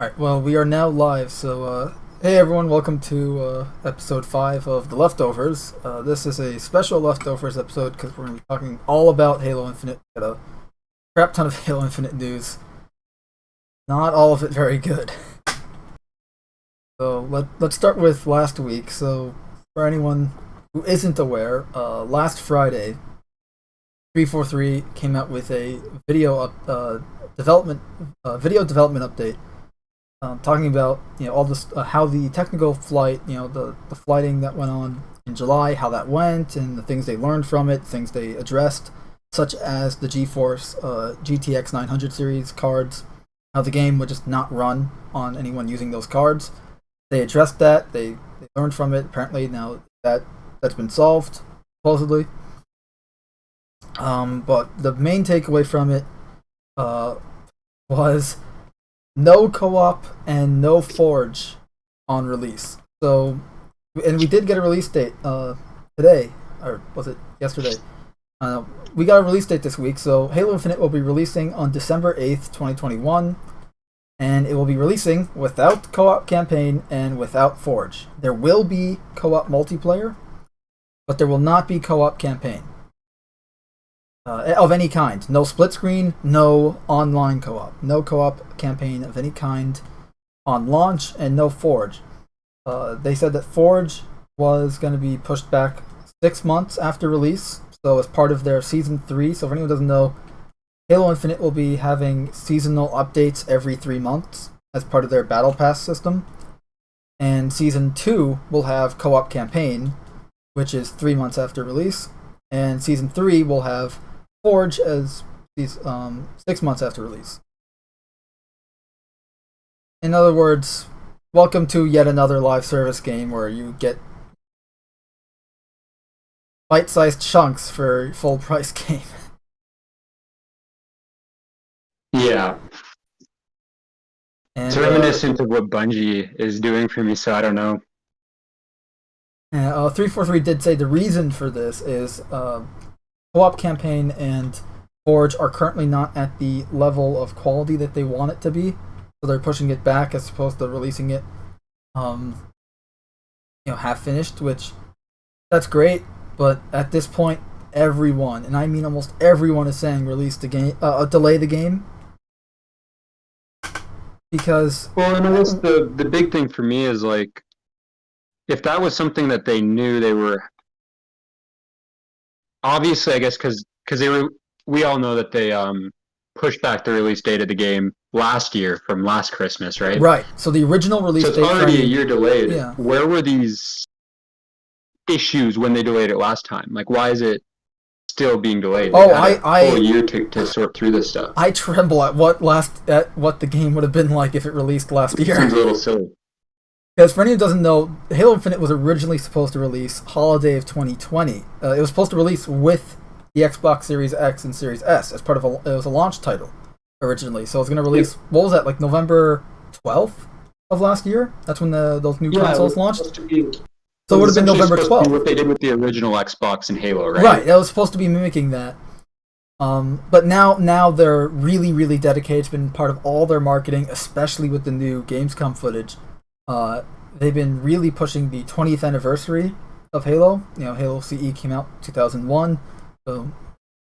Alright, well, we are now live, so, hey everyone, welcome to, episode 5 of The Leftovers. This is a special Leftovers episode because we're going to be talking all about Halo Infinite. Got a crap ton of Halo Infinite news. Not all of it very good. So, let's start with last week. So, for anyone who isn't aware, last Friday, 343 came out with a video development update. Talking about all this, how the technical flight, the flighting that went on in July, how that went, and the things they learned from it, things they addressed, such as the GeForce GTX 900 series cards, how the game would just not run on anyone using those cards. They addressed that. They learned from it. Apparently now that's been solved, supposedly. But the main takeaway from it was no co-op and no forge on release. So, and we did get a release date today, or was it yesterday? We got a release date this week, so Halo Infinite will be releasing on December 8th, 2021, and it will be releasing without co-op campaign and without forge. There will be co-op multiplayer, but there will not be co-op campaign. Of any kind. No split screen, no online co-op. No co-op campaign of any kind on launch, and no Forge. They said that Forge was going to be pushed back 6 months after release, so as part of their Season 3. So if anyone doesn't know, Halo Infinite will be having seasonal updates every 3 months as part of their Battle Pass system. And Season 2 will have co-op campaign, which is 3 months after release. And Season 3 will have Forge as these 6 months after release. In other words, welcome to yet another live service game where you get bite-sized chunks for full price game. Yeah. And, it's reminiscent of what Bungie is doing for me, so I don't know. 343 did say the reason for this is co-op campaign and Forge are currently not at the level of quality that they want it to be, so they're pushing it back as opposed to releasing it, half finished. Which that's great, but at this point, everyone, and I mean almost everyone, is saying release the game, delay the game, because and I guess the big thing for me is like, if that was something that they knew they were. Obviously, I guess because we all know that they pushed back the release date of the game last year from last Christmas, right? Right. So the original release date. So it's already a year delayed. Yeah. Where were these issues when they delayed it last time? Like, why is it still being delayed? A whole year to sort through this stuff. I tremble at what the game would have been like if it released last year. Seems a little silly. Because for anyone who doesn't know, Halo Infinite was originally supposed to release holiday of 2020. It was supposed to release with the Xbox Series X and Series S as part of it was a launch title originally. So it was going to release, what was that, like November 12th of last year? That's when those new consoles launched? So it would have been November 12th. What they did with the original Xbox and Halo, right? Right, that was supposed to be mimicking that. But now they're really, really dedicated. It's been part of all their marketing, especially with the new Gamescom footage. They've been really pushing the 20th anniversary of Halo. Halo CE came out 2001, so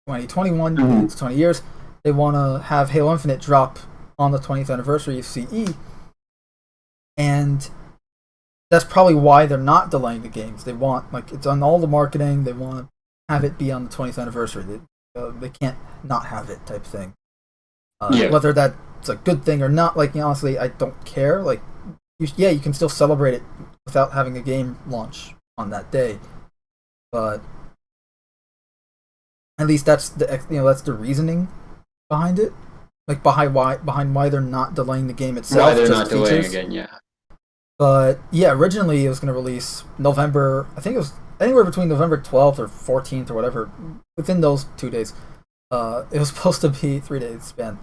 2021, it's 20 years. They want to have Halo Infinite drop on the 20th anniversary of CE, and that's probably why they're not delaying the games. They want, it's on all the marketing. They want to have it be on the 20th anniversary. They can't not have it, type thing. Whether that's a good thing or not, honestly, I don't care. You can still celebrate it without having a game launch on that day, but at least that's the reasoning behind it, behind why they're not delaying the game itself. Why they're not delaying again, yeah. But yeah, originally it was going to release November. I think it was anywhere between November 12th or 14th or whatever. Within those 2 days, it was supposed to be 3 days span.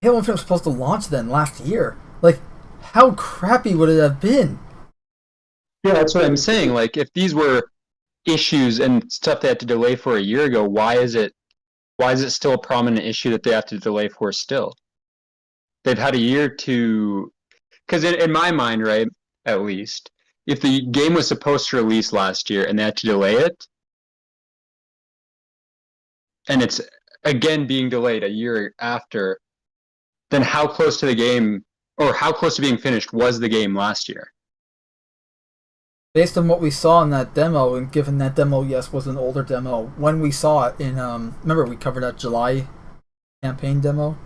Halo Infinite was supposed to launch then last year. How crappy would it have been? Yeah, that's what I'm saying. If these were issues and stuff they had to delay for a year ago, why is it still a prominent issue that they have to delay for still? they've had a year to, because in my mind, right, at least, if the game was supposed to release last year and they had to delay it, and it's again being delayed a year after, then how close to the game, or how close to being finished was the game last year? Based on what we saw in that demo, and given that demo, yes, was an older demo, when we saw it in, remember we covered that July campaign demo?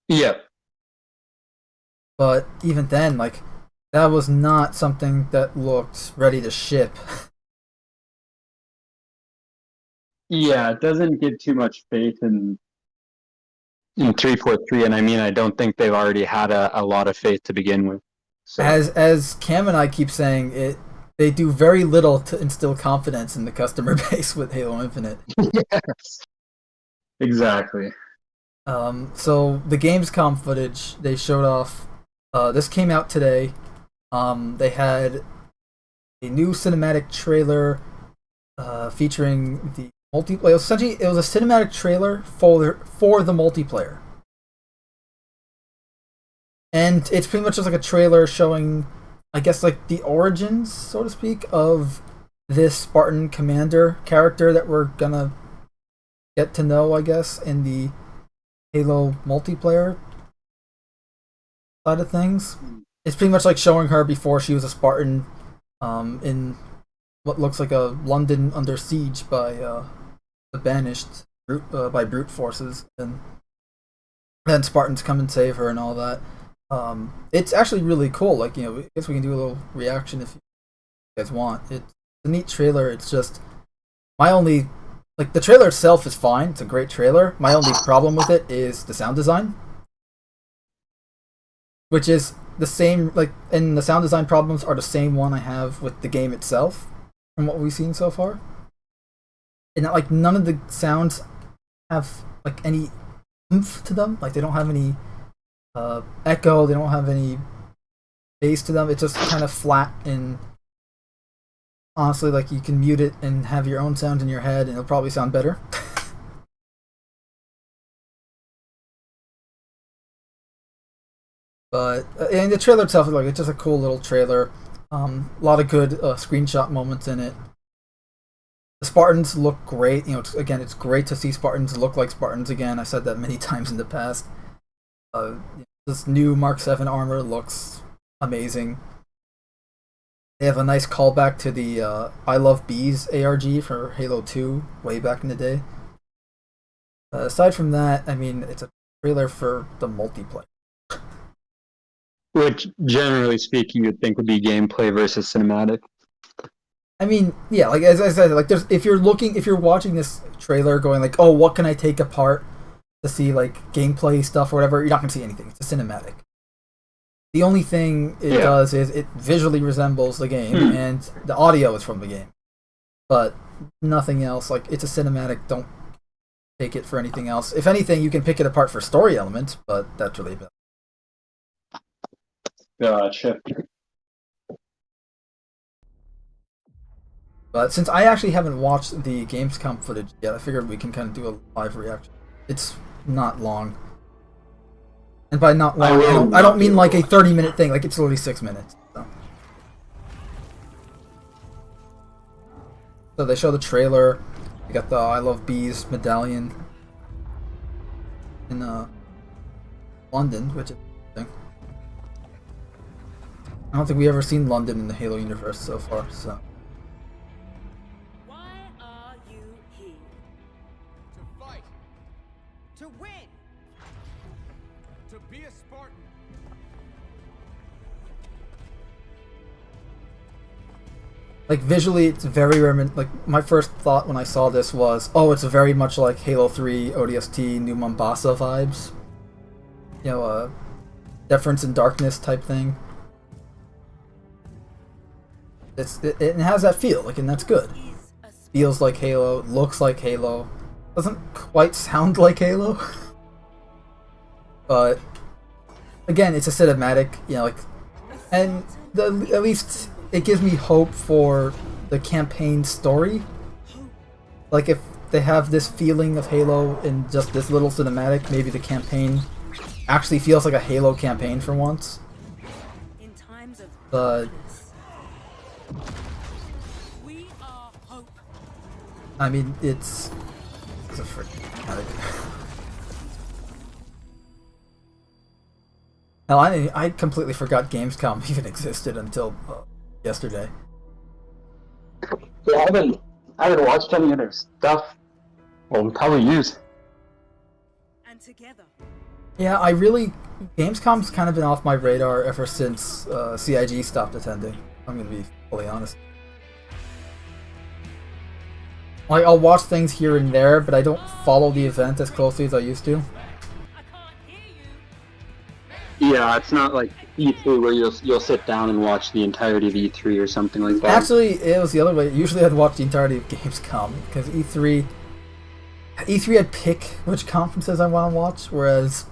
Yep. But even then, like, that was not something that looked ready to ship. Yeah, it doesn't give too much faith in 343, and I mean, I don't think they've already had a lot of faith to begin with. So. As Cam and I keep saying, they do very little to instill confidence in the customer base with Halo Infinite. Yes. Exactly. So the Gamescom footage they showed off, this came out today. They had a new cinematic trailer featuring the multiplayer. Essentially, it was a cinematic trailer for the multiplayer, and it's pretty much just like a trailer showing, I guess, like the origins, so to speak, of this Spartan commander character that we're gonna get to know, I guess, in the Halo multiplayer side of things. It's pretty much like showing her before she was a Spartan in what looks like a London under siege by the banished by brute forces, and then Spartans come and save her and all that. It's actually really cool. Like, I guess we can do a little reaction if you guys want. It's a neat trailer. It's just my only, like, the trailer itself is fine. It's a great trailer. My only problem with it is the sound design, which is the same, like, and the sound design problems are the same one I have with the game itself from what we've seen so far. And like none of the sounds have like any oomph to them. Like, they don't have any echo. They don't have any bass to them. It's just kind of flat, and honestly, like, you can mute it and have your own sound in your head, and it'll probably sound better. But and the trailer itself is like, it's just a cool little trailer. A lot of good screenshot moments in it. The Spartans look great. It's great to see Spartans look like Spartans again. I said that many times in the past. This new Mark 7 armor looks amazing. They have a nice callback to the I Love Bees ARG for Halo 2 way back in the day. Aside from that, I mean, it's a trailer for the multiplayer. Which, generally speaking, you'd think would be gameplay versus cinematic. I mean, yeah, like as I said, like if you're watching this trailer going like, oh, what can I take apart to see like gameplay stuff or whatever, you're not gonna see anything. It's a cinematic. The only thing it does is it visually resembles the game, and the audio is from the game, but nothing else. Like, it's a cinematic. Don't take it for anything else. If anything, you can pick it apart for story elements, but that's really bad. Gotcha. But since I actually haven't watched the Gamescom footage yet, I figured we can kind of do a live reaction. It's not long. And by not long, I don't mean like a 30-minute thing. Like, it's literally 6 minutes. So they show the trailer. You got the I Love Bees medallion in London, which is interesting. I don't think we've ever seen London in the Halo universe so far, so. Why are you here? To fight. To win. To be a Spartan. Like, visually, it's very like, my first thought when I saw this was, oh, it's very much like Halo 3 ODST New Mombasa vibes. Deference in Darkness type thing. It has that feel, like, and that's good. Feels like Halo, looks like Halo, doesn't quite sound like Halo. But again, it's a cinematic, and at least it gives me hope for the campaign story. Like, if they have this feeling of Halo in just this little cinematic, maybe the campaign actually feels like a Halo campaign for once. In times of But darkness, we are hope. I mean, it's a freaking mechanic. Hell, I completely forgot Gamescom even existed until yesterday. Yeah, I haven't watched any other stuff. Well, probably use. And together, Yeah, Gamescom's kind of been off my radar ever since CIG stopped attending. I'm gonna be fully honest. Like, I'll watch things here and there, but I don't follow the event as closely as I used to. I can't hear you. Yeah, it's not like E3 where you'll sit down and watch the entirety of E3 or something like that. Actually, it was the other way. Usually I'd watch the entirety of Gamescom, because E3 I'd pick which conferences I want to watch, whereas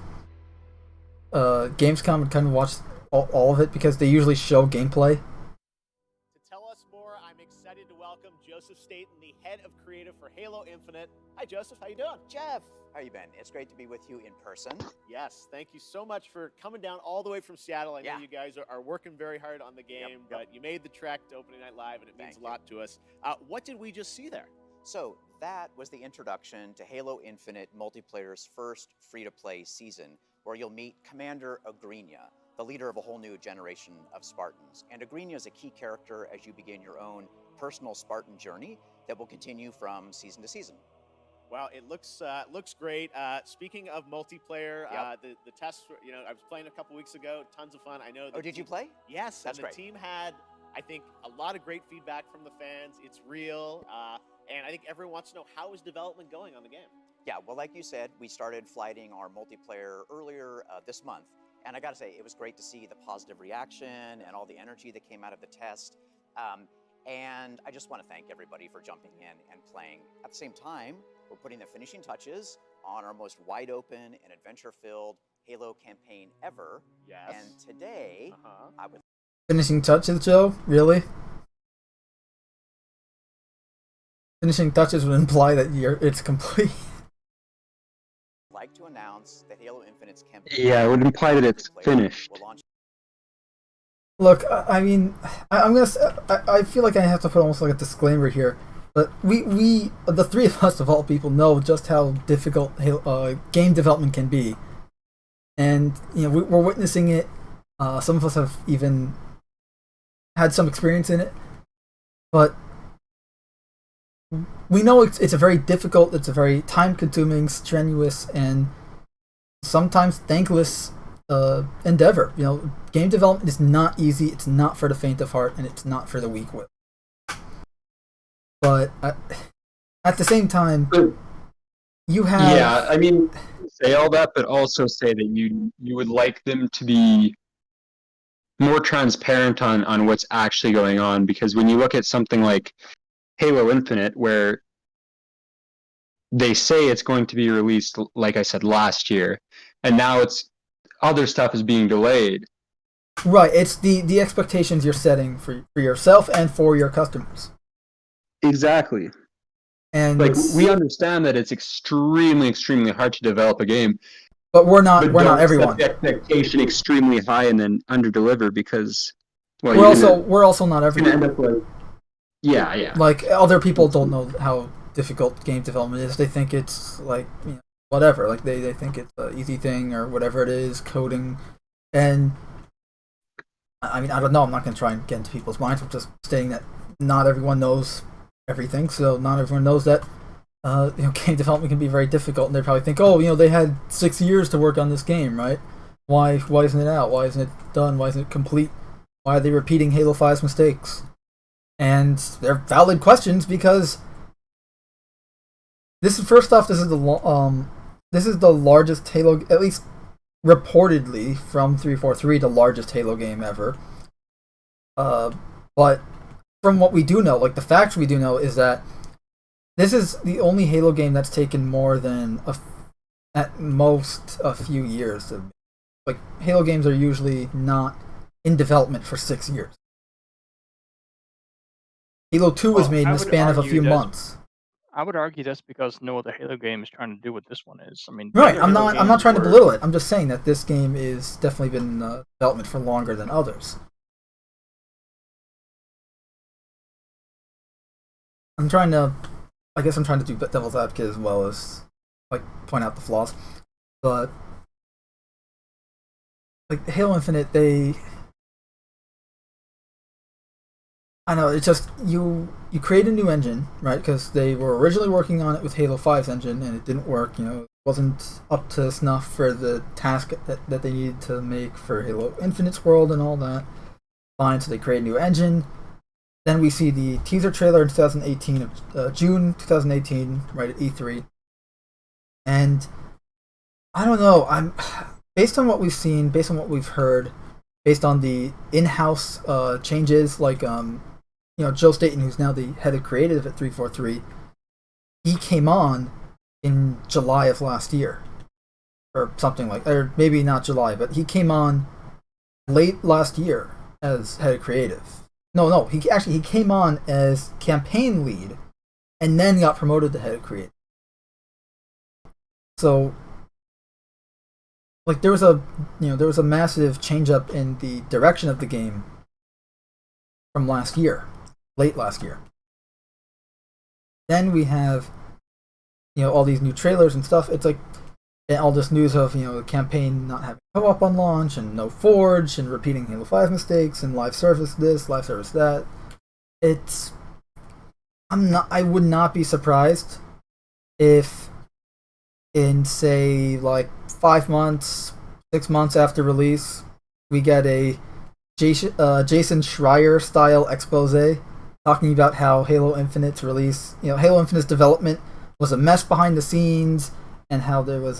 Gamescom would kind of watch all of it, because they usually show gameplay. To tell us more, I'm excited to welcome Joseph Staton, the head of creative for Halo Infinite. Hi, Joseph. How you doing? Jeff, how you been? It's great to be with you in person. Yes, thank you so much for coming down all the way from Seattle. I know Yeah. you guys are working very hard on the game, Yep. but you made the trek to Opening Night Live, and it means Thank a lot to us. What did we just see there? So that was the introduction to Halo Infinite multiplayer's first free-to-play season, where you'll meet Commander Agrinia, the leader of a whole new generation of Spartans. And Agrinia is a key character as you begin your own personal Spartan journey that will continue from season to season. Well, it looks great. Speaking of multiplayer, Yep. the tests, I was playing a couple weeks ago. Tons of fun. I know. Oh, did you play? Yes, That's and great. the team had, I think, a lot of great feedback from the fans. It's real, and I think everyone wants to know, how is development going on the game? Yeah, well, like you said, we started flighting our multiplayer earlier this month. And I gotta say, it was great to see the positive reaction and all the energy that came out of the test. And I just want to thank everybody for jumping in and playing. At the same time, we're putting the finishing touches on our most wide open and adventure-filled Halo campaign ever. Yes. And today, I would Finishing touches, Joe? Really? Finishing touches would imply that it's complete. like to announce that Halo Infinite's campaign. Yeah, it would imply that it's finished. will launch Look, I mean, I'm gonna. I feel like I have to put almost like a disclaimer here, but we the three of us of all people know just how difficult game development can be, and we're witnessing it. Some of us have even had some experience in it, but we know it's a very difficult, it's a very time-consuming, strenuous, and sometimes thankless endeavor. Game development is not easy. It's not for the faint of heart, and it's not for the weak-willed. But at the same time, you have Yeah, I mean, say all that, but also say that you would like them to be more transparent on what's actually going on, because when you look at something like Halo Infinite, where they say it's going to be released, like I said, last year, and now other stuff is being delayed. right. It's the expectations you're setting for yourself and for your customers. Exactly. And Like, we understand that it's extremely, extremely hard to develop a game, but we're not but don't everyone. set the expectation extremely high and then underdeliver, because well, We're also not you're gonna everyone. end up like yeah. Like, other people don't know how difficult game development is. They think it's like whatever. Like they think it's an easy thing or whatever it is, coding. And I mean, I don't know. I'm not going to try and get into people's minds. I'm just stating that not everyone knows everything. So not everyone knows that game development can be very difficult. And they probably think, oh, they had 6 years to work on this game, right? Why isn't it out? Why isn't it done? Why isn't it complete? Why are they repeating Halo 5's mistakes? And they're valid questions, because this is the largest Halo, at least reportedly from 343, the largest Halo game ever. But from what we do know, like the facts we do know, is that this is the only Halo game that's taken more than at most a few years. Like, Halo games are usually not in development for 6 years. Halo 2 was made in the span of a few months. I would argue that's because no other Halo game is trying to do what this one is. I mean, the Right. other I'm Halo not. I'm not games trying to were- belittle it. I'm just saying that this game is definitely been in development for longer than others. I'm trying to. I guess I'm trying to do devil's advocate as well as like point out the flaws, but like Halo Infinite, I know it's just you create a new engine, right? Because they were originally working on it with Halo 5's engine, and it didn't work. You know, it wasn't up to snuff for the task that they needed to make for Halo Infinite's world and all that. Fine, so they create a new engine. Then we see the teaser trailer in 2018, June 2018, right at E3, and I don't know. I'm based on what we've seen, based on what we've heard, based on the in-house changes, like Joe Staton, who's now the head of creative at 343, he came on in July of last year, or something like, or maybe not July, but he came on late last year as head of creative. No, he came on as campaign lead, and then got promoted to head of creative. So, like, there was a massive change up in the direction of the game from last year, late last year. Then we have, all these new trailers and stuff. It's like, and all this news of, the campaign not having co-op on launch, and no Forge, and repeating Halo 5 mistakes, and live service this, live service that. I would not be surprised if in, say, like 5 months, 6 months after release, we get a Jason Schreier style expose talking about how Halo Infinite's release, Halo Infinite's development was a mess behind the scenes, and how there was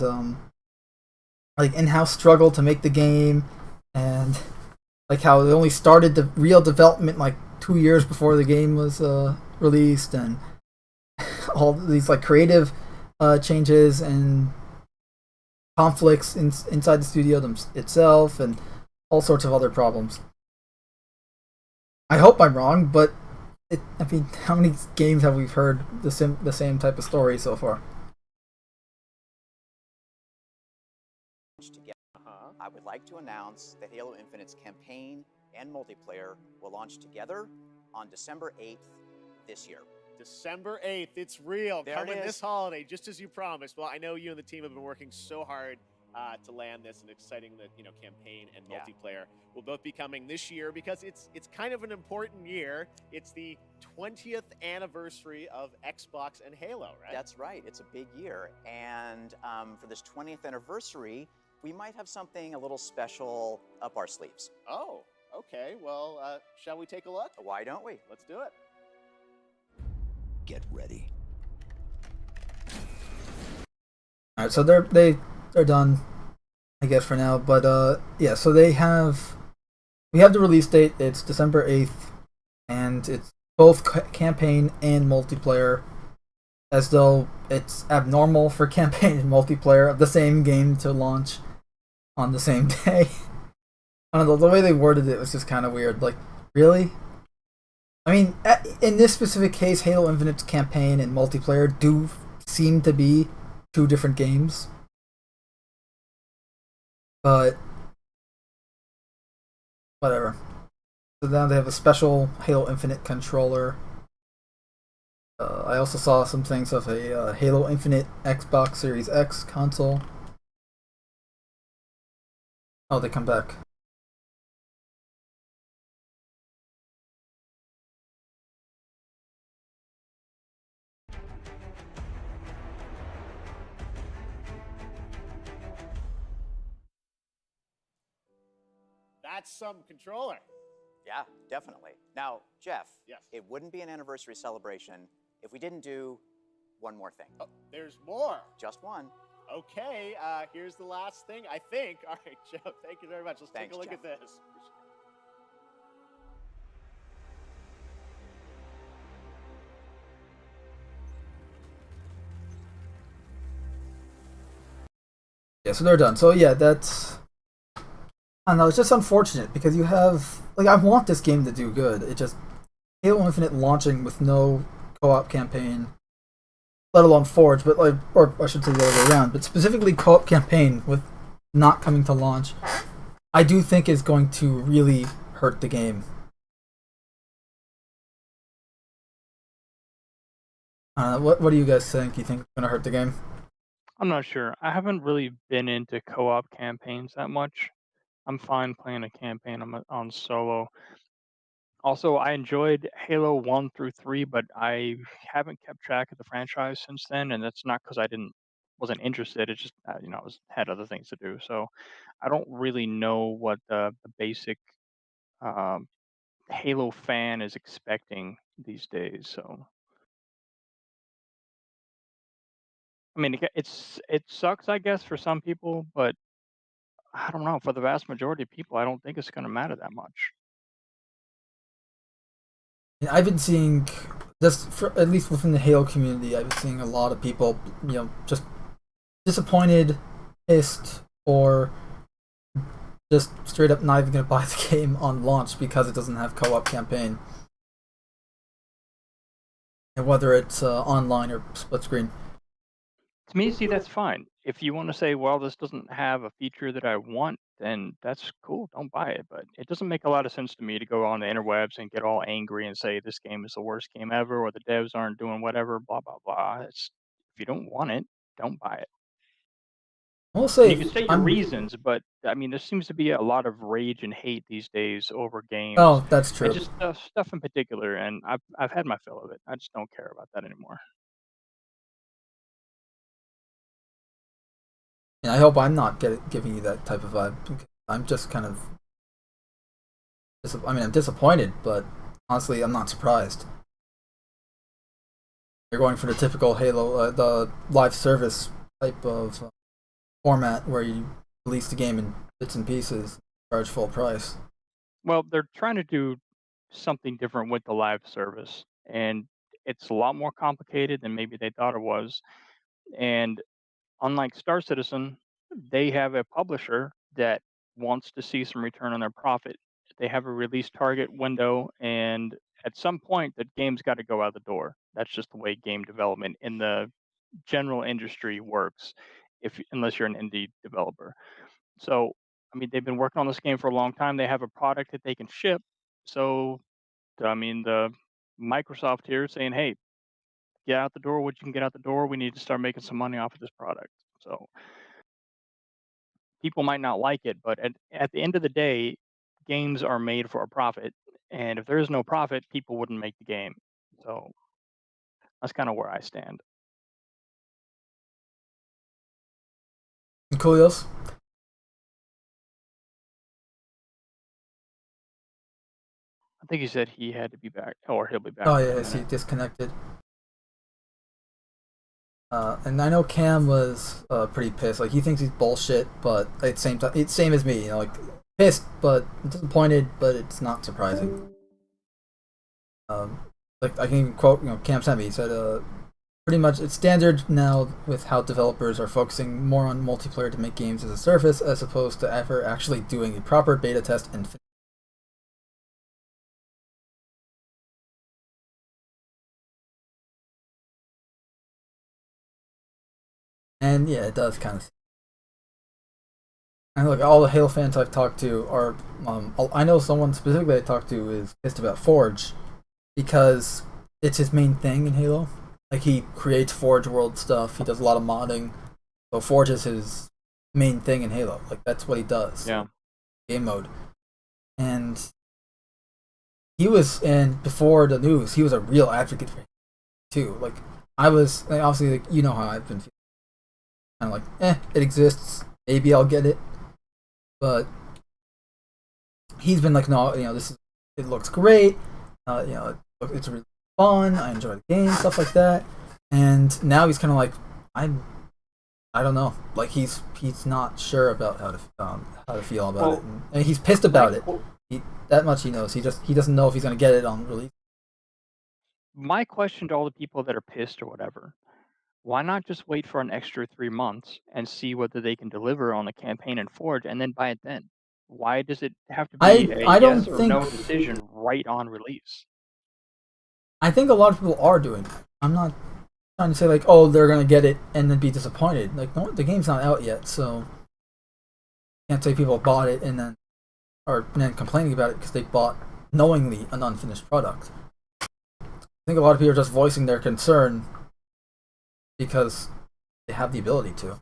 like in-house struggle to make the game, and like how they only started the real development like 2 years before the game was released, and all these like creative changes and conflicts inside the studio itself, and all sorts of other problems. I hope I'm wrong, but how many games have we heard the same type of story so far? Together. I would like to announce that Halo Infinite's campaign and multiplayer will launch together on December 8th this year. December 8th, it's real. There Coming it is. this holiday, just as you promised. Well, I know you and the team have been working so hard to land this, and exciting that campaign and Yeah. multiplayer will both be coming this year, because it's kind of an important year. It's the 20th anniversary of Xbox and Halo, right? That's right. It's a big year. And for this 20th anniversary, we might have something a little special up our sleeves. Oh, okay. Well, shall we take a look? Why don't we? Let's do it. Get ready. All right, so they're done, I guess, for now. But yeah, so we have the release date. It's December 8th, and it's both campaign and multiplayer. As though it's abnormal for campaign and multiplayer of the same game to launch on the same day. I don't know, the way they worded it was just kind of weird. Like, really? I mean, in this specific case, Halo Infinite's campaign and multiplayer do seem to be two different games. But whatever. So now they have a special Halo Infinite controller. I also saw some things of a Halo Infinite Xbox Series X console. Oh, they come back. That's some controller. Yeah, definitely. Now, Jeff, Yes. it wouldn't be an anniversary celebration if we didn't do one more thing. Oh, there's more. Just one. Okay, here's the last thing, I think. All right, Joe, thank you very much. Let's Thanks, take a look Jeff. at this. Yeah, so they're done. So yeah, that's... I don't know, it's just unfortunate, because you have... Like, I want this game to do good. It just... Halo Infinite launching with no co-op campaign let alone Forge, but like, or I should say the other way around, but specifically co-op campaign with not coming to launch, I do think is going to really hurt the game. What do you guys think? You think it's gonna hurt the game? I'm not sure. I haven't really been into co-op campaigns that much. I'm fine playing a campaign on solo. Also, I enjoyed Halo 1 through 3, but I haven't kept track of the franchise since then, and that's not because I wasn't interested. It's just I had other things to do. So I don't really know what the basic um, Halo fan is expecting these days. So I mean, it sucks, I guess, for some people, but I don't know. For the vast majority of people, I don't think it's going to matter that much. I've been seeing, just for, at least within the Halo community, I've been seeing a lot of people, just disappointed, pissed, or just straight up not even going to buy the game on launch because it doesn't have co-op campaign. And whether it's online or split screen. To me, see, that's fine. If you want to say, well, this doesn't have a feature that I want, then that's cool. Don't buy it. But it doesn't make a lot of sense to me to go on the interwebs and get all angry and say this game is the worst game ever, or the devs aren't doing whatever, blah blah blah. If you don't want it, don't buy it. I'll say You can say your reasons, but I mean, there seems to be a lot of rage and hate these days over games. Oh, that's true. And just stuff in particular, and I've had my fill of it. I just don't care about that anymore. And I hope I'm not giving you that type of vibe. I'm just kind of, I'm disappointed, but honestly, I'm not surprised. You're going for the typical Halo, the live service type of format where you release the game in bits and pieces, charge full price. Well, they're trying to do something different with the live service, and it's a lot more complicated than maybe they thought it was. And unlike Star Citizen, they have a publisher that wants to see some return on their profit. They have a release target window, and at some point, the game's got to go out the door. That's just the way game development in the general industry works, unless you're an indie developer. So, I mean, they've been working on this game for a long time. They have a product that they can ship. So, I mean, the Microsoft here is saying, "Hey, get out the door what you can get out the door. We need to start making some money off of this product." So, people might not like it, but at the end of the day, games are made for a profit, and if there is no profit, people wouldn't make the game. So, that's kind of where I stand. Coolios? I think he said he had to be back, or he'll be back. Oh yeah, he disconnected. And I know Cam was pretty pissed. Like he thinks he's bullshit, but at the same time, it's same as me. Like pissed, but disappointed, but it's not surprising. Like I can even quote, Cam sent me. He said, pretty much it's standard now with how developers are focusing more on multiplayer to make games as a service as opposed to ever actually doing a proper beta test and. And yeah, it does kind of. And look, all the Halo fans I've talked to are. I know someone specifically I talked to is pissed about Forge because it's his main thing in Halo. Like he creates Forge world stuff. He does a lot of modding. So Forge is his main thing in Halo. Like that's what he does. Yeah. Game mode. And he was, and before the news, he was a real advocate for him too. Like I was, obviously, like, how I've been feeling. Kind of like, it exists. Maybe I'll get it. But he's been like, no, it looks great. It's really fun. I enjoy the game, stuff like that. And now he's kind of like, I don't know. Like he's not sure about how to feel about it, and he's pissed about it. That much he knows. He doesn't know if he's gonna get it on release. My question to all the people that are pissed or whatever: why not just wait for an extra 3 months and see whether they can deliver on the campaign and Forge, and then buy it then? Why does it have to be I don't yes or think, no decision right on release? I think a lot of people are doing that. I'm not trying to say like, oh, they're gonna get it and then be disappointed. Like, no, the game's not out yet, so you can't say people bought it and then complaining about it because they bought knowingly an unfinished product. I think a lot of people are just voicing their concern because they have the ability to.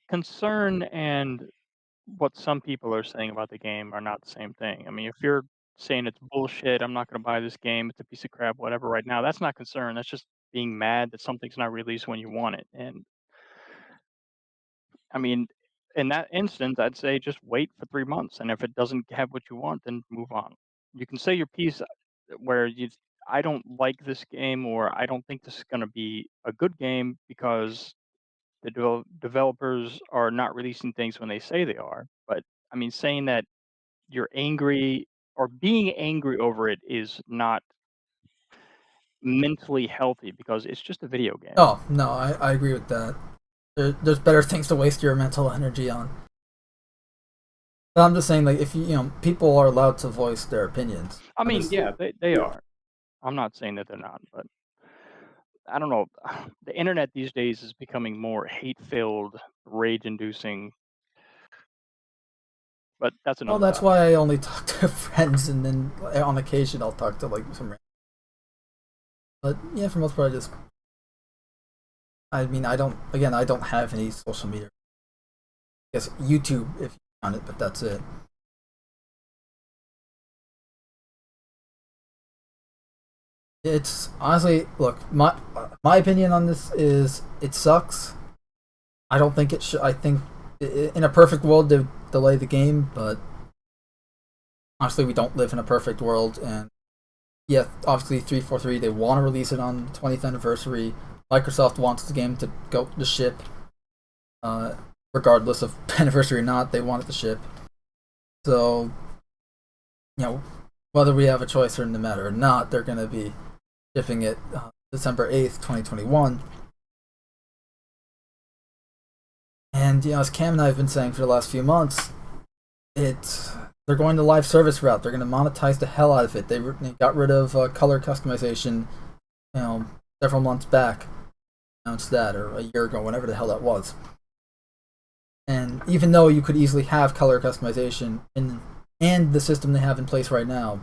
Concern and what some people are saying about the game are not the same thing. I mean, if you're saying it's bullshit, I'm not going to buy this game, it's a piece of crap, whatever, right now, that's not concern. That's just being mad that something's not released when you want it. And I mean, in that instance, I'd say just wait for 3 months. And if it doesn't have what you want, then move on. You can say your piece where I don't like this game, or I don't think this is going to be a good game because the developers are not releasing things when they say they are. But I mean, saying that you're angry or being angry over it is not mentally healthy because it's just a video game. Oh, no, I agree with that. There's better things to waste your mental energy on. But I'm just saying, like, if people are allowed to voice their opinions. I mean, yeah, they are. I'm not saying that they're not, but I don't know. The internet these days is becoming more hate-filled, rage-inducing. But that's another. Well, that's why I only talk to friends, and then on occasion I'll talk to like some. But yeah, for the most part, I mean, I don't have any social media. I guess YouTube if you count it, but that's it. It's honestly, look, my opinion on this is it sucks. I don't think it should. I think in a perfect world they delay the game, but honestly, we don't live in a perfect world. And yeah, obviously 343 they want to release it on the 20th anniversary. Microsoft wants the game to go to ship, regardless of anniversary or not. They want it to ship. So, whether we have a choice in the matter or not, they're going to be shipping it December 8th, 2021. And as Cam and I have been saying for the last few months, they're going the live service route. They're going to monetize the hell out of it. They got rid of color customization, several months back. Announced that, or a year ago, whenever the hell that was. And even though you could easily have color customization and the system they have in place right now,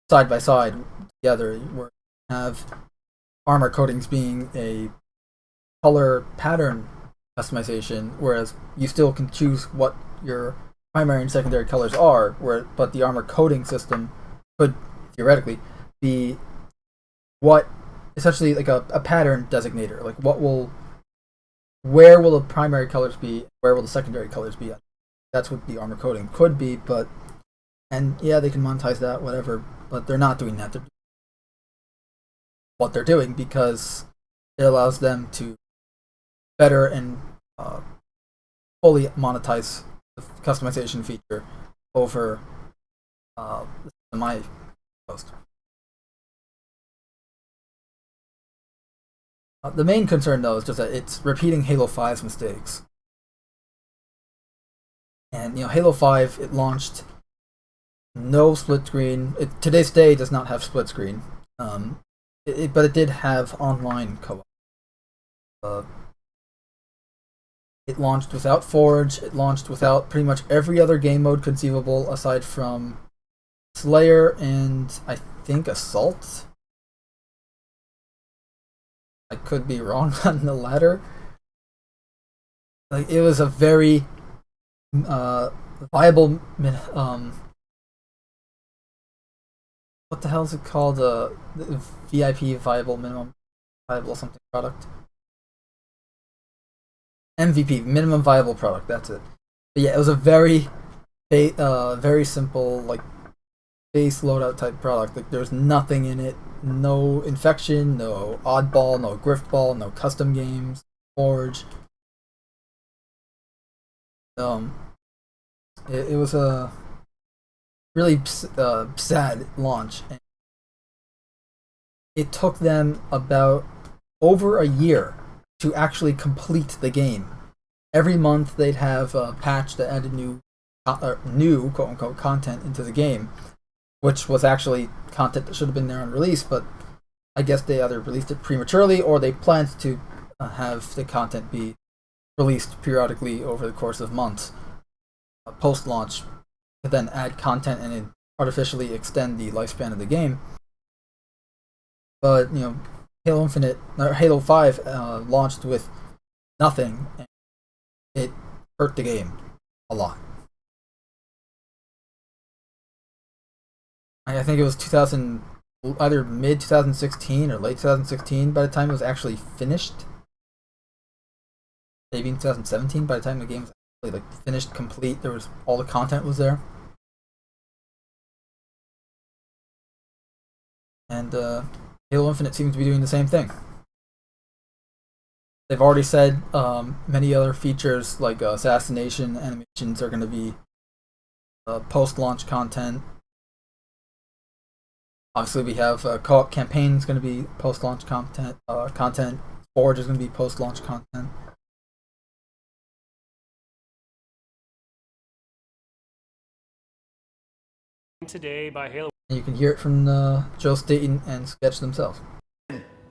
side by side together, where you have armor coatings being a color pattern customization, whereas you still can choose what your primary and secondary colors are, but the armor coating system could theoretically be what essentially like a pattern designator, like where will the primary colors be, where will the secondary colors be. That's what the armor coating could be, and yeah, they can monetize that, whatever, but they're not doing that. They're doing what they're doing because it allows them to better and fully monetize the customization feature over my post. The main concern, though, is just that it's repeating Halo 5's mistakes. And Halo 5, it launched no split screen. Today's day does not have split screen, but it did have online co-op. It launched without Forge. It launched without pretty much every other game mode conceivable aside from Slayer and I think Assault. I could be wrong on the latter. Like, it was a very viable what the hell is it called? The VIP viable minimum viable something product. MVP, minimum viable product. That's it. But yeah, it was a very simple, like, base loadout type product. Like, there's nothing in it. No infection, no oddball, no griftball, no custom games, Forge. It was a really sad launch. And it took them about over a year to actually complete the game. Every month they'd have a patch that added new quote-unquote content into the game, which was actually content that should have been there on release, but I guess they either released it prematurely or they planned to have the content be released periodically over the course of months post-launch, to then add content and artificially extend the lifespan of the game. But Halo 5 launched with nothing, and it hurt the game a lot. I think it was either mid 2016 or late 2016 by the time it was actually finished. Maybe in 2017 by the time the game was actually finished, complete. There was all the content was there. And Halo Infinite seems to be doing the same thing. They've already said many other features like assassination animations are going to be post-launch content. Obviously, we have co-op campaign is going to be post-launch content. Forge is going to be post-launch content. Today by Halo. And you can hear it from Joe Staton and Sketch themselves.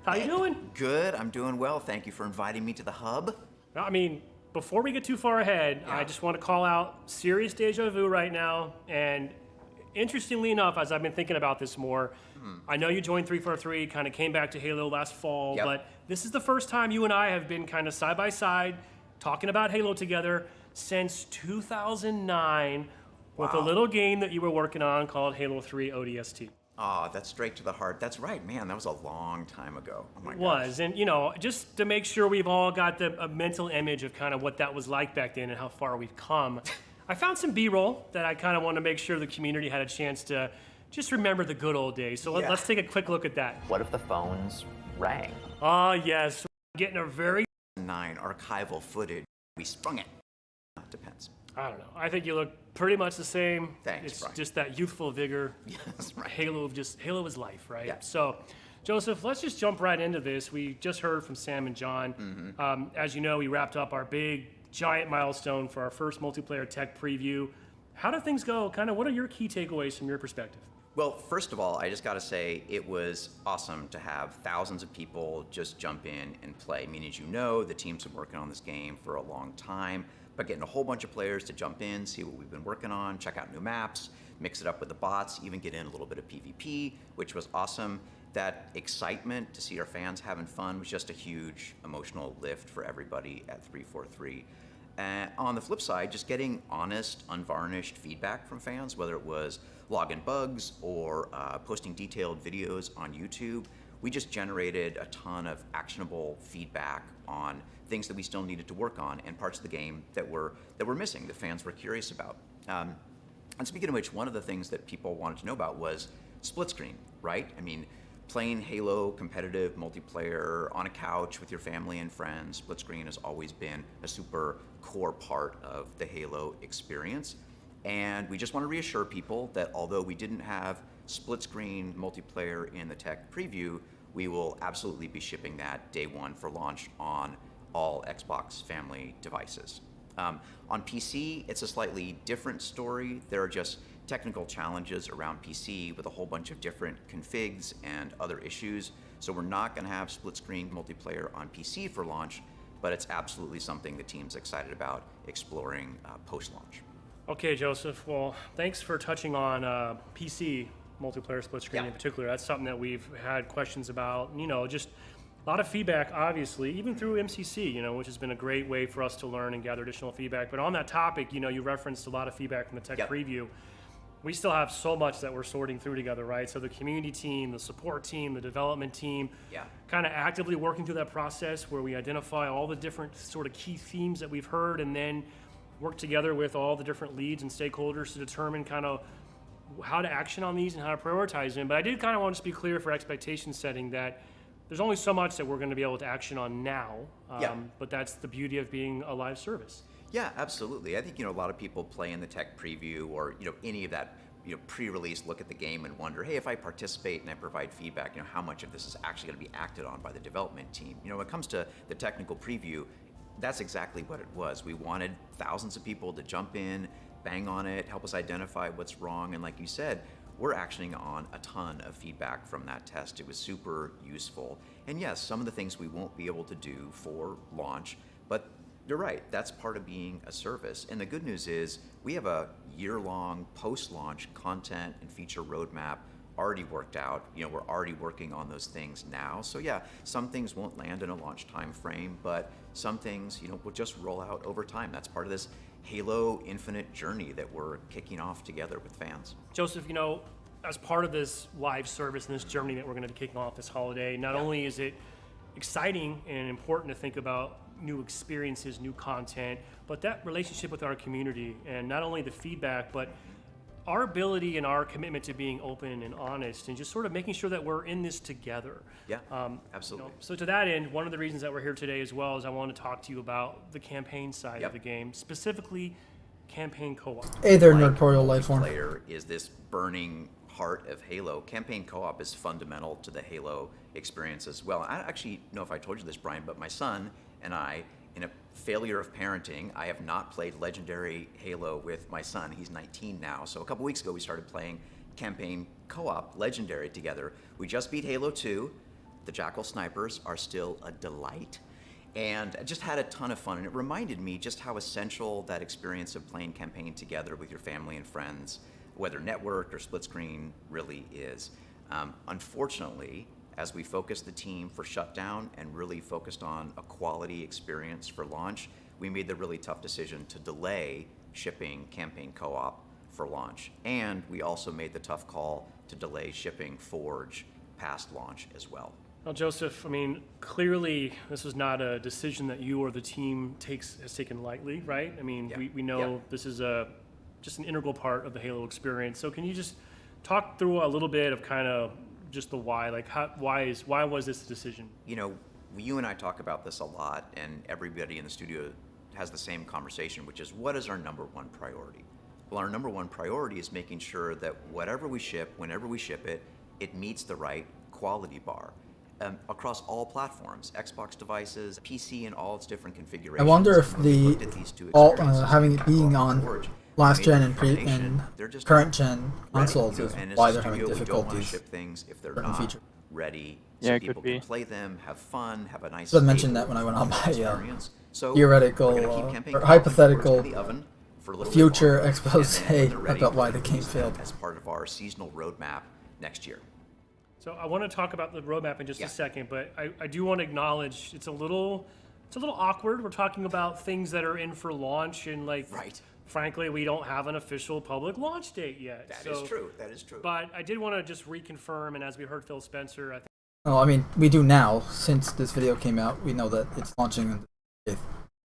How you doing? Good, I'm doing well. Thank you for inviting me to the hub. I mean, before we get too far ahead, I just want to call out serious deja vu right now. And interestingly enough, as I've been thinking about this more, I know you joined 343, kind of came back to Halo last fall, but this is the first time you and I have been kind of side by side talking about Halo together since 2009 with a little game that you were working on called Halo 3 ODST. Oh, that's straight to the heart. That's right, man. That was a long time ago. Oh my gosh. It was, and just to make sure we've all got a mental image of kind of what that was like back then and how far we've come, I found some B-roll that I kind of want to make sure the community had a chance to just remember the good old days. So let's take a quick look at that. What if the phones rang? Ah, yes. Getting a very 9 archival footage. We sprung it. Depends. I don't know. I think you look pretty much the same. Thanks, It's Brian. just that youthful vigor. Yes, right. Halo is life, right? Yeah. So, Joseph, let's just jump right into this. We just heard from Sam and John. As you know, we wrapped up our big, giant milestone for our first multiplayer tech preview. How do things go? Kind of what are your key takeaways from your perspective? Well, first of all, I just got to say it was awesome to have thousands of people just jump in and play. I mean, as you know, the team's been working on this game for a long time, but getting a whole bunch of players to jump in, see what we've been working on, check out new maps, mix it up with the bots, even get in a little bit of PvP, which was awesome. That excitement to see our fans having fun was just a huge emotional lift for everybody at 343. On the flip side, just getting honest, unvarnished feedback from fans, whether it was login bugs or posting detailed videos on YouTube, we just generated a ton of actionable feedback on things that we still needed to work on and parts of the game that were missing, that fans were curious about. And speaking of which, one of the things that people wanted to know about was split screen, right? I mean, playing Halo competitive multiplayer on a couch with your family and friends, split screen has always been a super core part of the Halo experience. And we just want to reassure people that although we didn't have split screen multiplayer in the tech preview, we will absolutely be shipping that day one for launch on all Xbox family devices. On PC, it's a slightly different story. There are just technical challenges around PC with a whole bunch of different configs and other issues. So we're not going to have split screen multiplayer on PC for launch, but it's absolutely something the team's excited about exploring post-launch. Okay, Joseph. Well, thanks for touching on PC multiplayer split screen in particular. That's something that we've had questions about. Just a lot of feedback, obviously, even through MCC, which has been a great way for us to learn and gather additional feedback. But on that topic, you referenced a lot of feedback from the tech preview. We still have so much that we're sorting through together, right? So the community team, the support team, the development team, kind of actively working through that process where we identify all the different sort of key themes that we've heard and then work together with all the different leads and stakeholders to determine kind of how to action on these and how to prioritize them. But I did kind of want to just be clear for expectation setting that there's only so much that we're going to be able to action on now, but that's the beauty of being a live service. Yeah, absolutely. I think, a lot of people play in the tech preview or, any of that, pre-release look at the game and wonder, hey, if I participate and I provide feedback, how much of this is actually going to be acted on by the development team? When it comes to the technical preview, that's exactly what it was. We wanted thousands of people to jump in, bang on it, help us identify what's wrong. And like you said, we're actioning on a ton of feedback from that test. It was super useful. And yes, some of the things we won't be able to do for launch, but you're right, that's part of being a service. And the good news is we have a year-long post-launch content and feature roadmap already worked out. We're already working on those things now. So yeah, some things won't land in a launch time frame, but some things, will just roll out over time. That's part of this Halo Infinite journey that we're kicking off together with fans. Joseph, as part of this live service and this journey that we're going to be kicking off this holiday, not only is it exciting and important to think about new experiences, new content, but that relationship with our community, and not only the feedback, but our ability and our commitment to being open and honest and just sort of making sure that we're in this together. Yeah, absolutely. So to that end, one of the reasons that we're here today as well is I want to talk to you about the campaign side of the game, specifically campaign co-op. Hey there, Nerdtorial Lifeform. Multiplayer is this burning heart of Halo. Campaign co-op is fundamental to the Halo experience as well. I don't actually know if I told you this, Brian, but my son and I, in a failure of parenting, I have not played Legendary Halo with my son. He's 19 now. So a couple weeks ago, we started playing campaign co-op Legendary together. We just beat Halo 2. The Jackal Snipers are still a delight. And I just had a ton of fun. And it reminded me just how essential that experience of playing campaign together with your family and friends, whether networked or split screen, really is. Unfortunately, as we focused the team for shutdown and really focused on a quality experience for launch, we made the really tough decision to delay shipping campaign co-op for launch. And we also made the tough call to delay shipping Forge past launch as well. Well, Joseph, clearly this is not a decision that you or the team has taken lightly, right? We know this is just an integral part of the Halo experience. So can you just talk through a little bit of kind of just the why, why was this a decision? You and I talk about this a lot, and everybody in the studio has the same conversation, which is, what is our number one priority? Well, our number one priority is making sure that whatever we ship, whenever we ship it, it meets the right quality bar across all platforms, Xbox devices, PC, and all its different configurations. I wonder if having it being on last gen and current gen consoles is why they're having difficulties. Ship things if they're not feature. ready, Yeah, so it people could be. can play them, have fun, have a nice. I mentioned that when I went on my So theoretical we're gonna keep campaign or co-op hypothetical in the oven for a little future bit longer, expose and then they're ready about why to the game release them failed. as part of our seasonal roadmap next year. So I want to talk about the roadmap in just a second, but I do want to acknowledge it's a little awkward. We're talking about things that are in for launch, and frankly, we don't have an official public launch date yet. That is true. That is true. But I did want to just reconfirm, and as we heard Phil Spencer, I think. Well, we do now. Since this video came out, we know that it's launching on the 8th.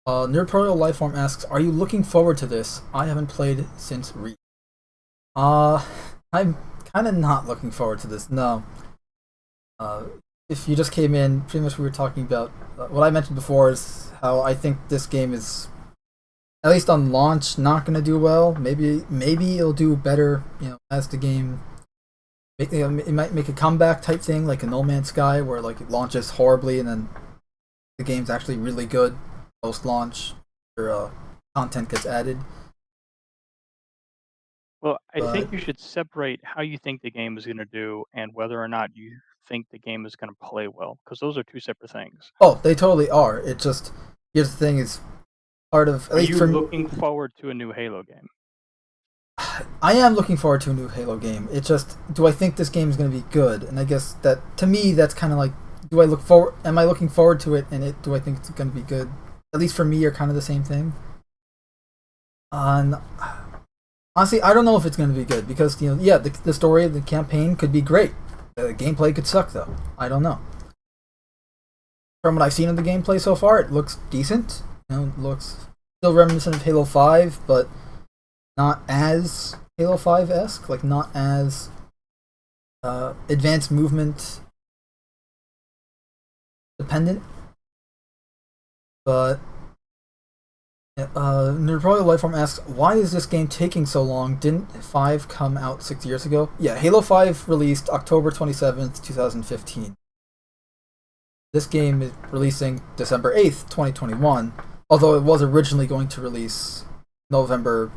Nerdtorial Lifeform asks, are you looking forward to this? I haven't played since I'm kind of not looking forward to this, no. If you just came in, pretty much we were talking about, what I mentioned before is how I think this game is, at least on launch, not going to do well. Maybe it'll do better, as the game, it might make a comeback type thing, like a No Man's Sky, where it launches horribly and then the game's actually really good post-launch, or content gets added. Well, I think you should separate how you think the game is going to do and whether or not you think the game is going to play well, because those are two separate things. Oh, they totally are. It just, here's the thing, is part of, at Are least you for looking forward to a new Halo game? I am looking forward to a new Halo game. It's just, do I think this game is going to be good? And I guess that, to me, that's kind of like, am I looking forward to it, and do I think it's going to be good? At least for me, are kind of the same thing. Honestly, I don't know if it's going to be good, because, the story of the campaign could be great. The gameplay could suck, though. I don't know. From what I've seen of the gameplay so far, it looks decent. It looks still reminiscent of Halo 5, but not as Halo 5-esque, not as advanced movement dependent. But Nerdtorial Lifeform asks, why is this game taking so long? Didn't 5 come out 6 years ago? Yeah, Halo 5 released October 27th, 2015. This game is releasing December 8th, 2021, although it was originally going to release November.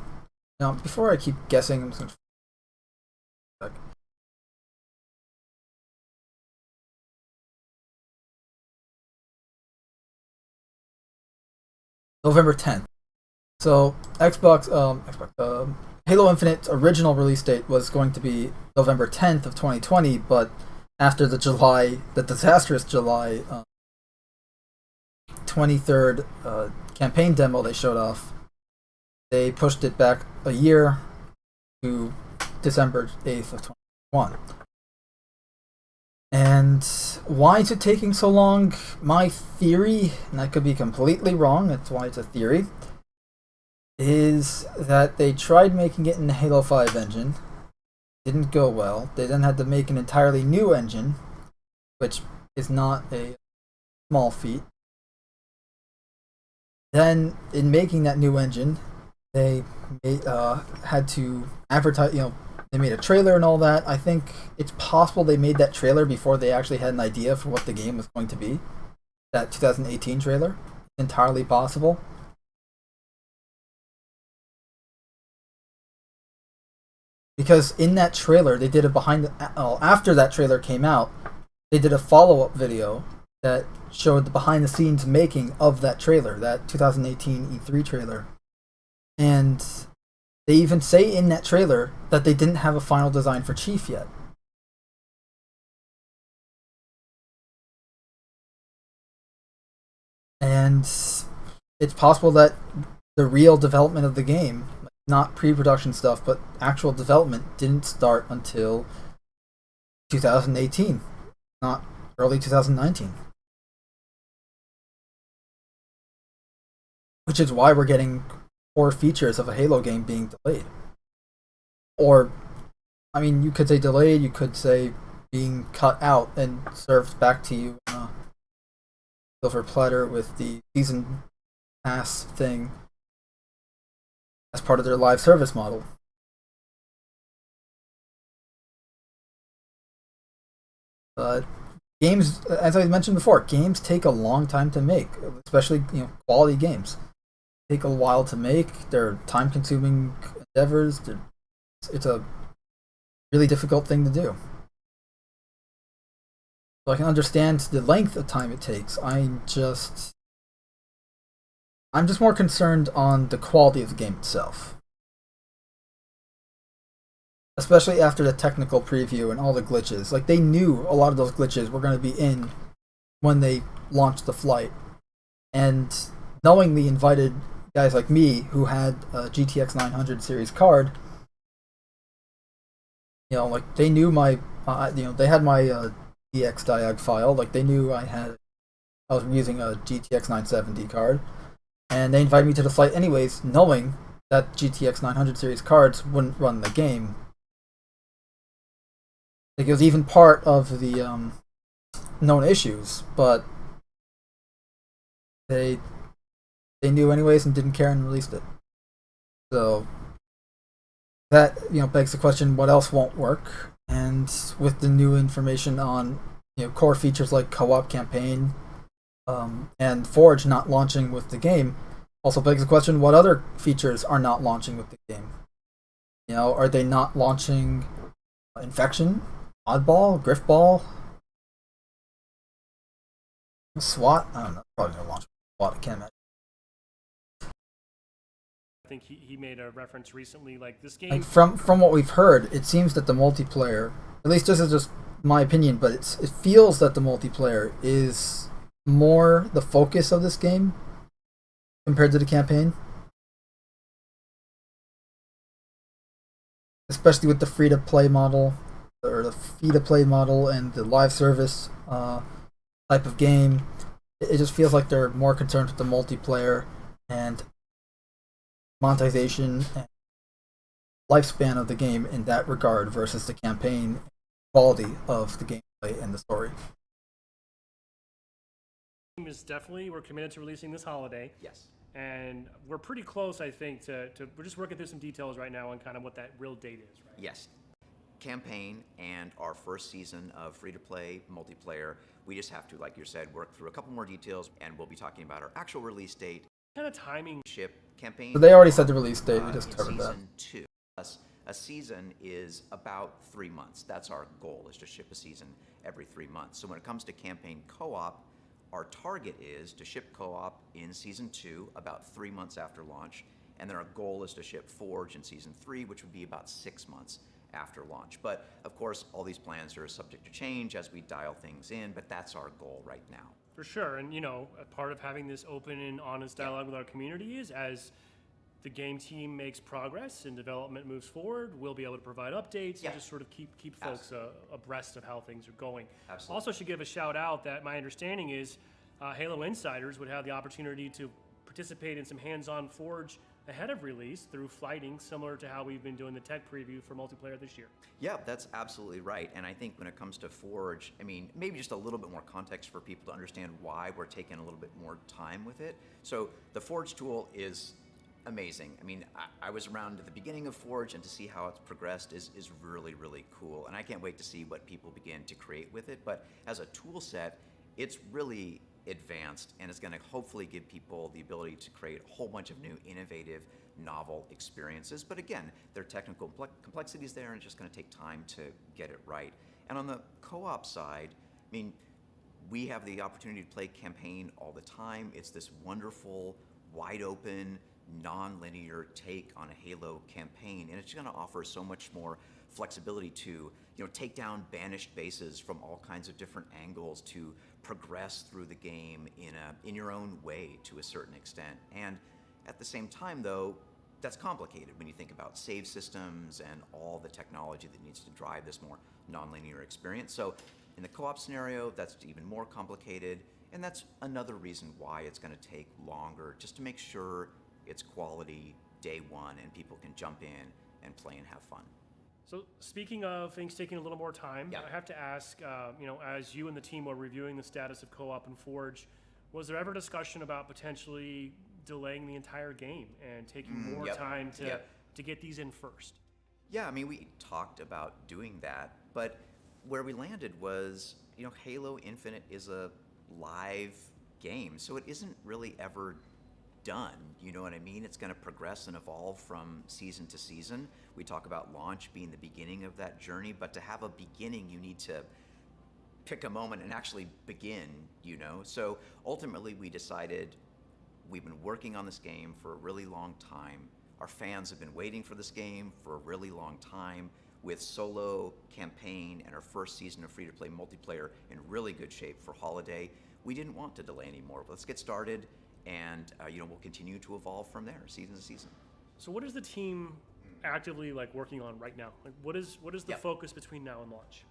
Now, before I keep guessing, I'm just going to check. November 10th. So Halo Infinite's original release date was going to be November 10th of 2020, but after the disastrous July 23rd campaign demo they showed off, they pushed it back a year to December 8th of 2021. And why is it taking so long? My theory, and I could be completely wrong, that's why it's a theory, is that they tried making it in the Halo 5 engine, didn't go well. They then had to make an entirely new engine, which is not a small feat. Then, in making that new engine, they had to advertise, they made a trailer and all that. I think it's possible they made that trailer before they actually had an idea for what the game was going to be. That 2018 trailer. Entirely possible. Because in that trailer, they did after that trailer came out, they did a follow-up video that showed the behind-the-scenes making of that trailer, that 2018 E3 trailer. And they even say in that trailer that they didn't have a final design for Chief yet. And it's possible that the real development of the game, not pre-production stuff, but actual development, didn't start until 2018, not early 2019. Which is why we're getting core features of a Halo game being delayed. Or, I mean, you could say delayed, you could say being cut out and served back to you on a silver platter with the season pass thing as part of their live service model. But games, as I mentioned before, games take a long time to make, especially quality games. Take a while to make. They're time-consuming endeavors. It's a really difficult thing to do. So I can understand the length of time it takes. I'm just more concerned on the quality of the game itself. Especially after the technical preview and all the glitches. Like, they knew a lot of those glitches were going to be in when they launched the flight. And knowingly invited guys like me who had a GTX 900 series card, like they knew my, they had my DX diag file, like they knew I was using a GTX 970 card, and they invited me to the flight anyways, knowing that GTX 900 series cards wouldn't run the game. Like, it was even part of the known issues, but they knew anyways and didn't care and released it. So that begs the question: what else won't work? And with the new information on core features like co-op campaign and Forge not launching with the game, also begs the question: what other features are not launching with the game? Are they not launching Infection, Oddball, Griffball, SWAT? I don't know. Probably gonna launch SWAT. I can't imagine. I think he made a reference recently, like this game. Like from what we've heard, it seems that the multiplayer, at least this is just my opinion, but it feels that the multiplayer is more the focus of this game compared to the campaign. Especially with the free-to-play model, or the free-to-play model and the live service type of game. It just feels like they're more concerned with the multiplayer and monetization and lifespan of the game in that regard versus the campaign quality of the gameplay and the story. Is definitely, we're committed to releasing this holiday. Yes. And we're pretty close, I think, to we're just working through some details right now on kind of what that real date is, right? Yes. Campaign and our first season of free-to-play multiplayer, we just have to, like you said, work through a couple more details, and we'll be talking about our actual release date. Kind of timing. Ship campaign. So they already said the release date. We just covered that. Season 2. Plus a season is about 3 months. That's our goal, is to ship a season every 3 months. So when it comes to campaign co-op, our target is to ship co-op in Season 2 about 3 months after launch, and then our goal is to ship Forge in Season 3, which would be about 6 months after launch. But of course, all these plans are subject to change as we dial things in, but that's our goal right now. For sure, and you know, a part of having this open and honest dialogue with our community is as the game team makes progress and development moves forward, we'll be able to provide updates and just sort of keep folks abreast of how things are going. Absolutely. Also should give a shout out that my understanding is Halo Insiders would have the opportunity to participate in some hands-on Forge ahead of release through flighting, similar to how we've been doing the tech preview for multiplayer this year. Yeah, that's absolutely right. And I think when it comes to Forge, I mean, maybe just a little bit more context for people to understand why we're taking a little bit more time with it. So the Forge tool is amazing. I mean, I was around at the beginning of Forge, and to see how it's progressed is really, really cool. And I can't wait to see what people begin to create with it. But as a tool set, it's really advanced, and it's going to hopefully give people the ability to create a whole bunch of new, innovative, novel experiences. But again, there are technical complexities there, and it's just going to take time to get it right. And on the co-op side, I mean, we have the opportunity to play campaign all the time. It's this wonderful, wide open, non-linear take on a Halo campaign, and it's going to offer so much more flexibility to, you know, take down banished bases from all kinds of different angles, to progress through the game in your own way to a certain extent. And at the same time, though, that's complicated when you think about save systems and all the technology that needs to drive this more non-linear experience. So in the co-op scenario, that's even more complicated, and that's another reason why it's going to take longer, just to make sure it's quality day one and people can jump in and play and have fun. So speaking of things taking a little more time, I have to ask, you know, as you and the team were reviewing the status of co-op and Forge, was there ever discussion about potentially delaying the entire game and taking more time to get these in first? Yeah, I mean, we talked about doing that, but where we landed was, you know, Halo Infinite is a live game, so it isn't really ever done, you know what I mean? It's going to progress and evolve from season to season. We talk about launch being the beginning of that journey, but to have a beginning, you need to pick a moment and actually begin, you know? So ultimately, we decided we've been working on this game for a really long time. Our fans have been waiting for this game for a really long time. With solo, campaign, and our first season of free-to-play multiplayer in really good shape for holiday, we didn't want to delay anymore. Let's get started, and you know, we'll continue to evolve from there, season to season. So what is the team actively like working on right now? Like, what is the focus between now and launch?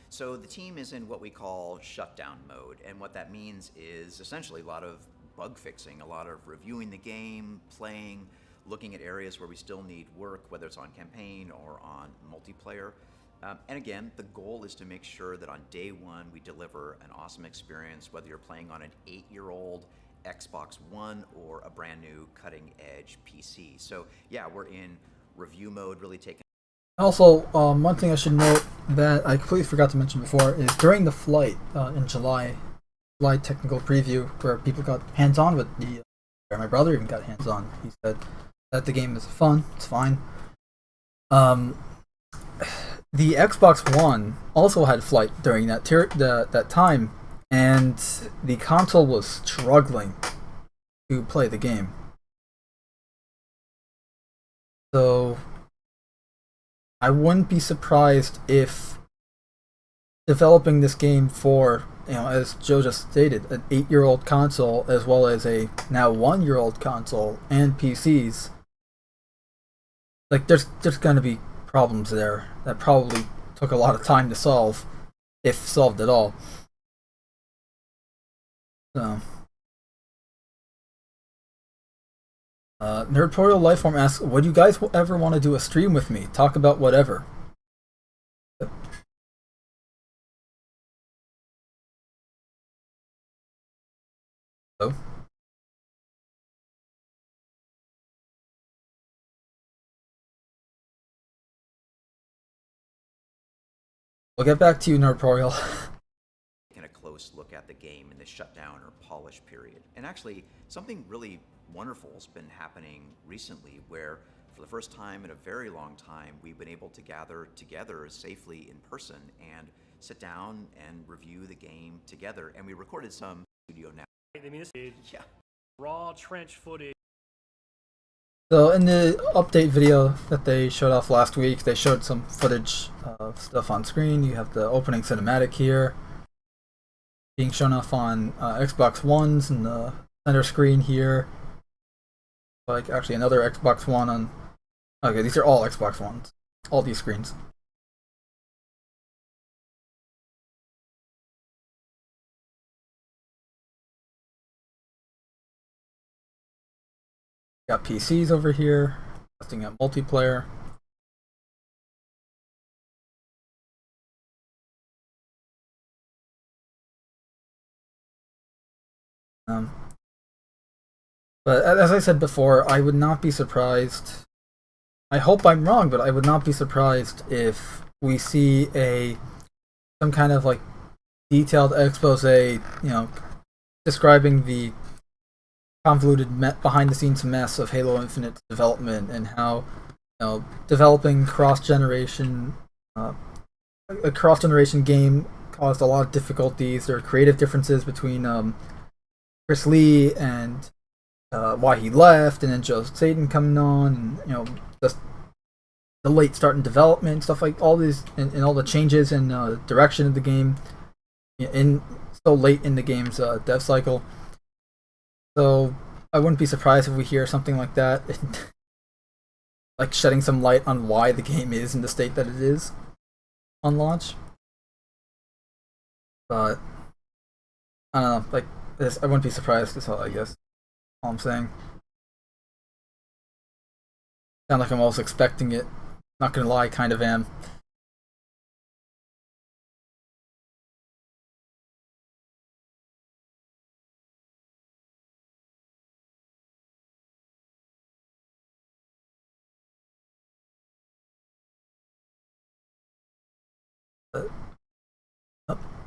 So the team is in what we call shutdown mode, and what that means is essentially a lot of bug fixing, a lot of reviewing the game, playing, looking at areas where we still need work, whether it's on campaign or on multiplayer. And again, the goal is to make sure that on day one we deliver an awesome experience, whether you're playing on an 8-year-old Xbox One or a brand new cutting edge PC. So yeah, we're in review mode, really taking. Also, one thing I should note that I completely forgot to mention before is during the flight in July technical preview, where people got hands-on with the, my brother even got hands-on. He said that the game is fun, it's fine. The Xbox One also had flight during that time, and the console was struggling to play the game. So I wouldn't be surprised if developing this game for, you know, as Joe just stated, an 8-year-old console as well as a now 1-year-old console and PCs, like there's gonna be problems there that probably took a lot of time to solve, if solved at all. So, Nerdtorial Lifeform asks, would you guys ever want to do a stream with me? Talk about whatever. Hello? We'll get back to you, Nerdtorial. Taking a close look at the game in the shutdown or polish period. And actually, something really wonderful has been happening recently where For the first time in a very long time, we've been able to gather together safely in person and sit down and review the game together. And we recorded some studio now. I mean, this is Yeah. raw trench footage. So in the update video that they showed off last week, they showed some footage of stuff on screen. You have the opening cinematic here being shown off on Xbox Ones in the center screen here. Like actually another Xbox One on... Okay, these are all Xbox Ones. All these screens. Got PCs over here, testing out multiplayer. But as I said before, I would not be surprised. I hope I'm wrong, but I would not be surprised if we see some kind of like detailed expose, describing the convoluted behind-the-scenes mess of Halo Infinite's development and how developing a cross-generation game caused a lot of difficulties. There are creative differences between Chris Lee and why he left, and then Joseph Staton coming on, and just the late start in development, stuff like all these, and all the changes in direction of the game in so late in the game's dev cycle. So I wouldn't be surprised if we hear something like that, like shedding some light on why the game is in the state that it is on launch. But I don't know, like this, I wouldn't be surprised. That's all, I guess. All I'm saying. Sound like I'm almost expecting it. Not gonna lie, kind of am.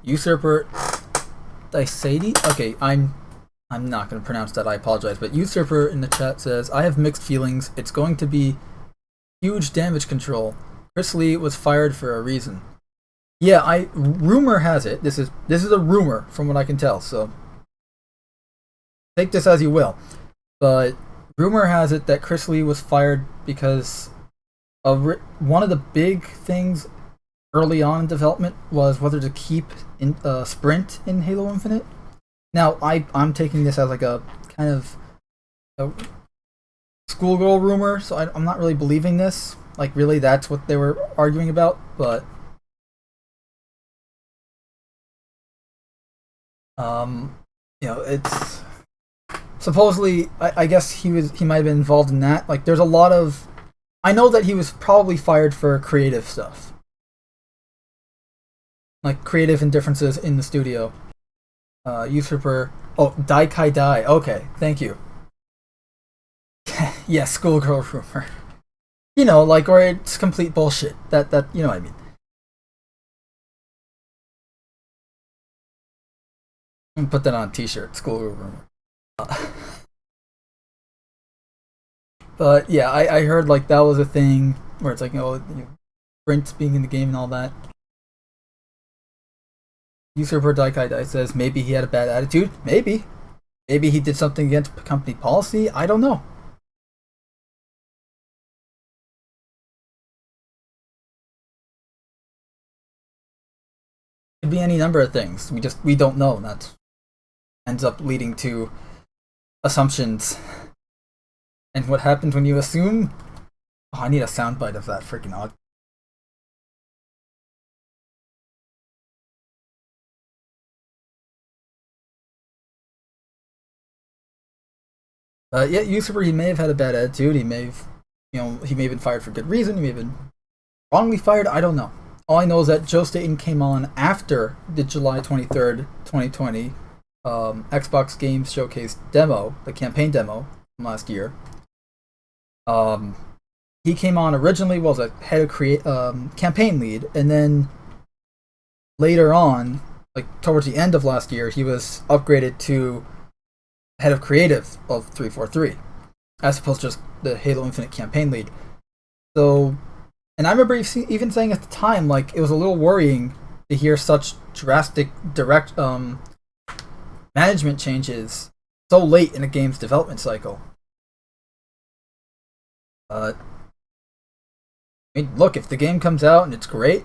Usurper Daisadi? Okay, I'm not going to pronounce that, I apologize, but Usurper in the chat says, I have mixed feelings. It's going to be huge damage control. Chris Lee was fired for a reason. Yeah, rumor has it, this is a rumor from what I can tell, so take this as you will. But rumor has it that Chris Lee was fired because of one of the big things early on in development was whether to keep sprint in Halo Infinite. Now, I'm taking this as like a kind of a schoolgirl rumor, so I'm not really believing this. Like, really, that's what they were arguing about, but it's supposedly, I guess he might have been involved in that. Like, there's a lot of, I know that he was probably fired for creative stuff. Like creative indifferences in the studio. Usurper. Oh, Dai Kai Dai. Okay, thank you. Yeah, schoolgirl rumor. Like, or it's complete bullshit. That you know what I mean. I'm gonna put that on a t-shirt. Schoolgirl rumor. But yeah, I heard like that was a thing where it's like, Sprint being in the game and all that. Usurper Daikai says maybe he had a bad attitude. Maybe he did something against company policy. I don't know. Could be any number of things. We don't know. And that ends up leading to assumptions. And what happens when you assume? Oh, I need a soundbite of that freaking audio. Yeah, Usurper, he may have had a bad attitude. He may have, he may have been fired for good reason. He may have been wrongly fired. I don't know. All I know is that Joe Staton came on after the July 23rd, 2020 Xbox Games Showcase demo, the campaign demo from last year. He came on originally was a head of campaign lead, and then later on, like towards the end of last year, he was upgraded to head of creative of 343. as opposed to just the Halo Infinite campaign lead. So, and I remember even saying at the time, like, it was a little worrying to hear such drastic direct management changes so late in a game's development cycle. I mean, look, if the game comes out and it's great,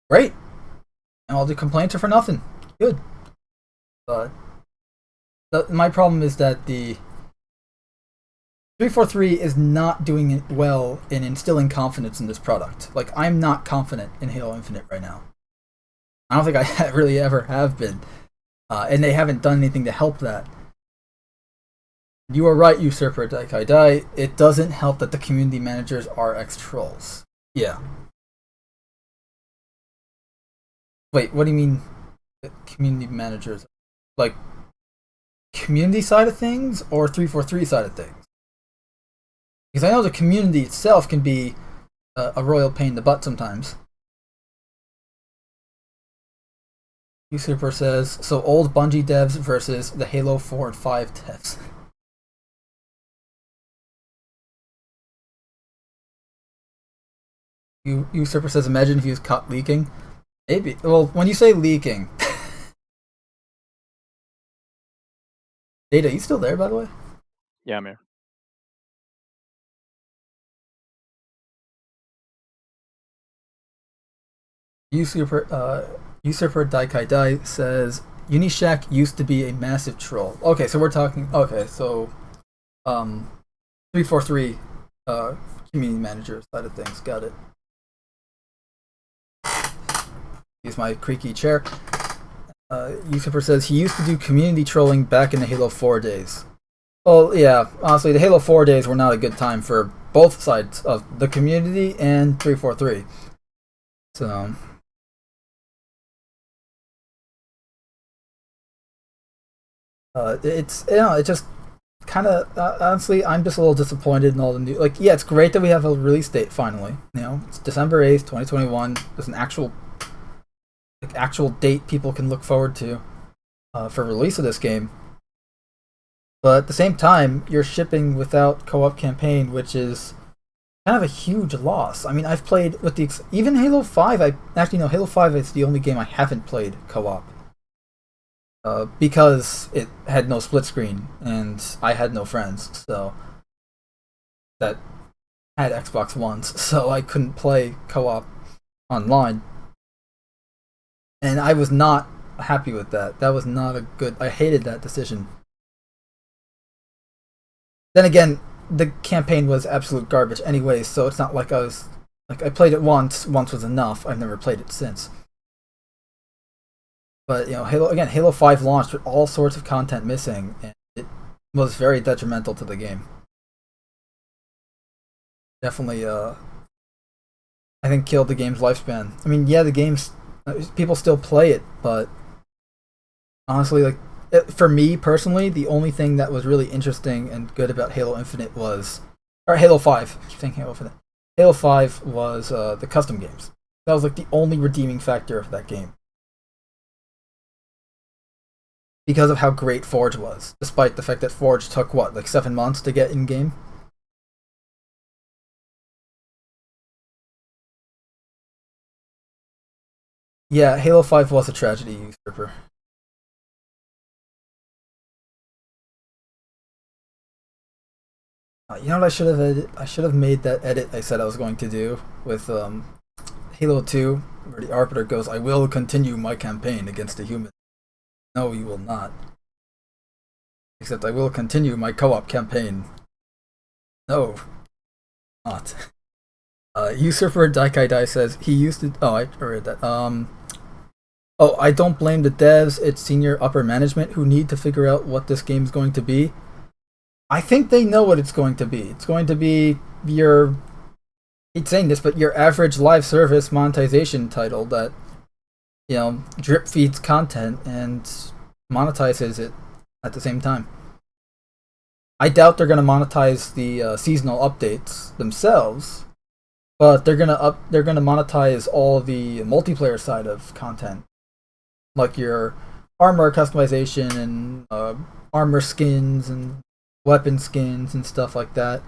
great. And all the complaints are for nothing. Good. But my problem is that the 343 is not doing it well in instilling confidence in this product. Like, I'm not confident in Halo Infinite right now. I don't think I really ever have been. And they haven't done anything to help that. You are right, Usurper Daikai. It doesn't help that the community managers are ex-trolls. Yeah. Wait, what do you mean community managers? Like, community side of things or 343 side of things? Because I know the community itself can be a royal pain in the butt sometimes. Usurper says, so old Bungie devs versus the Halo 4 and 5 devs. Usurper says, imagine if he was caught leaking. Maybe. Well, when you say leaking... Data, you still there, by the way? Yeah, I'm here. Usurper Daikai Dai says, Unishack used to be a massive troll. Okay, so we're talking... Okay, so... 343 community manager side of things. Got it. Use my creaky chair. Usurper says he used to do community trolling back in the Halo 4 days. Well, yeah, honestly, the Halo 4 days were not a good time for both sides of the community and 343. So... it's, you know, it just kind of, honestly, I'm just a little disappointed in all the new, like, yeah, it's great that we have a release date finally, you know, it's December 8th, 2021, there's an actual date people can look forward to for release of this game, but at the same time, you're shipping without co-op campaign, which is kind of a huge loss. I mean, I've played with the, even Halo 5, Halo 5 is the only game I haven't played co-op. Because it had no split screen and I had no friends, so that had Xbox Ones, so I couldn't play co-op online. And I was not happy with that. That was not a good... I hated that decision. Then again, the campaign was absolute garbage anyway, so it's not like I was... Like, I played it once was enough, I've never played it since. But, you know, Halo 5 launched with all sorts of content missing, and it was very detrimental to the game. Definitely, I think killed the game's lifespan. I mean, yeah, the game's... people still play it, but honestly, like, for me personally, the only thing that was really interesting and good about Halo Infinite was... Or Halo 5. I keep saying Halo Infinite. Halo 5 was the custom games. That was, like, the only redeeming factor of that game. Because of how great Forge was, despite the fact that Forge took, what, like 7 months to get in-game? Yeah, Halo 5 was a tragedy, Usurper. You know what I should have edited? I should have made that edit I said I was going to do with Halo 2, where the Arbiter goes, I will continue my campaign against the humans. No, you will not. Except I will continue my co-op campaign. No. Not. Usurper Daikai Dai says he used to... Oh, I read that. Oh, I don't blame the devs, it's senior upper management who need to figure out what this game's going to be. I think they know what it's going to be. It's going to be your... I hate saying this, but your average live service monetization title that, you know, drip feeds content and monetizes it at the same time. I doubt they're going to monetize the seasonal updates themselves, but they're going to monetize all the multiplayer side of content, like your armor customization and armor skins and weapon skins and stuff like that.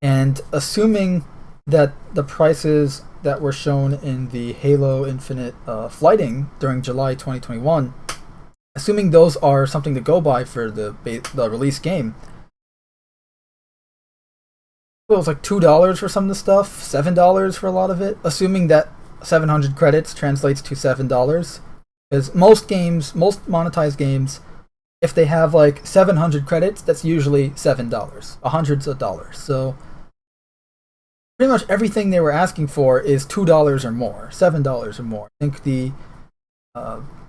And assuming that the prices that were shown in the Halo Infinite flighting during July 2021, assuming those are something to go by for the release game, it was like $2 for some of the stuff, $7 for a lot of it, assuming that 700 credits translates to $7. Because most monetized games, if they have like 700 credits, that's usually $7, hundreds of dollars. So pretty much everything they were asking for is $2 or more, $7 or more. I think the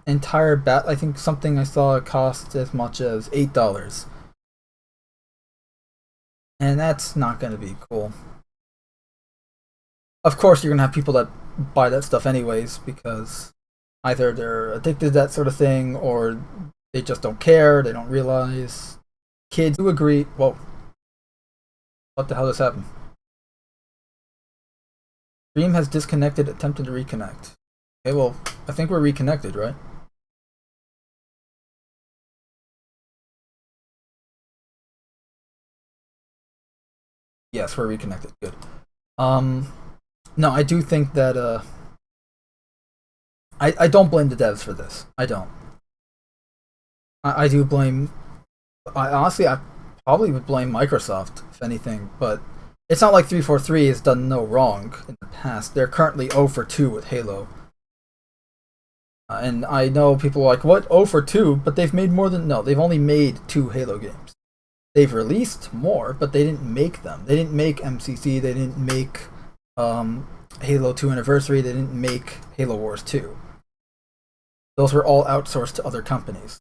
entire I think something I saw cost as much as $8. And that's not going to be cool. Of course, you're going to have people that buy that stuff anyways, because either they're addicted to that sort of thing, or they just don't care, they don't realize. Kids do agree. Whoa. What the hell just happened? Stream has disconnected, attempted to reconnect. Okay, well, I think we're reconnected, right? Yes, we're reconnected. Good. No, I do think that I don't blame the devs for this. I don't. I do blame. Honestly, I probably would blame Microsoft, if anything, but it's not like 343 has done no wrong in the past. They're currently 0 for 2 with Halo. And I know people are like, what, 0 for 2? But they've made more than... No, they've only made 2 Halo games. They've released more, but they didn't make them. They didn't make MCC, they didn't make Halo 2 Anniversary, they didn't make Halo Wars 2. Those were all outsourced to other companies.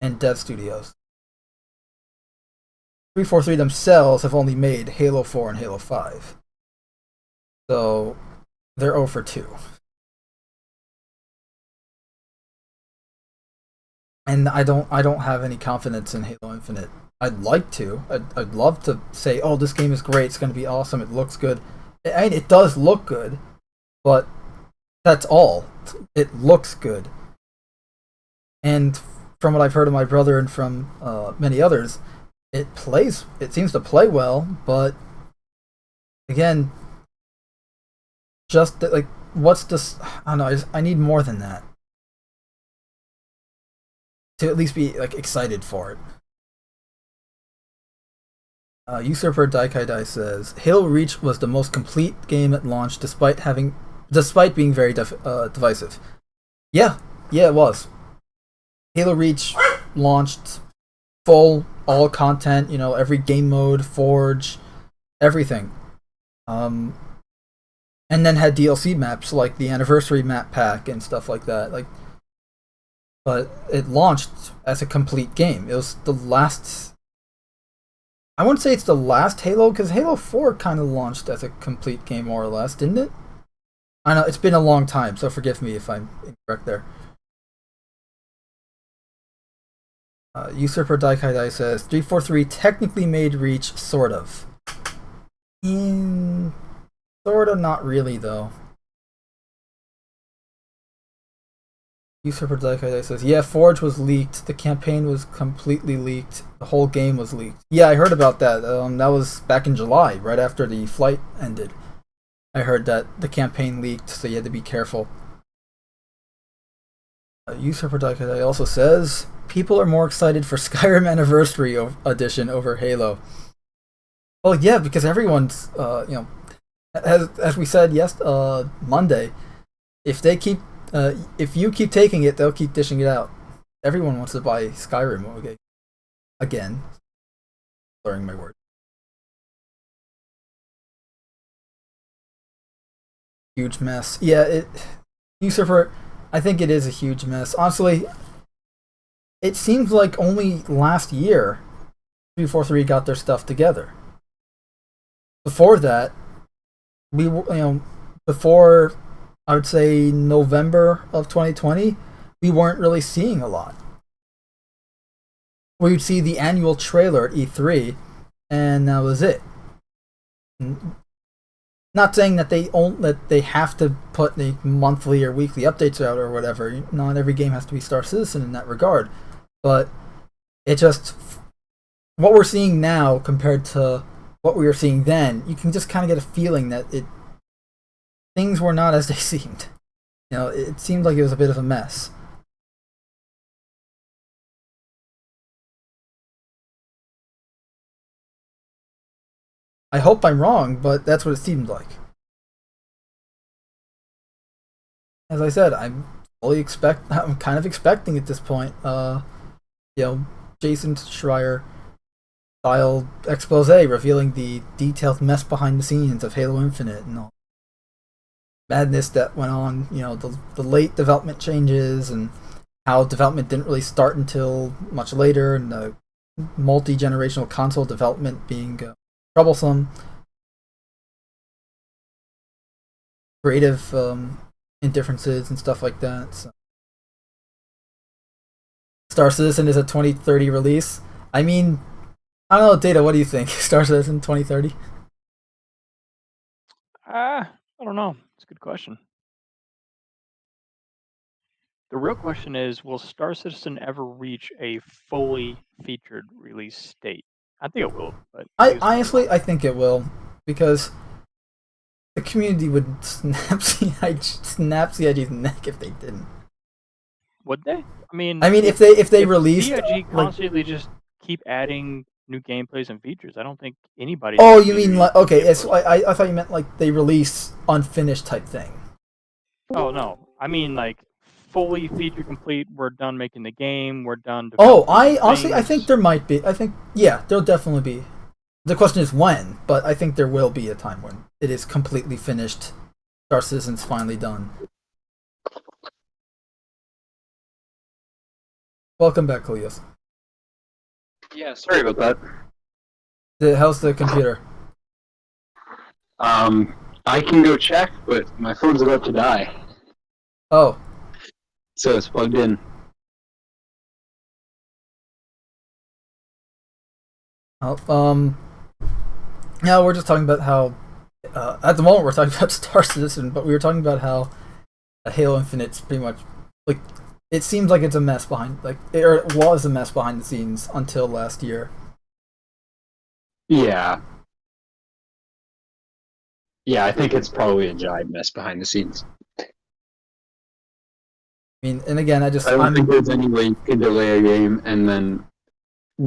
And dev studios. 343 themselves have only made Halo 4 and Halo 5. So, they're 0 for 2. And I don't have any confidence in Halo Infinite. I'd like to. I'd love to say, oh, this game is great, it's going to be awesome, it looks good. It does look good, but that's all. It looks good. And from what I've heard of my brother and from many others, it seems to play well, but again, just like, what's this? I don't know, I need more than that to at least be like excited for it. Usurper Daikai says Halo Reach was the most complete game at launch, despite being very divisive. Yeah, it was. Halo Reach launched full, all content, every game mode, Forge, everything. And then had DLC maps like the Anniversary map pack and stuff like that. But it launched as a complete game. It was the last... I wouldn't say it's the last Halo, because Halo 4 kind of launched as a complete game, more or less, didn't it? I know, it's been a long time, so forgive me if I'm incorrect there. Usurper Daikai says 343 technically made Reach, sort of. Sort of, not really, though. Usurper Daikai says, yeah, Forge was leaked, the campaign was completely leaked, the whole game was leaked. Yeah, I heard about that. That was back in July, right after the flight ended. I heard that the campaign leaked, so you had to be careful. Usurper Daikai also says, people are more excited for Skyrim Anniversary Edition over Halo. Well, yeah, because everyone's, as we said Monday, if you keep taking it, they'll keep dishing it out. Everyone wants to buy Skyrim, okay? Again. Slurring my words. Huge mess. Yeah, Usurper, I think it is a huge mess. Honestly, it seems like only last year 343 got their stuff together. Before that, before I would say November of 2020, we weren't really seeing a lot. We would see the annual trailer at E3, and that was it. Not saying that they have to put the monthly or weekly updates out or whatever. Not every game has to be Star Citizen in that regard. But it just what we're seeing now compared to what we were seeing then, you can just kind of get a feeling that things were not as they seemed. You know, it seemed like it was a bit of a mess. I hope I'm wrong, but that's what it seemed like. As I said, I'm kind of expecting at this point, Jason Schreier style expose revealing the detailed mess behind the scenes of Halo Infinite and all madness that went on, the late development changes and how development didn't really start until much later, and the multi-generational console development being troublesome, creative indifferences and stuff like that. So. Star Citizen is a 2030 release. I mean, I don't know, Data, what do you think? Star Citizen 2030? I don't know. It's a good question. The real question is, will Star Citizen ever reach a fully featured release state? I think it will, but I think it will, because the community would snap CIG's neck if they didn't. Would they? I mean, if they released, CIG constantly just keep adding new gameplays and features. I don't think anybody. Oh, you mean like okay? I thought you meant like they release unfinished type thing. Oh no, I mean like fully feature complete. We're done making the game. We're done. Oh, I think there might be. I think there'll definitely be. The question is when, but I think there will be a time when it is completely finished. Star Citizen's finally done. Welcome back, Kalios. Yeah, sorry about that. How's the computer? I can go check, but my phone's about to die. Oh. So it's plugged in. Oh, now we're just talking about how, at the moment we're talking about Star Citizen, but we were talking about how Halo Infinite's pretty much, like, it seems like it's a mess behind, it was a mess behind the scenes until last year. Yeah. Yeah, I think it's probably a giant mess behind the scenes. I mean, and again, I don't think there's any way you could delay a game and then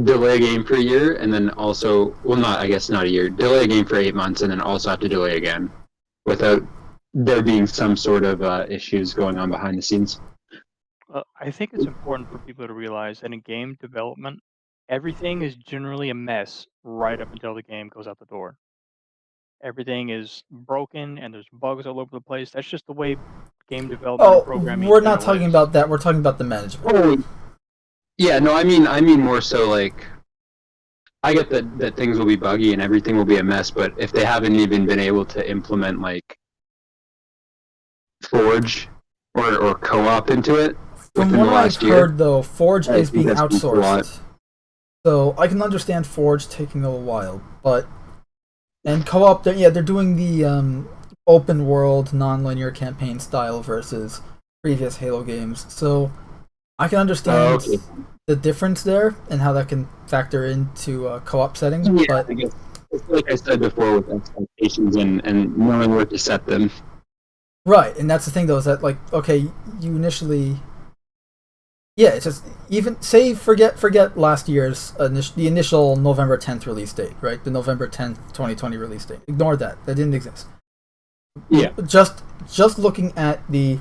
delay a game for a year and then also, not a year, delay a game for 8 months and then also have to delay again without there being some sort of issues going on behind the scenes. I think it's important for people to realize that in game development, everything is generally a mess right up until the game goes out the door. Everything is broken and there's bugs all over the place. That's just the way game development and programming. We're not talking about that. We're talking about the management. Oh, yeah, no, I mean more so like, I get that things will be buggy and everything will be a mess, but if they haven't even been able to implement like Forge or co-op into it. From what I've heard, though, Forge is being outsourced. So I can understand Forge taking a while, and co-op, they're doing the open world, non-linear campaign style versus previous Halo games. So I can understand the difference there and how that can factor into co-op settings. Yeah, but I guess, like I said before, with expectations and knowing where to set them. Right, and that's the thing, though, is that, like, okay, you initially... Yeah, it's just, even, say, forget last year's, the initial November 10th release date, right? The November 10th, 2020 release date. Ignore that. That didn't exist. Yeah. Just looking at the,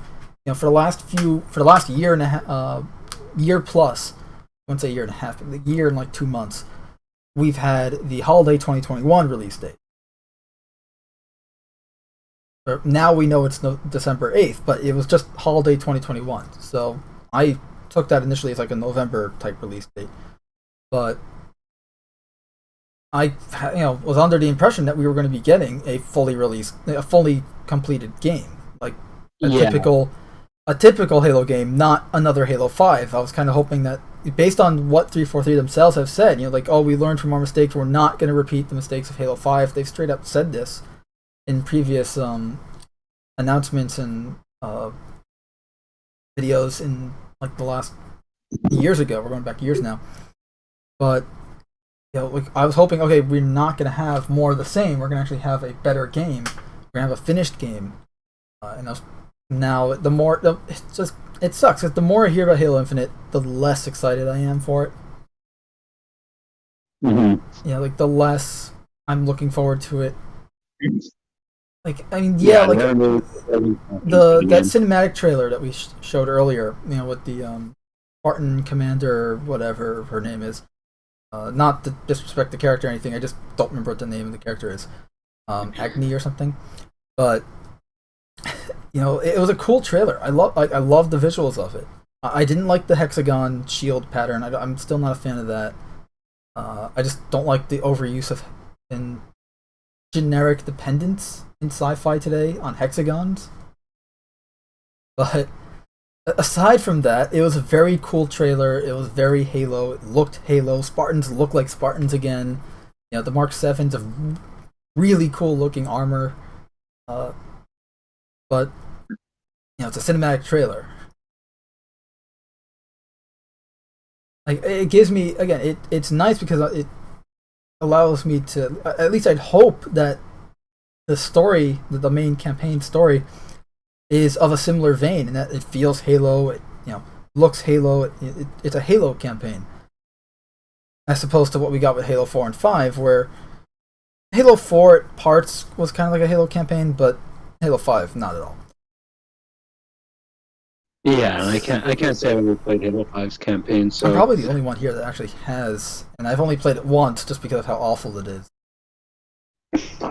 for the last year and a half, year plus, I wouldn't say year and a half, but the year and like 2 months, we've had the holiday 2021 release date. Now we know it's December 8th, but it was just holiday 2021. So I took that initially as like a November type release date. But I was under the impression that we were going to be getting a fully completed game. Like a typical Halo game, not another Halo 5. I was kind of hoping that, based on what 343 themselves have said, we learned from our mistakes, we're not going to repeat the mistakes of Halo 5. They've straight up said this in previous announcements and videos in like the last years ago. We're going back years now. But like I was hoping, okay, we're not gonna have more of the same. We're gonna actually have a better game. We're gonna have a finished game. Now the more it sucks. 'Cause the more I hear about Halo Infinite, the less excited I am for it. Mm-hmm. Like the less I'm looking forward to it. Like, I mean, that cinematic trailer that we showed earlier, with the Spartan commander, whatever her name is. Not to disrespect the character or anything, I just don't remember what the name of the character is. Agni or something. But it was a cool trailer. I love the visuals of it. I didn't like the hexagon shield pattern. I'm still not a fan of that. I just don't like the overuse of generic dependence in sci-fi today on hexagons. But aside from that, it was a very cool trailer. It was very Halo. It looked Halo. Spartans look like Spartans again. The Mark 7's a really cool looking armor. But it's a cinematic trailer. Like, it gives me, again, it's nice because it allows me to, at least I'd hope that the story, the main campaign story, is of a similar vein, and that it feels Halo, it looks Halo, it's a Halo campaign. As opposed to what we got with Halo 4 and 5, where Halo 4 at parts was kind of like a Halo campaign, but Halo 5, not at all. Yeah, I can't say I've ever played Halo 5's campaign, so... I'm probably the only one here that actually has, and I've only played it once just because of how awful it is.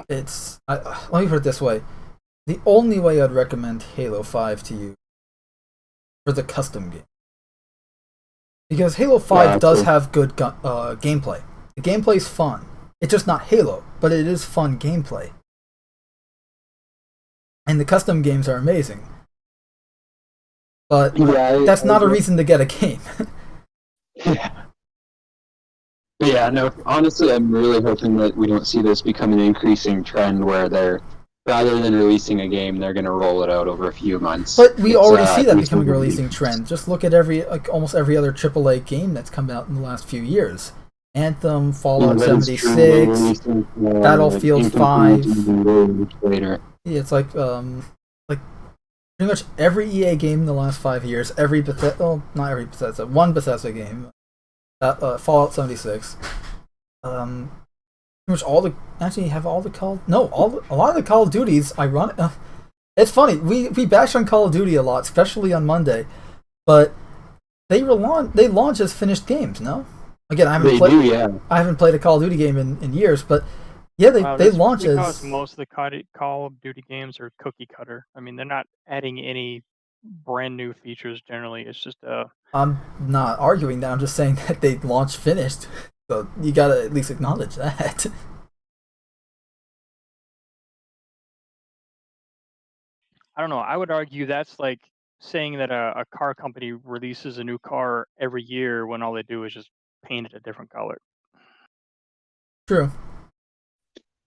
Let me put it this way. The only way I'd recommend Halo 5 to you for the custom game. Because Halo 5 does have good gameplay. The gameplay's fun. It's just not Halo, but it is fun gameplay. And the custom games are amazing. But that's not a reason to get a game. Yeah, no, honestly, I'm really hoping that we don't see this become an increasing trend where they're, rather than releasing a game, they're going to roll it out over a few months. But we already see that becoming a releasing trend. Just look at almost every other AAA game that's come out in the last few years. Anthem, Fallout 76, Battlefield 5. Yeah, it's like pretty much every EA game in the last 5 years, not every Bethesda, one Bethesda game, Fallout 76. Pretty much a lot of the Call of Duties. Ironic. It's funny. We bash on Call of Duty a lot, especially on Monday, but they launch as finished games. No, again, I haven't played a Call of Duty game in years, but yeah, they launch as. Because most of the Call of Duty games are cookie cutter. I mean, they're not adding any brand new features generally. It's just I'm not arguing that. I'm just saying that they launch finished. So you gotta at least acknowledge that. I don't know. I would argue that's like saying that a car company releases a new car every year when all they do is just paint it a different color. True.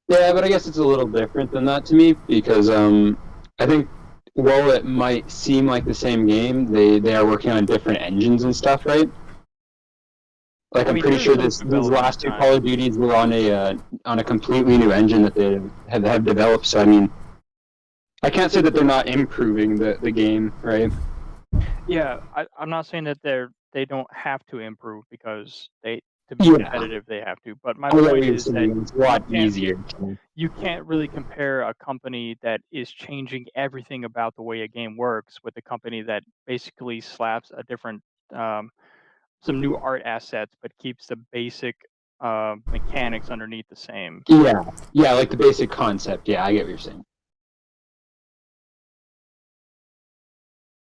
Yeah, but I guess it's a little different than that to me, because I think while it might seem like the same game, they are working on different engines and stuff, right? Like, I'm pretty sure these last two Call of Duties were on a completely new engine that they have developed. So I mean, I can't say that they're not improving the game, right? Yeah, I'm not saying that they don't have to improve, because to be competitive they have to. But my point is that it's a lot easier. You can't really compare a company that is changing everything about the way a game works with a company that basically slaps a different some new art assets, but keeps the basic mechanics underneath the same. Yeah, like the basic concept. Yeah, I get what you're saying.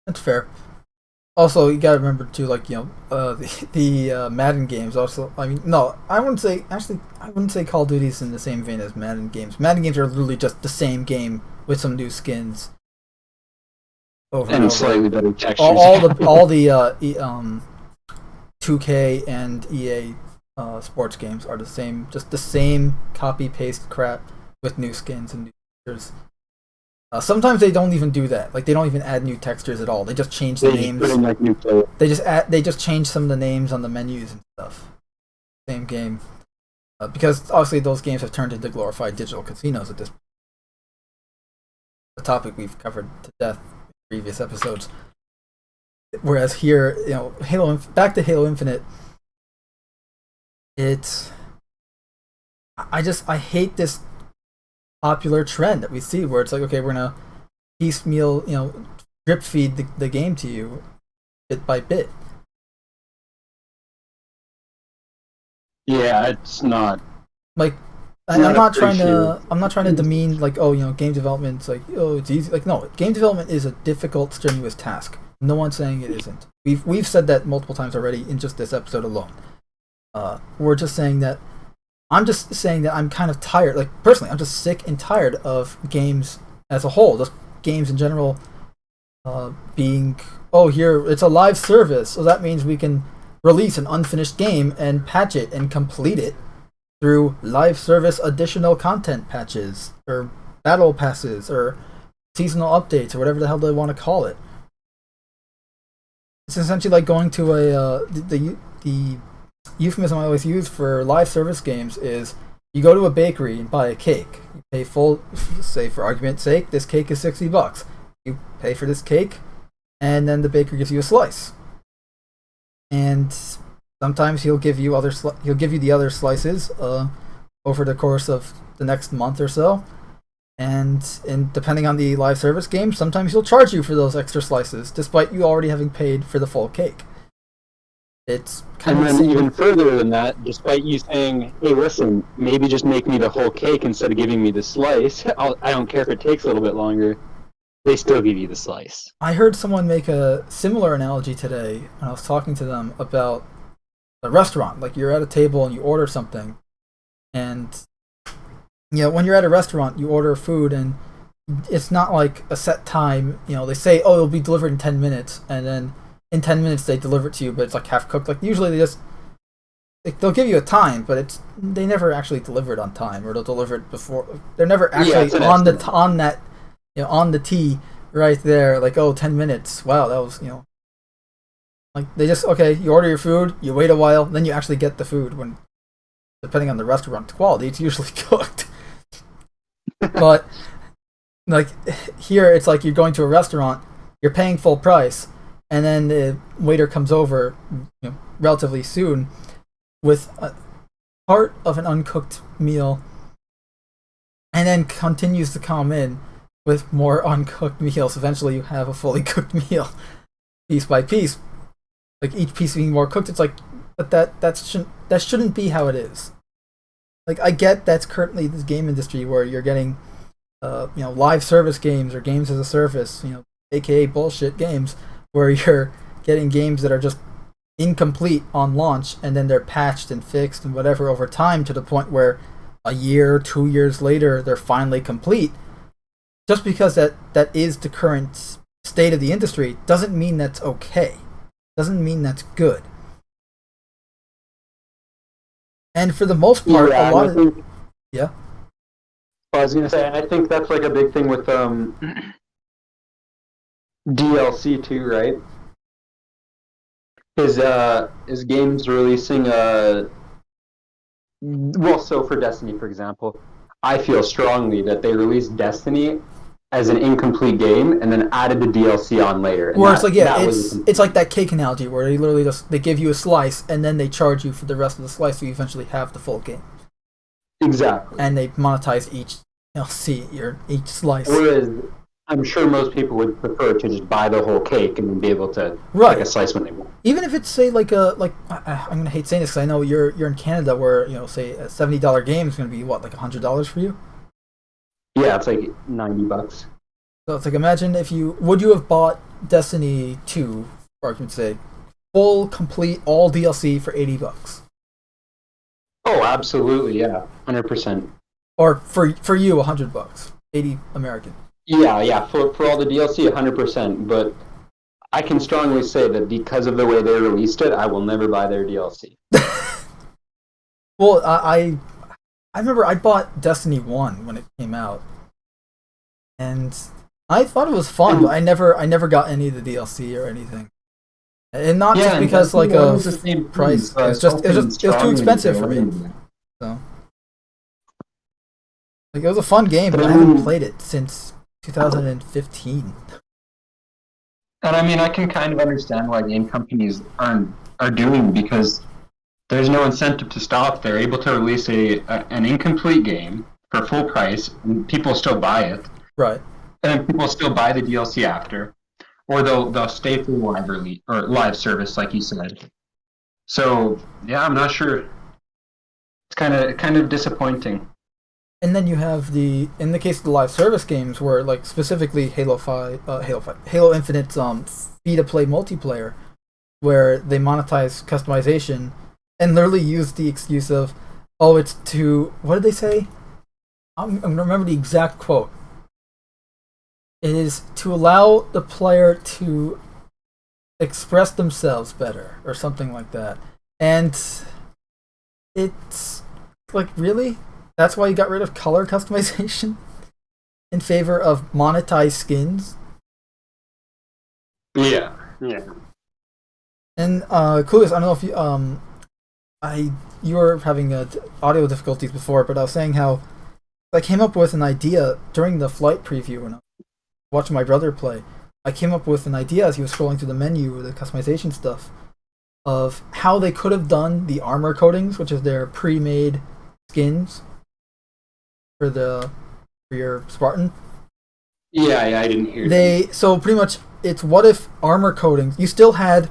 That's fair. Also, you gotta remember too, like, the Madden games. Also, I mean, no, I wouldn't say Call of Duty's in the same vein as Madden games. Madden games are literally just the same game with some new skins. Over and over. Slightly better textures. All the 2K and EA sports games are the same, just the same copy paste crap with new skins and new features. Sometimes they don't even do that. Like, they don't even add new textures at all. They just change the names. They just change some of the names on the menus and stuff. Same game. because obviously those games have turned into glorified digital casinos at this point. A topic we've covered to death in previous episodes. Whereas here, back to Halo Infinite, I hate this popular trend that we see where it's like, okay, we're gonna piecemeal, drip feed the game to you bit by bit. Yeah, it's not. Like, I'm not trying to demean, like, game development's like, it's easy. Like, no, game development is a difficult, strenuous task. No one's saying it isn't. We've said that multiple times already in just this episode alone. We're just saying that. I'm just saying that I'm kind of tired. Like, personally, I'm just sick and tired of games as a whole. Just games in general being, here, it's a live service, so that means we can release an unfinished game and patch it and complete it through live service additional content patches, or battle passes, or seasonal updates, or whatever the hell they want to call it. It's essentially like going to the euphemism I always use for live service games is you go to a bakery and buy a cake. You pay full, say for argument's sake, this cake is $60. You pay for this cake, and then the baker gives you a slice. And sometimes he'll give you the other slices over the course of the next month or so. And depending on the live service game, sometimes he'll charge you for those extra slices, despite you already having paid for the full cake. It's kind and of then even further than that, despite you saying, hey, listen, maybe just make me the whole cake instead of giving me the slice, I don't care if it takes a little bit longer, they still give you the slice. I heard someone make a similar analogy today when I was talking to them about a restaurant. Like, you're at a table and you order something, and when you're at a restaurant, you order food, and it's not like a set time. They say, it'll be delivered in 10 minutes, and then in 10 minutes they deliver it to you, but it's like half cooked. Like, usually they'll give you a time, but they never actually deliver it on time, or they'll deliver it before. They're never actually on the T right there. Like, 10 minutes. Wow, that was like, they just, you order your food, you wait a while, then you actually get the food. When, depending on the restaurant's quality, it's usually cooked. But like, here it's like you're going to a restaurant, you're paying full price, and then the waiter comes over relatively soon with a part of an uncooked meal, and then continues to come in with more uncooked meals. Eventually you have a fully cooked meal, piece by piece, like each piece being more cooked. It's like, but that shouldn't be how it is. Like, I get that's currently this game industry where you're getting live service games or games as a service, aka bullshit games, where you're getting games that are just incomplete on launch, and then they're patched and fixed and whatever over time to the point where a year, 2 years later, they're finally complete. Just because that is the current state of the industry doesn't mean that's okay. Doesn't mean that's good. And for the most part, a lot of... Yeah? I was going to say, I think that's like a big thing with DLC too, right? Is games releasing so for Destiny, for example, I feel strongly that they released Destiny as an incomplete game and then added the DLC on later. Where it's like, it's like that cake analogy where they literally they give you a slice and then they charge you for the rest of the slice, so you eventually have the full game. Exactly. And they monetize each each slice. Whereas I'm sure most people would prefer to just buy the whole cake and then be able to take a slice when they want. Even if it's, say, I'm gonna hate saying this because I know you're in Canada, where say a $70 game is gonna be what, like $100 for you? Yeah, it's like $90. So it's like, imagine would you have bought Destiny 2, for argument's sake, full, complete, all DLC for $80? Oh, absolutely, yeah, 100%. Or for you, $100, 80 American. Yeah, for all the DLC, 100%. But I can strongly say that because of the way they released it, I will never buy their DLC. Well, I remember I bought Destiny 1 when it came out, and I thought it was fun, but I never got any of the DLC or anything. And not just because like of price. It was too expensive for me. So Like, it was a fun game, but I haven't played it since 2015. And I mean, I can kind of understand why game companies are doing, because there's no incentive to stop. They're able to release an incomplete game for full price, and people still buy it. Right. And people still buy the DLC after, or they'll stay for live service, like you said. So yeah, I'm not sure. It's kind of disappointing. And then you have in the case of the live service games, where like specifically Halo Infinite's free-to-play multiplayer, where they monetize customization and literally use the excuse of, oh, it's to, what did they say? I'm gonna remember the exact quote. It is to allow the player to express themselves better, or something like that. And it's like, really? That's why you got rid of color customization in favor of monetized skins? Yeah. And Clueless, I don't know if you you were having audio difficulties before, but I was saying how I came up with an idea during the flight preview when I was watching my brother play. I came up with an idea as he was scrolling through the menu with the customization stuff of how they could have done the armor coatings, which is their pre-made skins for your Spartan. Yeah, I didn't hear that. So pretty much it's, what if armor coatings, you still had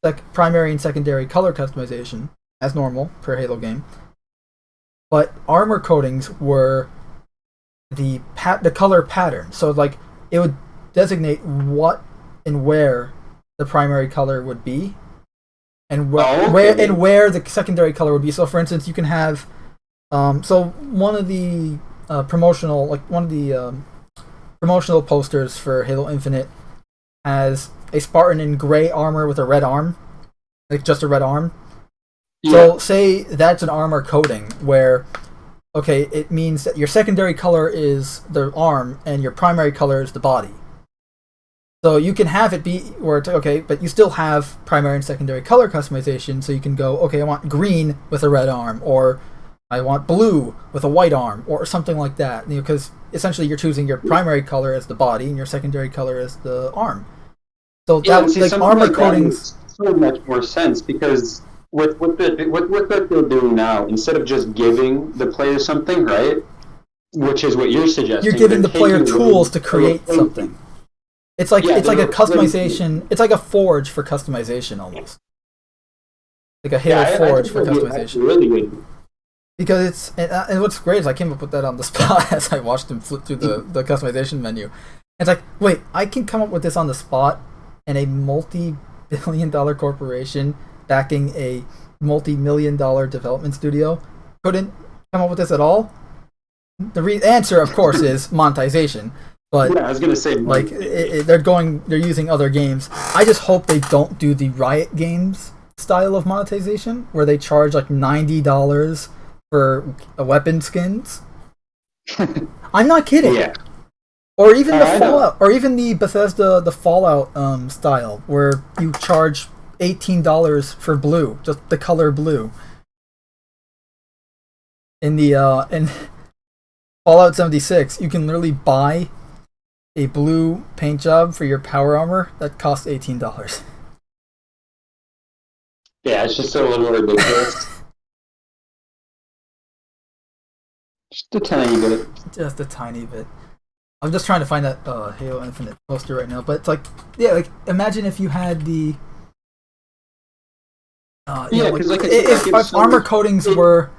like primary and secondary color customization as normal per Halo game, but armor coatings were the color pattern. So like it would designate what and where the primary color would be, and where the secondary color would be. So for instance, you can have so one of the promotional posters for Halo Infinite has a Spartan in gray armor with a red arm, like just a red arm. Yeah. So say that's an armor coating where, okay, it means that your secondary color is the arm and your primary color is the body. So you can have it be where it's okay, but you still have primary and secondary color customization. So you can go, okay, I want green with a red arm, or I want blue with a white arm, or something like that. Because essentially you're choosing your primary color as the body and your secondary color as the arm. So that like armor coatings so much more sense, because what they're doing now, instead of just giving the player something, right, which is what you're suggesting, you're giving the player tools to create something. It's like a customization. It's like a forge for customization almost, like a Halo forge for customization. Really good. Because and what's great is I came up with that on the spot as I watched him flip through the customization menu. It's like, wait, I can come up with this on the spot, and a multi-billion-dollar corporation backing a multi-million-dollar development studio couldn't come up with this at all? The answer, of course, is monetization. But yeah, I was gonna say, like, they're using other games. I just hope they don't do the Riot Games style of monetization, where they charge like $90 for weapon skins. I'm not kidding. Yeah. Or even the Fallout, or even the Bethesda, the Fallout style, where you charge $18 for blue, just the color blue. In Fallout 76, you can literally buy a blue paint job for your power armor that costs $18. Yeah, it's just a little ridiculous. Just a tiny bit. Just a tiny bit. I'm just trying to find that Halo Infinite poster right now, but it's like, yeah, like imagine if you had the if armor coatings were,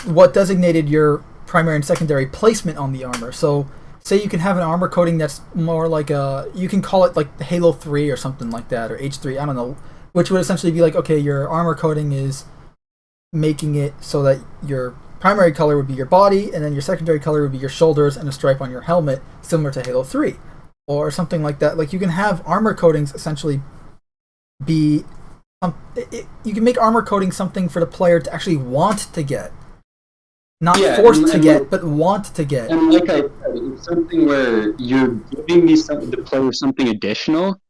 what designated your primary and secondary placement on the armor. So say you can have an armor coating that's more like you can call it like the Halo 3 or something like that, or H3, I don't know, which would essentially be like, okay, your armor coating is making it so that your primary color would be your body, and then your secondary color would be your shoulders and a stripe on your helmet, similar to Halo 3, or something like that. Like, you can have armor coatings essentially be you can make armor coating something for the player to actually want to get, not forced to get, but want to get. And like I said, it's something where you're giving the player something additional,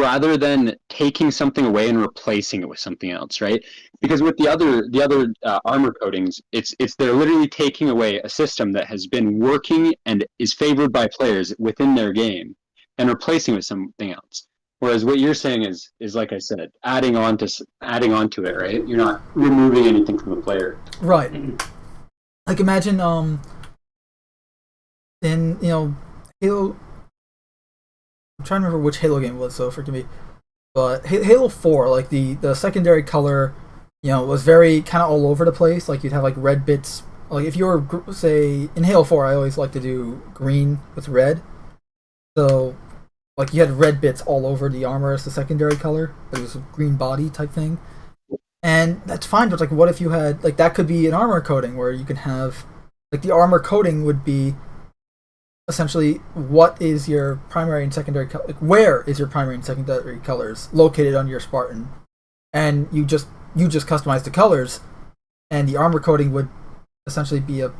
rather than taking something away and replacing it with something else, right? Because with the other armor coatings, it's they're literally taking away a system that has been working and is favored by players within their game and replacing it with something else. Whereas what you're saying is like I said, adding on to it, right? You're not removing anything from the player. Right. Like imagine in Halo. I'm trying to remember which Halo game it was, so forgive me. But Halo 4, like the secondary color, was very kind of all over the place. Like you'd have like red bits. Like if you were, say, in Halo 4, I always like to do green with red. So, like you had red bits all over the armor as the secondary color. It was a green body type thing. And that's fine, but like what if you had, like that could be an armor coating where you can have, like the armor coating would be essentially what is your primary and secondary color, like where is your primary and secondary colors located on your Spartan, and you just customize the colors, and the armor coating would essentially be a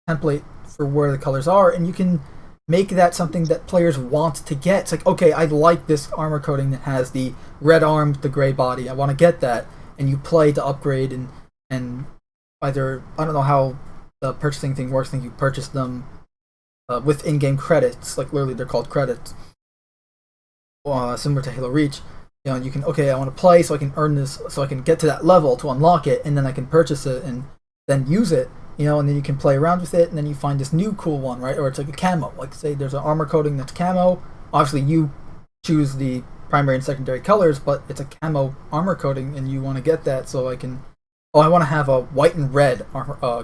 template for where the colors are, and you can make that something that players want to get. It's like, okay, I like this armor coating that has the red arms, the gray body, I want to get that, and you play to upgrade, and either, I don't know how the purchasing thing works, I think you purchase them with in-game credits, like literally they're called credits, similar to Halo Reach. You can, okay, I want to play so I can earn this, so I can get to that level to unlock it, and then I can purchase it and then use it, and then you can play around with it, and then you find this new cool one, right? Or it's like a camo, like say there's an armor coating that's camo. Obviously you choose the primary and secondary colors, but it's a camo armor coating, and you want to get that, so I want to have a white and red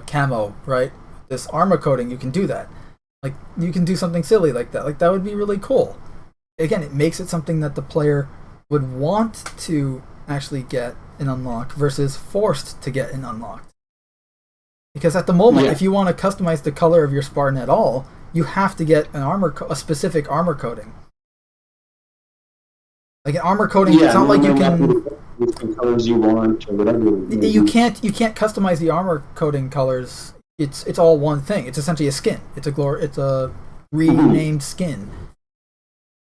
camo, right? This armor coating, you can do that. Like, you can do something silly like that. Like, that would be really cool. Again, it makes it something that the player would want to actually get and unlock versus forced to get and unlocked. Because at the moment, if you want to customize the color of your Spartan at all, you have to get a specific armor coating. Like an armor coating, it's not like you can. The colors you want or whatever. You can't customize the armor coating colors. It's all one thing. It's essentially a skin. It's a renamed skin.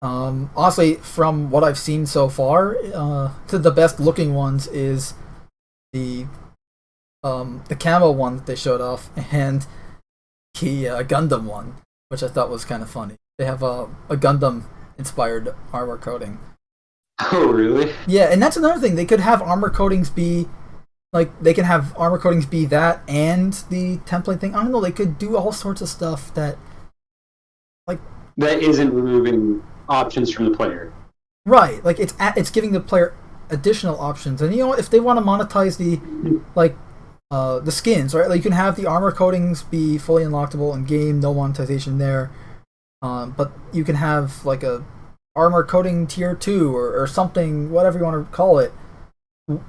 Honestly, from what I've seen so far, to the best looking ones is the camo one that they showed off, and the Gundam one, which I thought was kind of funny. They have a Gundam inspired armor coating. Oh, really? Yeah, and that's another thing. They could have armor coatings be that and the template thing. I don't know. They could do all sorts of stuff that isn't removing options from the player. Right. Like it's giving the player additional options. And if they want to monetize the skins, right? Like you can have the armor coatings be fully unlockable in game, no monetization there. But you can have like a armor coating tier 2 or something, whatever you want to call it.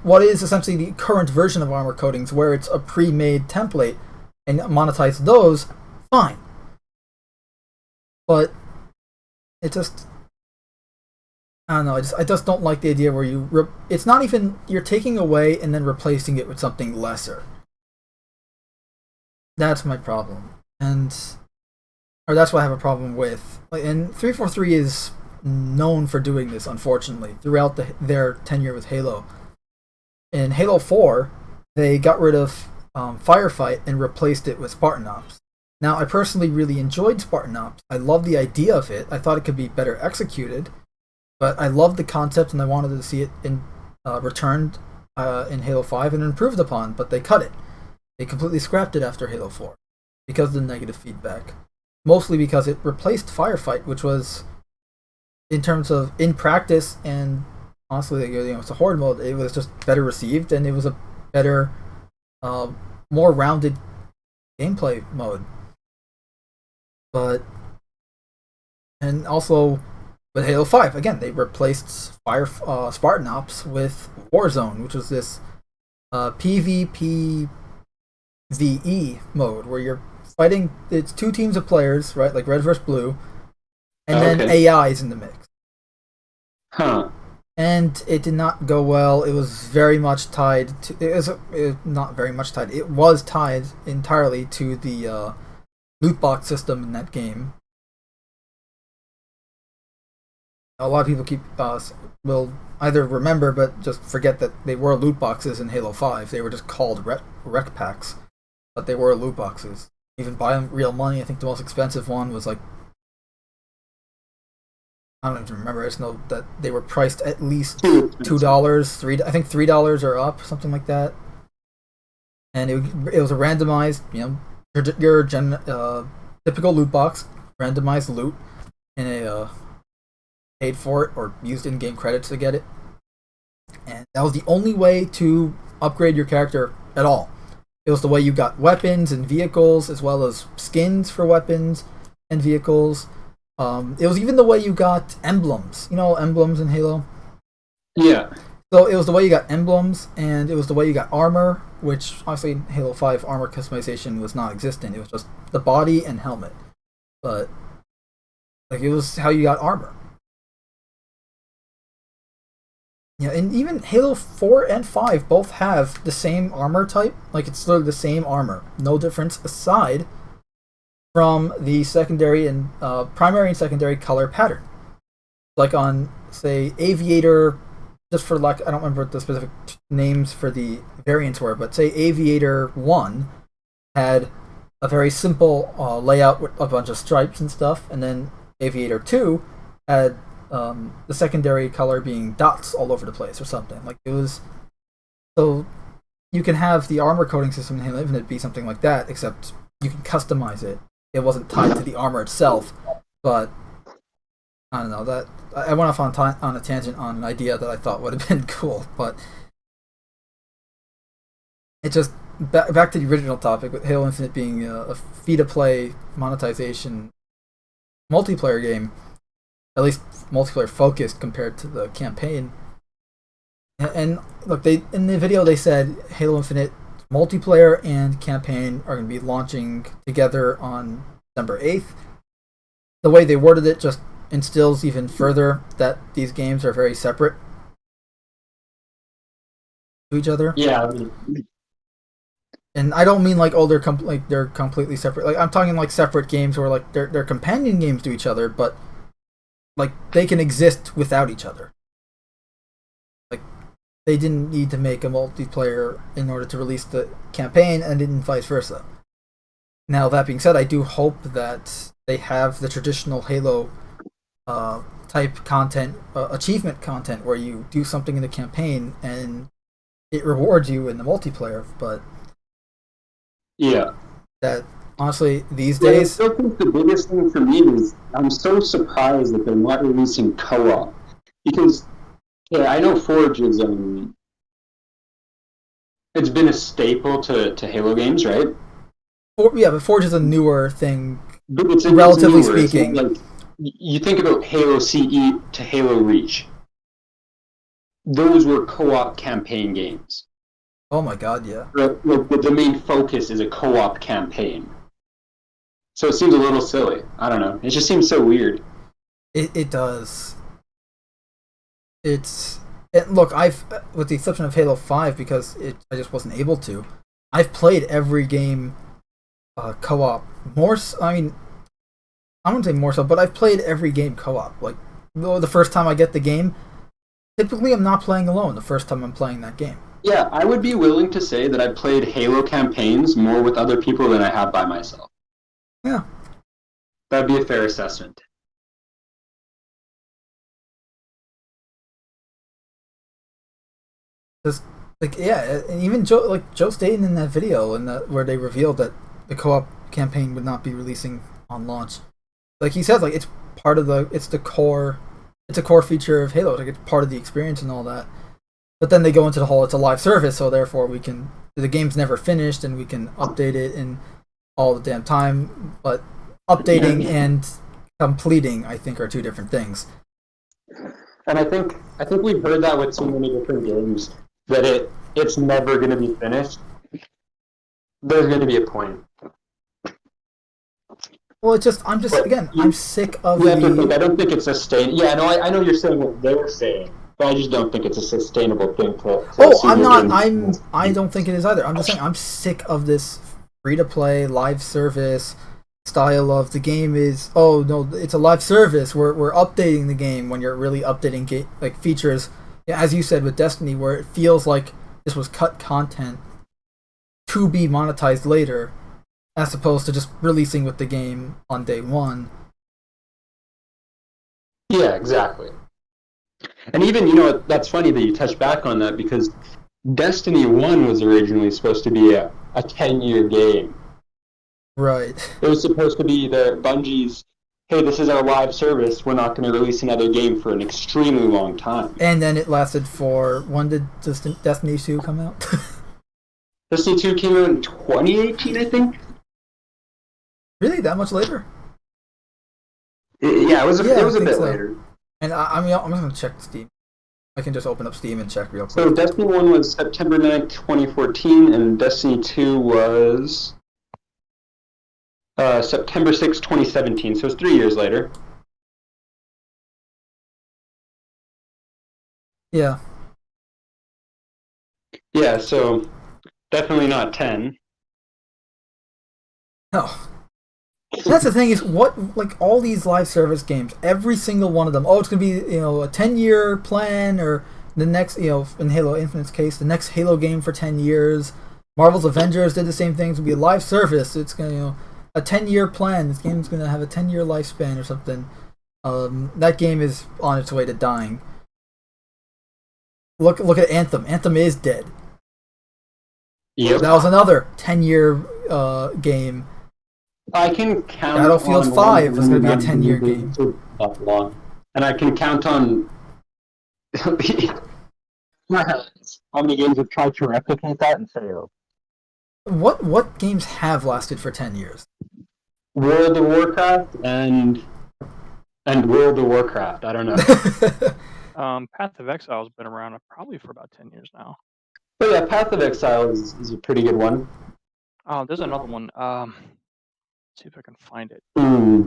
What is essentially the current version of armor coatings, where it's a pre-made template, and monetize those, fine. But it just, I don't know. I just don't like the idea where it's not even, you're taking away and then replacing it with something lesser. That's my problem, or that's what I have a problem with. And 343 is known for doing this, unfortunately, throughout their tenure with Halo. In Halo 4, they got rid of Firefight and replaced it with Spartan Ops. Now, I personally really enjoyed Spartan Ops. I love the idea of it. I thought it could be better executed, but I loved the concept and I wanted to see it returned in Halo 5 and improved upon, but they cut it. They completely scrapped it after Halo 4 because of the negative feedback. Mostly because it replaced Firefight, which was, in terms of in practice and honestly, it's a horde mode, it was just better received, and it was a better, more rounded gameplay mode. And also with Halo 5, again, they replaced Spartan Ops with Warzone, which was this PvPvE mode where you're fighting. It's 2 teams of players, right, like red versus blue, and then AI is in the mix. Huh. And it did not go well. It was very much tied to. Not very much tied. It was tied entirely to the loot box system in that game. A lot of people will either remember but just forget that they were loot boxes in Halo 5. They were just called rec packs, but they were loot boxes. Even by real money, I think the most expensive one was like, I don't even remember. I just know that they were priced at least $2, I think $3 or up, something like that. And it was a randomized, your typical loot box, randomized loot in a paid for it or used in-game credits to get it. And that was the only way to upgrade your character at all. It was the way you got weapons and vehicles, as well as skins for weapons and vehicles. It was even the way you got emblems. Emblems in Halo? Yeah. So it was the way you got emblems, and it was the way you got armor, which obviously in Halo 5 armor customization was not existent. It was just the body and helmet. But it was how you got armor. Yeah, and even Halo 4 and 5 both have the same armor type. It's literally the same armor. No difference aside from the secondary and primary and secondary color pattern. Like on, say, Aviator, just for I don't remember what the specific names for the variants were, but say Aviator 1 had a very simple layout with a bunch of stripes and stuff, and then Aviator 2 had the secondary color being dots all over the place or something. It was... So you can have the armor coding system in Halo Infinite be something like that, except you can customize it. It wasn't tied to the armor itself, but I don't know. That I went off on a tangent on an idea that I thought would have been cool, but it just... Back to the original topic, with Halo Infinite being a free-to-play monetization multiplayer game, at least multiplayer focused compared to the campaign. And look, in the video they said Halo Infinite multiplayer and campaign are going to be launching together on December 8th. The way they worded it just instills even further that these games are very separate to each other. Yeah. And I don't mean they're completely separate. I'm talking separate games where they're companion games to each other, but they can exist without each other. They didn't need to make a multiplayer in order to release the campaign, and didn't vice versa. Now, that being said, I do hope that they have the traditional Halo type content, achievement content, where you do something in the campaign and it rewards you in the multiplayer, but yeah, that honestly these days... I still think the biggest thing for me is I'm so surprised that they're not releasing co-op, because I know Forge is it's been a staple to Halo games, right? But Forge is a newer thing, but it's relatively newer. speaking. You think about Halo CE to Halo Reach. Those were co-op campaign games. Oh my god, yeah. The main focus is a co-op campaign. So it seems a little silly. I don't know. It just seems so weird. It does. Look, with the exception of Halo 5, because I just wasn't able to, I've played every game co-op. I wouldn't say more so, but I've played every game co-op. The first time I get the game, typically I'm not playing alone the first time I'm playing that game. Yeah, I would be willing to say that I've played Halo campaigns more with other people than I have by myself. Yeah. That'd be a fair assessment. Just and even Joe Staton in that video where they revealed that the co-op campaign would not be releasing on launch. He said, it's part of it's a core feature of Halo. It's part of the experience and all that. But then they go into the whole, it's a live service, so therefore the game's never finished and we can update it in all the damn time. But updating and completing, I think, are two different things. And I think we've heard that with so many different games, that it's never going to be finished. There's going to be a point. Well, I'm sick of I don't think it's sustainable. Yeah, no, I know you're saying what they're saying, but I just don't think it's a sustainable thing to I don't think it is either. I'm just saying I'm sick of this free-to-play live service style of the game is, oh no, it's a live service. We're updating the game when you're really updating like features. Yeah, as you said with Destiny, where it feels like this was cut content to be monetized later, as opposed to just releasing with the game on day one. Yeah, exactly. And even, that's funny that you touch back on that, because Destiny 1 was originally supposed to be a 10-year game. Right. It was supposed to be Bungie's, hey, this is our live service, we're not going to release another game for an extremely long time. And then it lasted for, when did Destiny 2 come out? Destiny 2 came out in 2018, I think? Really? That much later? Yeah, it was a bit so. later. And I'm just going to check Steam. I can just open up Steam and check real quick. So Destiny 1 was September 9th, 2014, and Destiny 2 was September 6th, 2017. So it's 3 years later. Yeah. Yeah, so definitely not 10. No. That's the thing is, like all these live service games, every single one of them, it's going to be, a 10-year plan, or the next, in Halo Infinite's case, the next Halo game for 10 years. Marvel's Avengers did the same thing. It's going to be a live service. It's going to, a 10-year plan. This game's going to have a 10-year lifespan or something. That game is on its way to dying. Look at Anthem. Anthem is dead. Yep. That was another 10-year game. I can count Battlefield on 5 was going to be a one 10-year game. That long. And I can count on how many games have tried to replicate that and failed. What games have lasted for 10 years? World of Warcraft and World of Warcraft. I don't know. Path of Exile has been around probably for about 10 years now. But yeah, Path of Exile is a pretty good one. Oh, there's another one. See if I can find it. I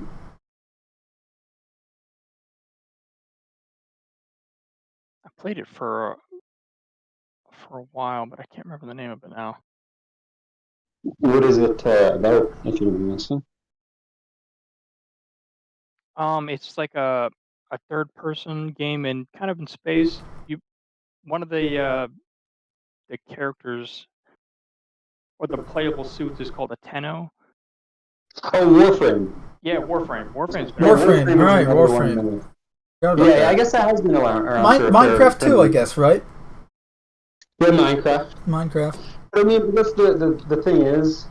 played it for a while, but I can't remember the name of it now. What is it about, if you don't mind? It's like a third-person game and kind of in space. One of the characters or the playable suits is called a Tenno. Oh, Warframe. Yeah, Warframe. Warframe, right, Warframe. Yeah, I guess that has been around. Minecraft too, I guess, right? Yeah, Minecraft. But I mean, that's the thing is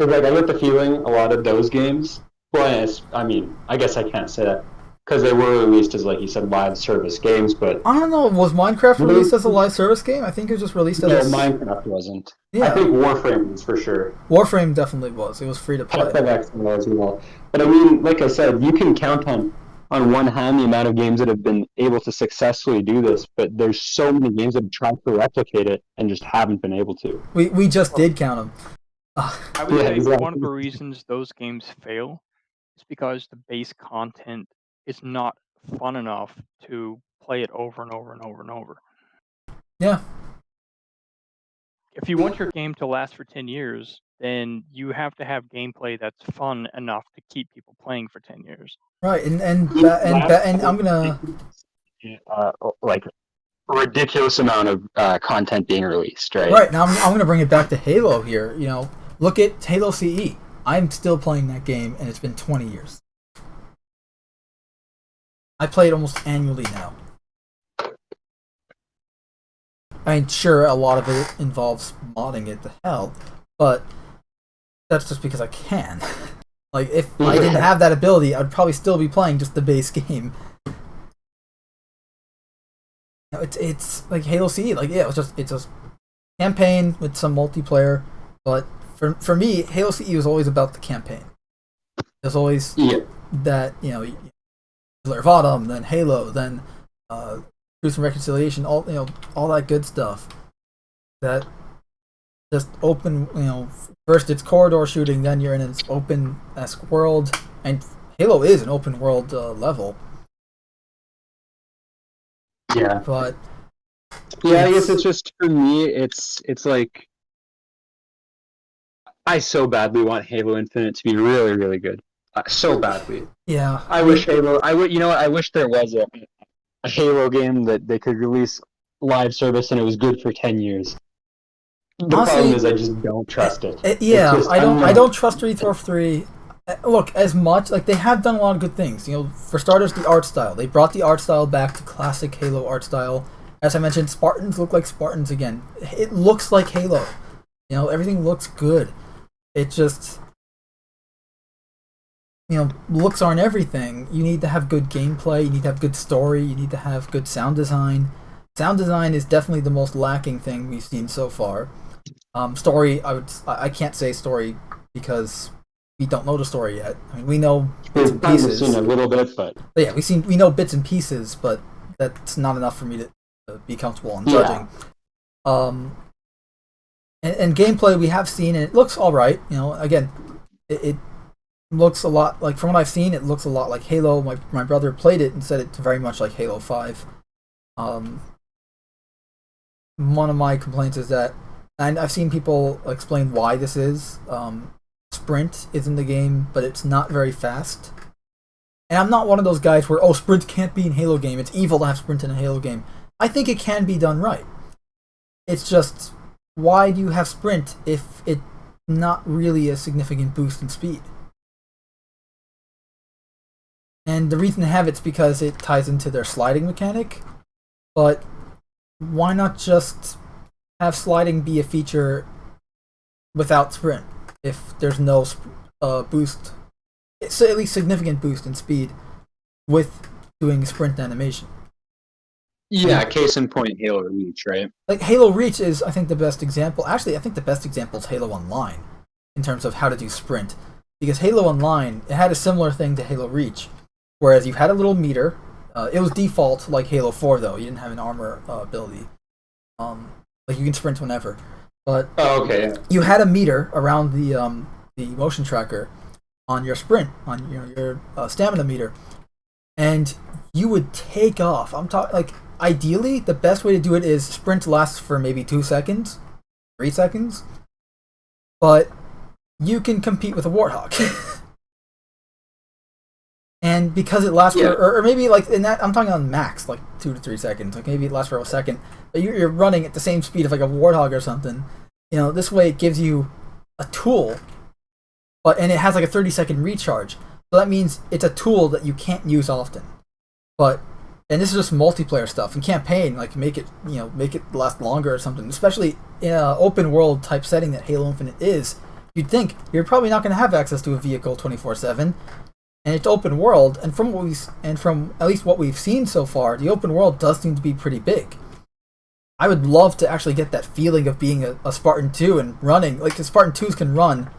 like, I get the feeling a lot of those games, well, I mean, I guess I can't say that, because they were released as, like you said, live service games, but... I don't know, was Minecraft released as a live service game? I think it was just released as... No, Minecraft wasn't. Yeah. I think Warframe was for sure. Warframe definitely was. It was free to play. as well. But I mean, like I said, you can count on one hand the amount of games that have been able to successfully do this, but there's so many games that have tried to replicate it and just haven't been able to. We just did count them. I would say one of the reasons those games fail is because the base content is not fun enough to play it over and over and over and over. Yeah. If you want your game to last for 10 years, then you have to have gameplay that's fun enough to keep people playing for 10 years. Right, and I'm gonna like ridiculous amount of content being released, right? Right, now I'm gonna bring it back to Halo here. Look at Halo CE. I'm still playing that game, and it's been 20 years. I play it almost annually now. I mean, sure, a lot of it involves modding it to hell, but that's just because I can. Like, if I didn't have that ability, I'd probably still be playing just the base game. It's like Halo CE. Like, yeah, it's just campaign with some multiplayer, but for me, Halo CE was always about the campaign. There's always that, Lair of Autumn, then Halo, then Truth and Reconciliation, all that good stuff. That just open, first it's corridor shooting, then you're in an open-esque world, and Halo is an open world level. Yeah. But yeah, I guess it's just, for me, it's like, I so badly want Halo Infinite to be really, really good. So badly. Yeah. I wish Halo. You know what? I wish there was a Halo game that they could release live service and it was good for 10 years. The Honestly, problem is I just don't trust it. Yeah, It's just, I don't trust Referral 3. Look, as much like they have done a lot of good things. You know, for starters, the art style. They brought the art style back to classic Halo art style. As I mentioned, Spartans look like Spartans again. It looks like Halo. You know, everything looks good. It just, you know, looks aren't everything. You need to have good gameplay. You need to have good story. You need to have good sound design. Sound design is definitely the most lacking thing we've seen so far. Story, I can't say story because we don't know the story yet. I mean, we know bits and pieces. We've seen a little bit, but yeah, we know bits and pieces, but that's not enough for me to be comfortable in judging. And gameplay we have seen, and it looks all right. You know, again, it looks a lot like, from what I've seen, it looks a lot like Halo. My brother played it and said it's very much like Halo 5. One of my complaints is that, and I've seen people explain why this is. Sprint is in the game, but it's not very fast. And I'm not one of those guys where, oh, sprint can't be in Halo game. It's evil to have sprint in a Halo game. I think it can be done right. It's just, why do you have sprint if it's not really a significant boost in speed? And the reason they have it's because it ties into their sliding mechanic. But why not just have sliding be a feature without sprint if there's no boost? It's at least significant boost in speed with doing sprint animation. Yeah, case in point, Halo Reach, right? Like Halo Reach is, I think, the best example. Actually, I think the best example is Halo Online in terms of how to do sprint, because Halo Online, it had a similar thing to Halo Reach, whereas you had a little meter. It was default like Halo 4 though. You didn't have an armor ability. Like you can sprint whenever, but you had a meter around the motion tracker on your sprint, on your stamina meter, and you would take off. I'm talking like, ideally, the best way to do it is sprint lasts for maybe 2 seconds, 3 seconds, but you can compete with a Warthog. And because it lasts for, or maybe like in that, I'm talking on max, like 2 to 3 seconds. Like maybe it lasts for a second, but you're running at the same speed of like a Warthog or something. You know, this way it gives you a tool, and it has like a 30-second recharge. So that means it's a tool that you can't use often. And this is just multiplayer stuff. In campaign, like make it last longer or something. Especially in an open world type setting that Halo Infinite is, you'd think you're probably not going to have access to a vehicle 24/7. And it's open world, and from at least what we've seen so far, the open world does seem to be pretty big. I would love to actually get that feeling of being a Spartan 2 and running, like the Spartan 2s can run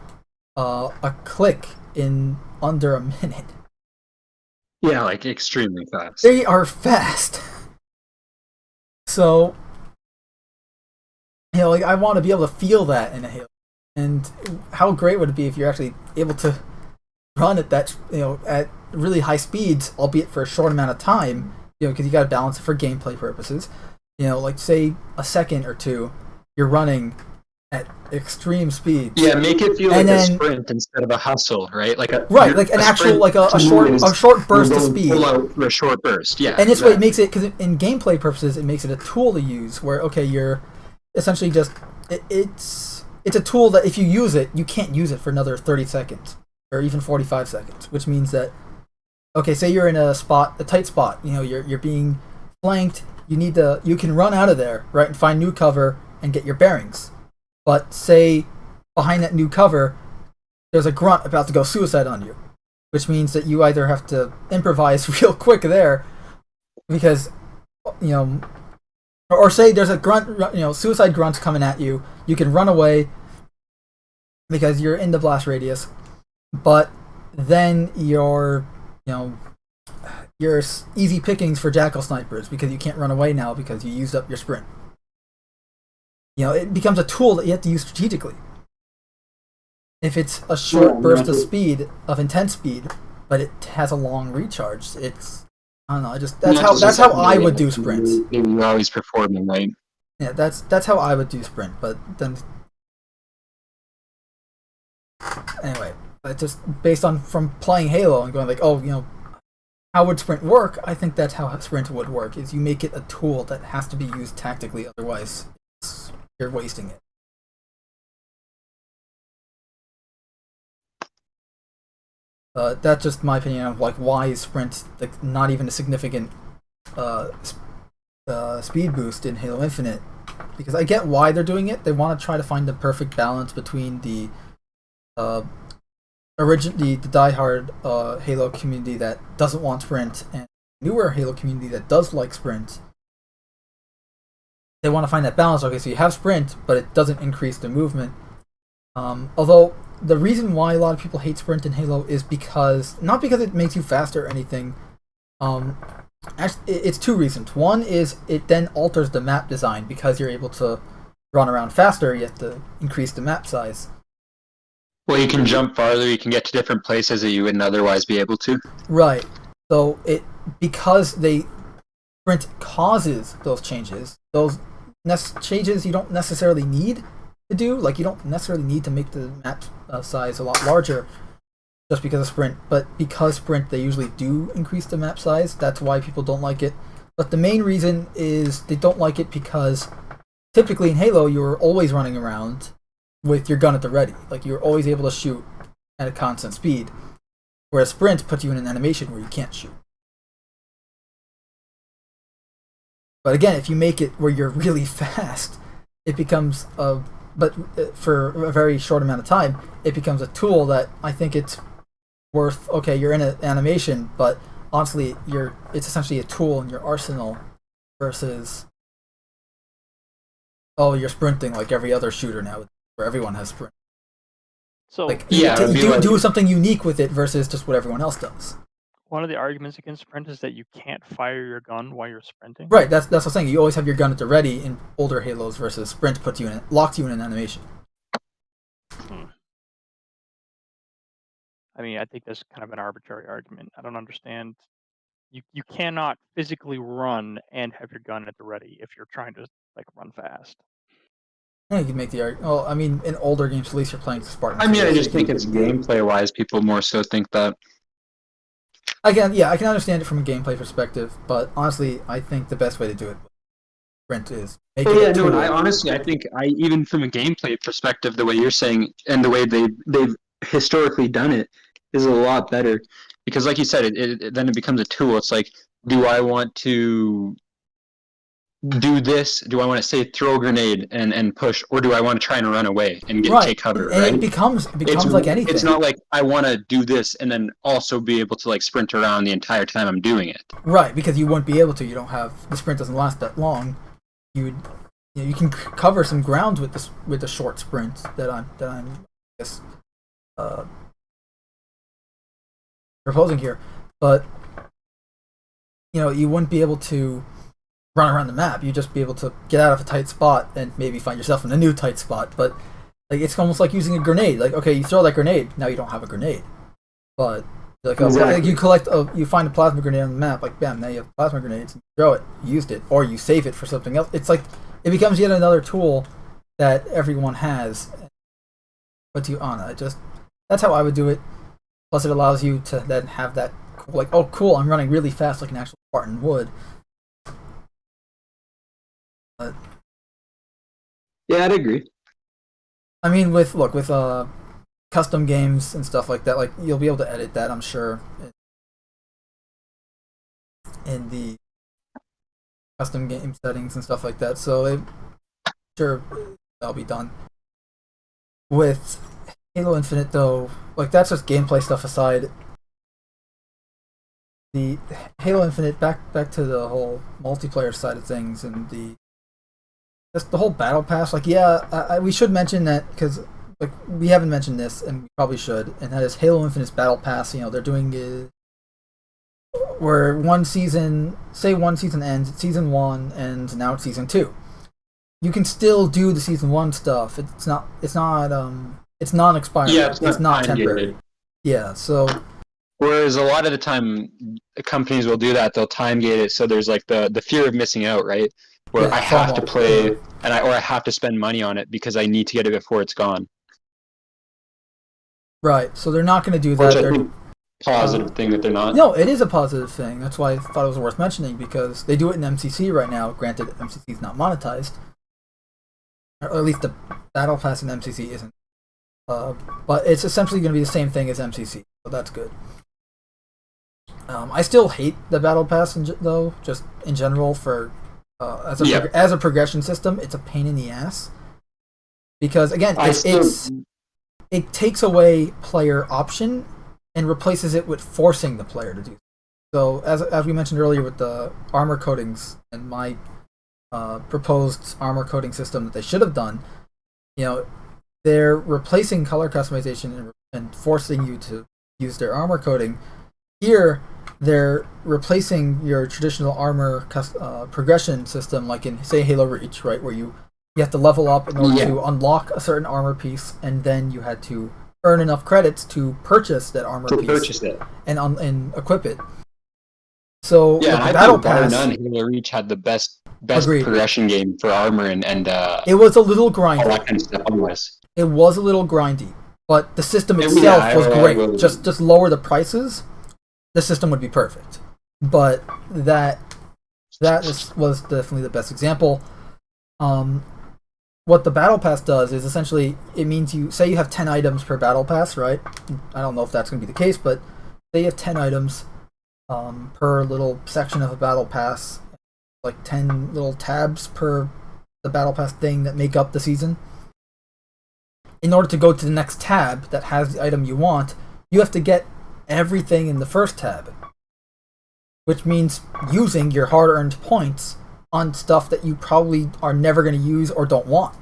a click in under a minute. Yeah, like extremely fast. They are fast. So, you know, like I want to be able to feel that in a Halo. And how great would it be if you're actually able to run at that, you know, at really high speeds, albeit for a short amount of time, you know, because you got to balance it for gameplay purposes. You know, like say a second or two, you're running at extreme speed. Yeah, make it feel like a sprint instead of a hustle, right? Like like an actual, like a short burst of speed. For a short burst, yeah. And this way it makes it, because in gameplay purposes, it makes it a tool to use. Where you're essentially just it's a tool that if you use it, you can't use it for another 30 seconds. Or even 45 seconds, which means that, say you're in a tight spot, you know, you're being flanked, you can run out of there, right, and find new cover and get your bearings. But say behind that new cover, there's a grunt about to go suicide on you, which means that you either have to improvise real quick there, because, you know, or say there's a grunt, you know, suicide grunt's coming at you, you can run away because you're in the blast radius. But then you're easy pickings for jackal snipers because you can't run away now because you used up your sprint. You know, it becomes a tool that you have to use strategically. If it's a short burst of speed, of intense speed, but it has a long recharge, it's, I don't know. That's how I would do sprints. You're always performing, right? Yeah, that's how I would do sprint. But then anyway, just based on from playing Halo and going like, oh, how would sprint work? I think that's how sprint would work. Is you make it a tool that has to be used tactically, otherwise you're wasting it. That's just my opinion of like why is sprint like not even a significant speed boost in Halo Infinite, because I get why they're doing it. They want to try to find the perfect balance between the diehard Halo community that doesn't want sprint and newer Halo community that does like sprint. They want to find that balance. Okay, so you have sprint, but it doesn't increase the movement. Although the reason why a lot of people hate sprint in Halo is not because it makes you faster or anything. Actually, it's two reasons. One is it then alters the map design because you're able to run around faster. You have to increase the map size. Well, you can jump farther. You can get to different places that you wouldn't otherwise be able to. Right. So because sprint causes those changes. Those changes you don't necessarily need to do. Like you don't necessarily need to make the map size a lot larger just because of sprint. But because sprint, they usually do increase the map size. That's why people don't like it. But the main reason is they don't like it because typically in Halo you're always running around with your gun at the ready. Like you're always able to shoot at a constant speed. Whereas sprint puts you in an animation where you can't shoot. But again, if you make it where you're really fast, it becomes but for a very short amount of time, it becomes a tool that I think it's worth. Okay, you're in an animation, but honestly, it's essentially a tool in your arsenal versus you're sprinting like every other shooter now, where everyone has sprint. So like you do something unique with it versus just what everyone else does. One of the arguments against sprint is that you can't fire your gun while you're sprinting. Right, that's what I'm saying. You always have your gun at the ready in older Halos versus sprint locks you in an animation. I mean, I think that's kind of an arbitrary argument. I don't understand. You cannot physically run and have your gun at the ready if you're trying to like run fast. Yeah, you can make the argument. Well, I mean, in older games, at least you're playing Spartan. I mean, I just think it's gameplay-wise, people more so think that. I can understand it from a gameplay perspective, but honestly, I think the best way to do it, sprint, is make it a tool. I think even from a gameplay perspective, the way you're saying and the way they've historically done it is a lot better, because, like you said, then it becomes a tool. It's like, do I want to do this? Do I want to say throw a grenade and push, or do I want to try and run away and take cover? And right? It becomes like anything. It's not like I want to do this and then also be able to like sprint around the entire time I'm doing it. Right, because you wouldn't be able to. You don't have the sprint doesn't last that long. You can cover some ground with the short sprint that I'm I guess proposing here, but you wouldn't be able to run around the map. You'd just be able to get out of a tight spot and maybe find yourself in a new tight spot. But like it's almost like using a grenade. Like, okay, you throw that grenade, now you don't have a grenade. But like, like you find a plasma grenade on the map, like bam, now you have plasma grenades. You throw it, you used it, or you save it for something else. It's like it becomes yet another tool that everyone has. Puts you on it. That's how I would do it. Plus, it allows you to then have that like, oh cool, I'm running really fast like an actual Spartan would. Yeah, I'd agree. I mean, with custom games and stuff like that, like you'll be able to edit that, I'm sure, in the custom game settings and stuff like that. So sure that'll be done. With Halo Infinite, though, like that's just gameplay stuff aside. The Halo Infinite, back to the whole multiplayer side of things and the whole battle pass. Like, we should mention that because like we haven't mentioned this and we probably should, and that is Halo Infinite's battle pass. They're doing it where one season ends, it's season 1, and now it's season 2. You can still do the season 1 stuff. It's non-expiring. Yeah, it's not temporary. Yeah, so. Whereas a lot of the time, companies will do that. They'll time gate it, so there's like the fear of missing out, right? Where I have to play, or I have to spend money on it because I need to get it before it's gone. Right. So they're not going to do that. Which I They're, think positive thing that they're not. no, it is a positive thing. That's why I thought it was worth mentioning, because they do it in MCC right now. Granted, MCC is not monetized, or at least the Battle Pass in MCC isn't. But it's essentially going to be the same thing as MCC, so that's good. I still hate the Battle Pass, though, just in general, for as a progression system. It's a pain in the ass. Because, again, it takes away player option and replaces it with forcing the player to do so. As we mentioned earlier with the armor coatings and my proposed armor coating system that they should have done, they're replacing color customization and forcing you to use their armor coating. Here, they're replacing your traditional armor progression system, like in, say, Halo Reach, right, where you have to level up in order to unlock a certain armor piece, and then you had to earn enough credits to purchase that armor piece and equip it. So with the Battle Pass, Halo Reach had the best progression game for armor and it was a little grindy. All that kind of stuff. It was a little grindy, but the system itself was great. Just lower the prices, the system would be perfect. But that was definitely the best example. What the Battle Pass does is essentially, it means you have 10 items per Battle Pass, right? I don't know if that's going to be the case, but say you have 10 items per little section of a Battle Pass, like 10 little tabs per the Battle Pass thing that make up the season. In order to go to the next tab that has the item you want, you have to get everything in the first tab, which means using your hard-earned points on stuff that you probably are never going to use or don't want.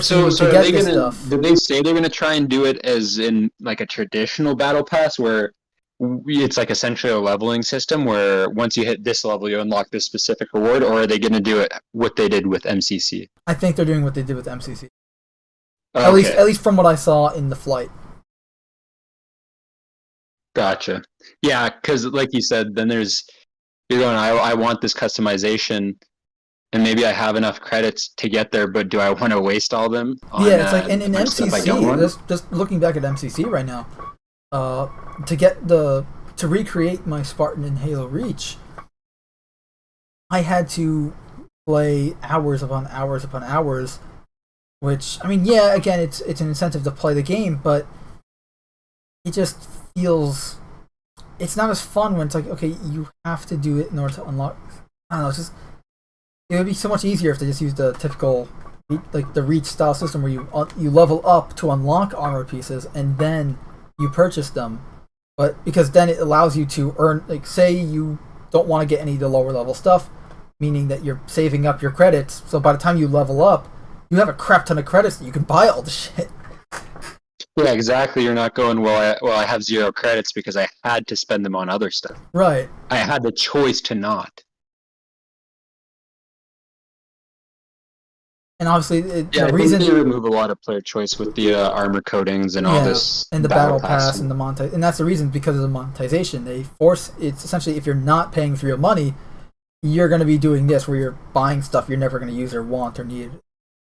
So are they gonna? Did they say they're gonna try and do it as in like a traditional battle pass, where it's like essentially a leveling system, where once you hit this level, you unlock this specific reward, or are they gonna do it what they did with MCC? I think they're doing what they did with MCC. Okay. At least from what I saw in the flight. Gotcha. Yeah, because like you said, then you're going, I want this customization, and maybe I have enough credits to get there, but do I want to waste all them? It's like, and in MCC, just looking back at MCC right now, to recreate my Spartan in Halo Reach, I had to play hours upon hours upon hours, which, I mean, yeah, again, it's an incentive to play the game, but it just feels, it's not as fun when it's like, okay, you have to do it in order to unlock. I don't know, it's just, it would be so much easier if they just used the typical, like the Reach style system where you level up to unlock armor pieces and then you purchase them. But because then it allows you to earn, like, say you don't want to get any of the lower level stuff, meaning that you're saving up your credits. So by the time you level up, you have a crap ton of credits that you can buy all the shit. Yeah, exactly. You're not going, I have 0 credits because I had to spend them on other stuff. Right. I had the choice to not. And obviously, the reason they remove a lot of player choice with the armor coatings and all this, and the battle pass and the monetize, and that's the reason, because of the monetization. They force, it's essentially, if you're not paying with real money, you're going to be doing this, where you're buying stuff you're never going to use or want or need,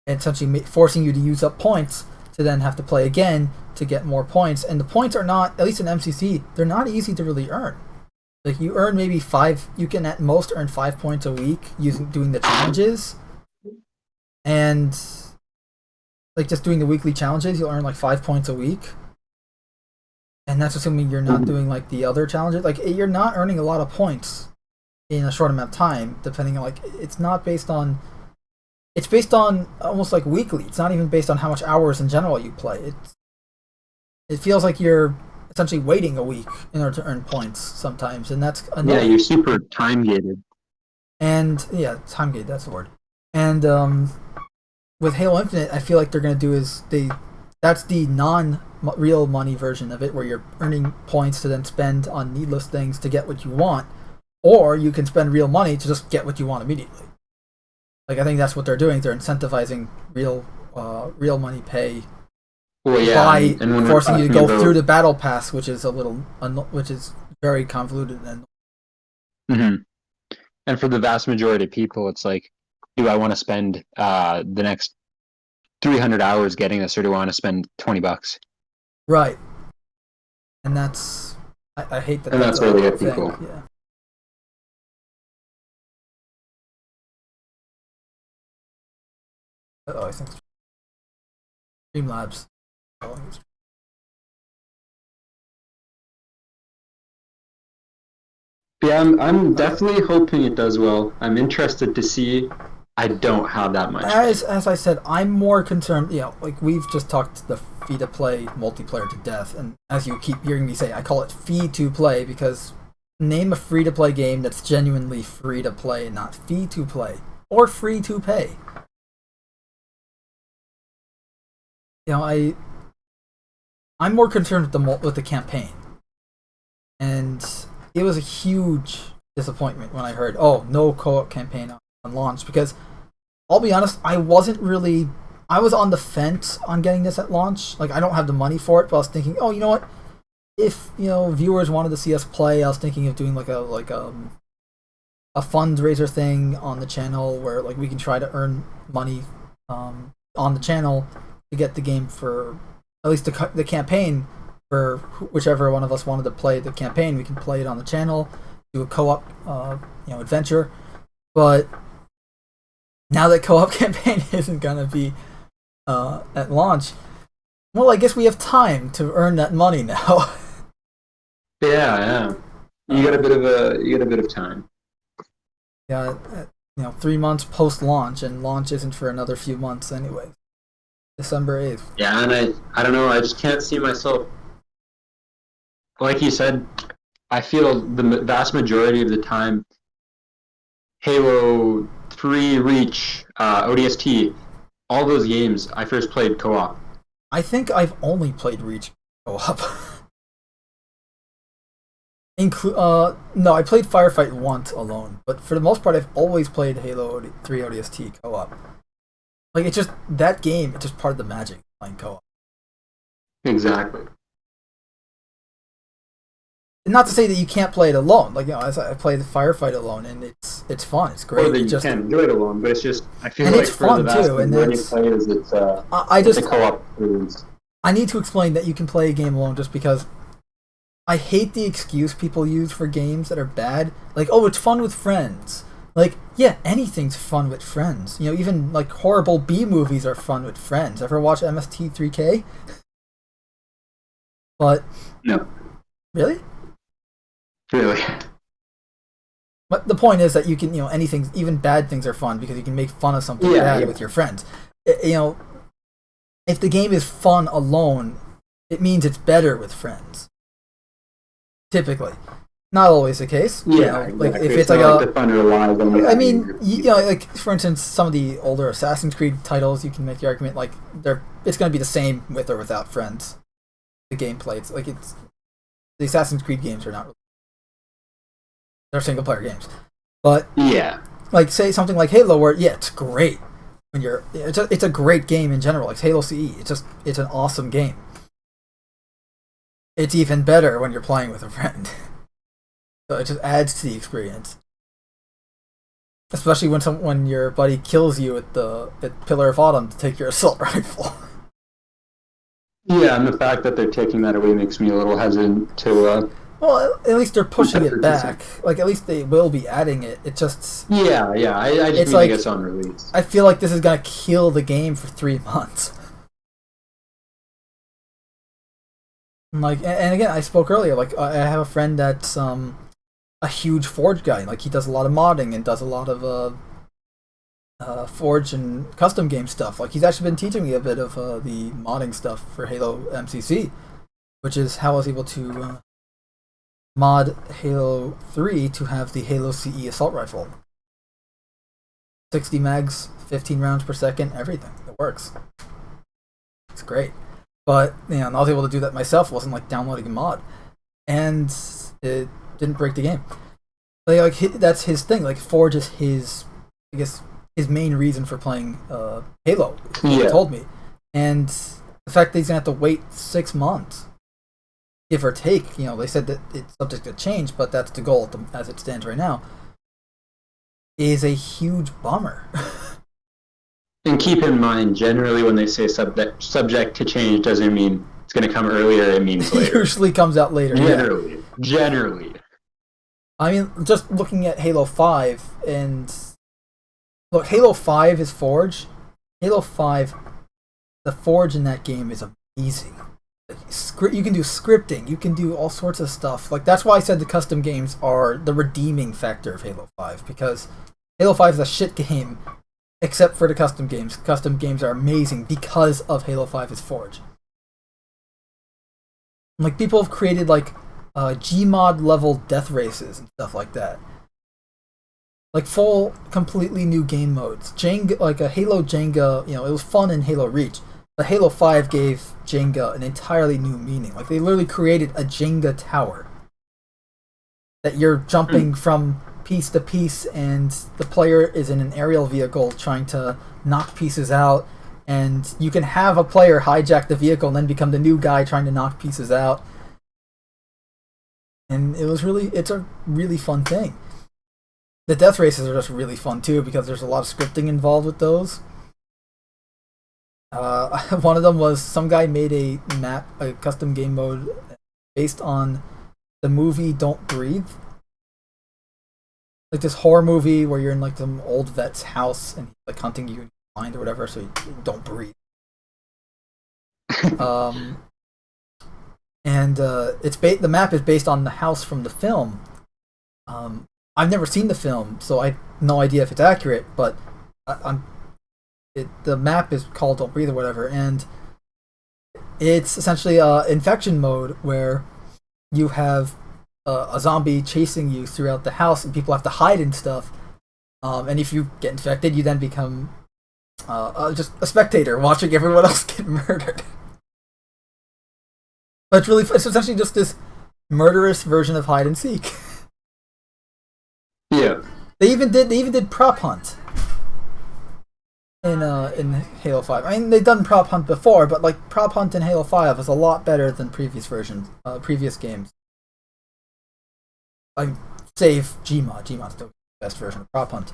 and essentially forcing you to use up points to then have to play again to get more points. And the points are not, at least in MCC, they're not easy to really earn. Like, you earn maybe 5, you can at most earn 5 points a week doing the challenges. And like just doing the weekly challenges, you'll earn like 5 points a week. And that's assuming you're not doing like the other challenges. Like, you're not earning a lot of points in a short amount of time, depending on, like, it's based on almost like weekly. It's not even based on how much hours in general you play. It feels like you're essentially waiting a week in order to earn points sometimes, and that's annoying. Yeah, you're super time gated. And yeah, time gated, that's the word. And with Halo Infinite, I feel like they're going to do that's the non-real money version of it, where you're earning points to then spend on needless things to get what you want, or you can spend real money to just get what you want immediately. Like, I think that's what they're doing. They're incentivizing real money pay by forcing you to go through the battle pass, which is which is very convoluted and. Mm-hmm. And for the vast majority of people, it's like, do I want to spend the next 300 hours getting this, or do I want to spend $20? Right. And that's I hate that. And that's where they get thing. people. Yeah. Oh, I think Streamlabs. Yeah, I'm definitely hoping it does well. I'm interested to see. I don't have that much. As I said, I'm more concerned. Like we've just talked the free-to-play multiplayer to death, and as you keep hearing me say, I call it fee-to-play because name a free-to-play game that's genuinely free-to-play, not fee-to-play or free-to-pay. I'm more concerned with the campaign, and it was a huge disappointment when I heard, oh, no co-op campaign on launch, because I'll be honest, I was on the fence on getting this at launch. Like, I don't have the money for it, but I was thinking, oh, you know what? If, viewers wanted to see us play, I was thinking of doing like a fundraiser thing on the channel where like we can try to earn money on the channel to get the game for at least the campaign for whichever one of us wanted to play the campaign. We can play it on the channel, do a co-op adventure. But now that co-op campaign isn't gonna be at launch, well, I guess we have time to earn that money now. Yeah. You get a bit of time. Yeah, 3 months post launch, and launch isn't for another few months anyway. December 8th. Yeah, and I don't know, I just can't see myself. Like you said, I feel the vast majority of the time, Halo 3, Reach, ODST, all those games, I first played co-op. I think I've only played Reach co-op. No, I played Firefight once alone, but for the most part, I've always played Halo 3 ODST co-op. Like, it's just, that game, it's just part of the magic, playing co-op. Exactly. And not to say that you can't play it alone. Like, as I play the Firefight alone, and it's fun, it's great. Or that you can enjoy it alone, but it's just, I feel like for fun the vast too, and majority of players, it's the co-op is. I need to explain that you can play a game alone just because I hate the excuse people use for games that are bad. Like, oh, it's fun with friends. Like, yeah, anything's fun with friends. Even like horrible B movies are fun with friends. Ever watch MST3K? But no. Really? Really? But the point is that you can, anything, even bad things are fun because you can make fun of something bad with your friends. If the game is fun alone, it means it's better with friends. Typically. Not always the case. Yeah, like exactly. if it's like the fun relies on the like for instance, some of the older Assassin's Creed titles, you can make the argument like it's going to be the same with or without friends. The gameplay, the Assassin's Creed games are not really, they're single player games, but yeah, like say something like Halo, where it's great when it's a great game in general. Like Halo CE, it's an awesome game. It's even better when you're playing with a friend. So it just adds to the experience. Especially when your buddy kills you at Pillar of Autumn to take your assault rifle. Yeah, and the fact that they're taking that away makes me a little hesitant to... well, at least they're pushing it back. Like, at least they will be adding it. It just... Yeah, I just mean it's on release. I feel like this is going to kill the game for 3 months. Like, and again, I spoke earlier, like, I have a friend that's a huge Forge guy. Like, he does a lot of modding and does a lot of Forge and custom game stuff. Like, he's actually been teaching me a bit of the modding stuff for Halo MCC, which is how I was able to mod Halo 3 to have the Halo CE assault rifle. 60 mags, 15 rounds per second, everything. It works. It's great. But, I was able to do that myself. It wasn't like downloading a mod. And it didn't break the game. Like that's his thing. Like, Forge is his main reason for playing Halo. He told me. And the fact that he's going to have to wait 6 months, give or take, they said that it's subject to change, but that's the goal as it stands right now, is a huge bummer. And keep in mind, generally when they say subject to change doesn't mean it's going to come earlier, it means It later. usually comes out later. Yeah. Generally. I mean, just looking at Halo 5, and look, Halo 5 is Forge. Halo 5, the Forge in that game is amazing. You can do scripting, you can do all sorts of stuff. Like, that's why I said the custom games are the redeeming factor of Halo 5, because Halo 5 is a shit game, except for the custom games. Custom games are amazing because of Halo 5 is Forge. Like, people have created, like, Gmod level death races and stuff like that. Like, full, completely new game modes. Jenga, like a Halo Jenga, it was fun in Halo Reach. But Halo 5 gave Jenga an entirely new meaning. Like, they literally created a Jenga tower that you're jumping from piece to piece, and the player is in an aerial vehicle trying to knock pieces out, and you can have a player hijack the vehicle and then become the new guy trying to knock pieces out. And it's a really fun thing. The death races are just really fun too, because there's a lot of scripting involved with those. One of them was some guy made a custom game mode based on the movie Don't Breathe. Like this horror movie where you're in like some old vet's house and he's like hunting you in your mind or whatever, so you don't breathe. And the map is based on the house from the film. I've never seen the film, so I have no idea if it's accurate, but the map is called Don't Breathe or whatever, and it's essentially infection mode where you have a zombie chasing you throughout the house, and people have to hide and stuff. And if you get infected, you then become just a spectator watching everyone else get murdered. But it's essentially just this murderous version of hide and seek. Yeah. They even did prop hunt in Halo 5. I mean, they've done prop hunt before, but like prop hunt in Halo 5 is a lot better than previous games. I save Gmod. Gmod's still the best version of prop hunt,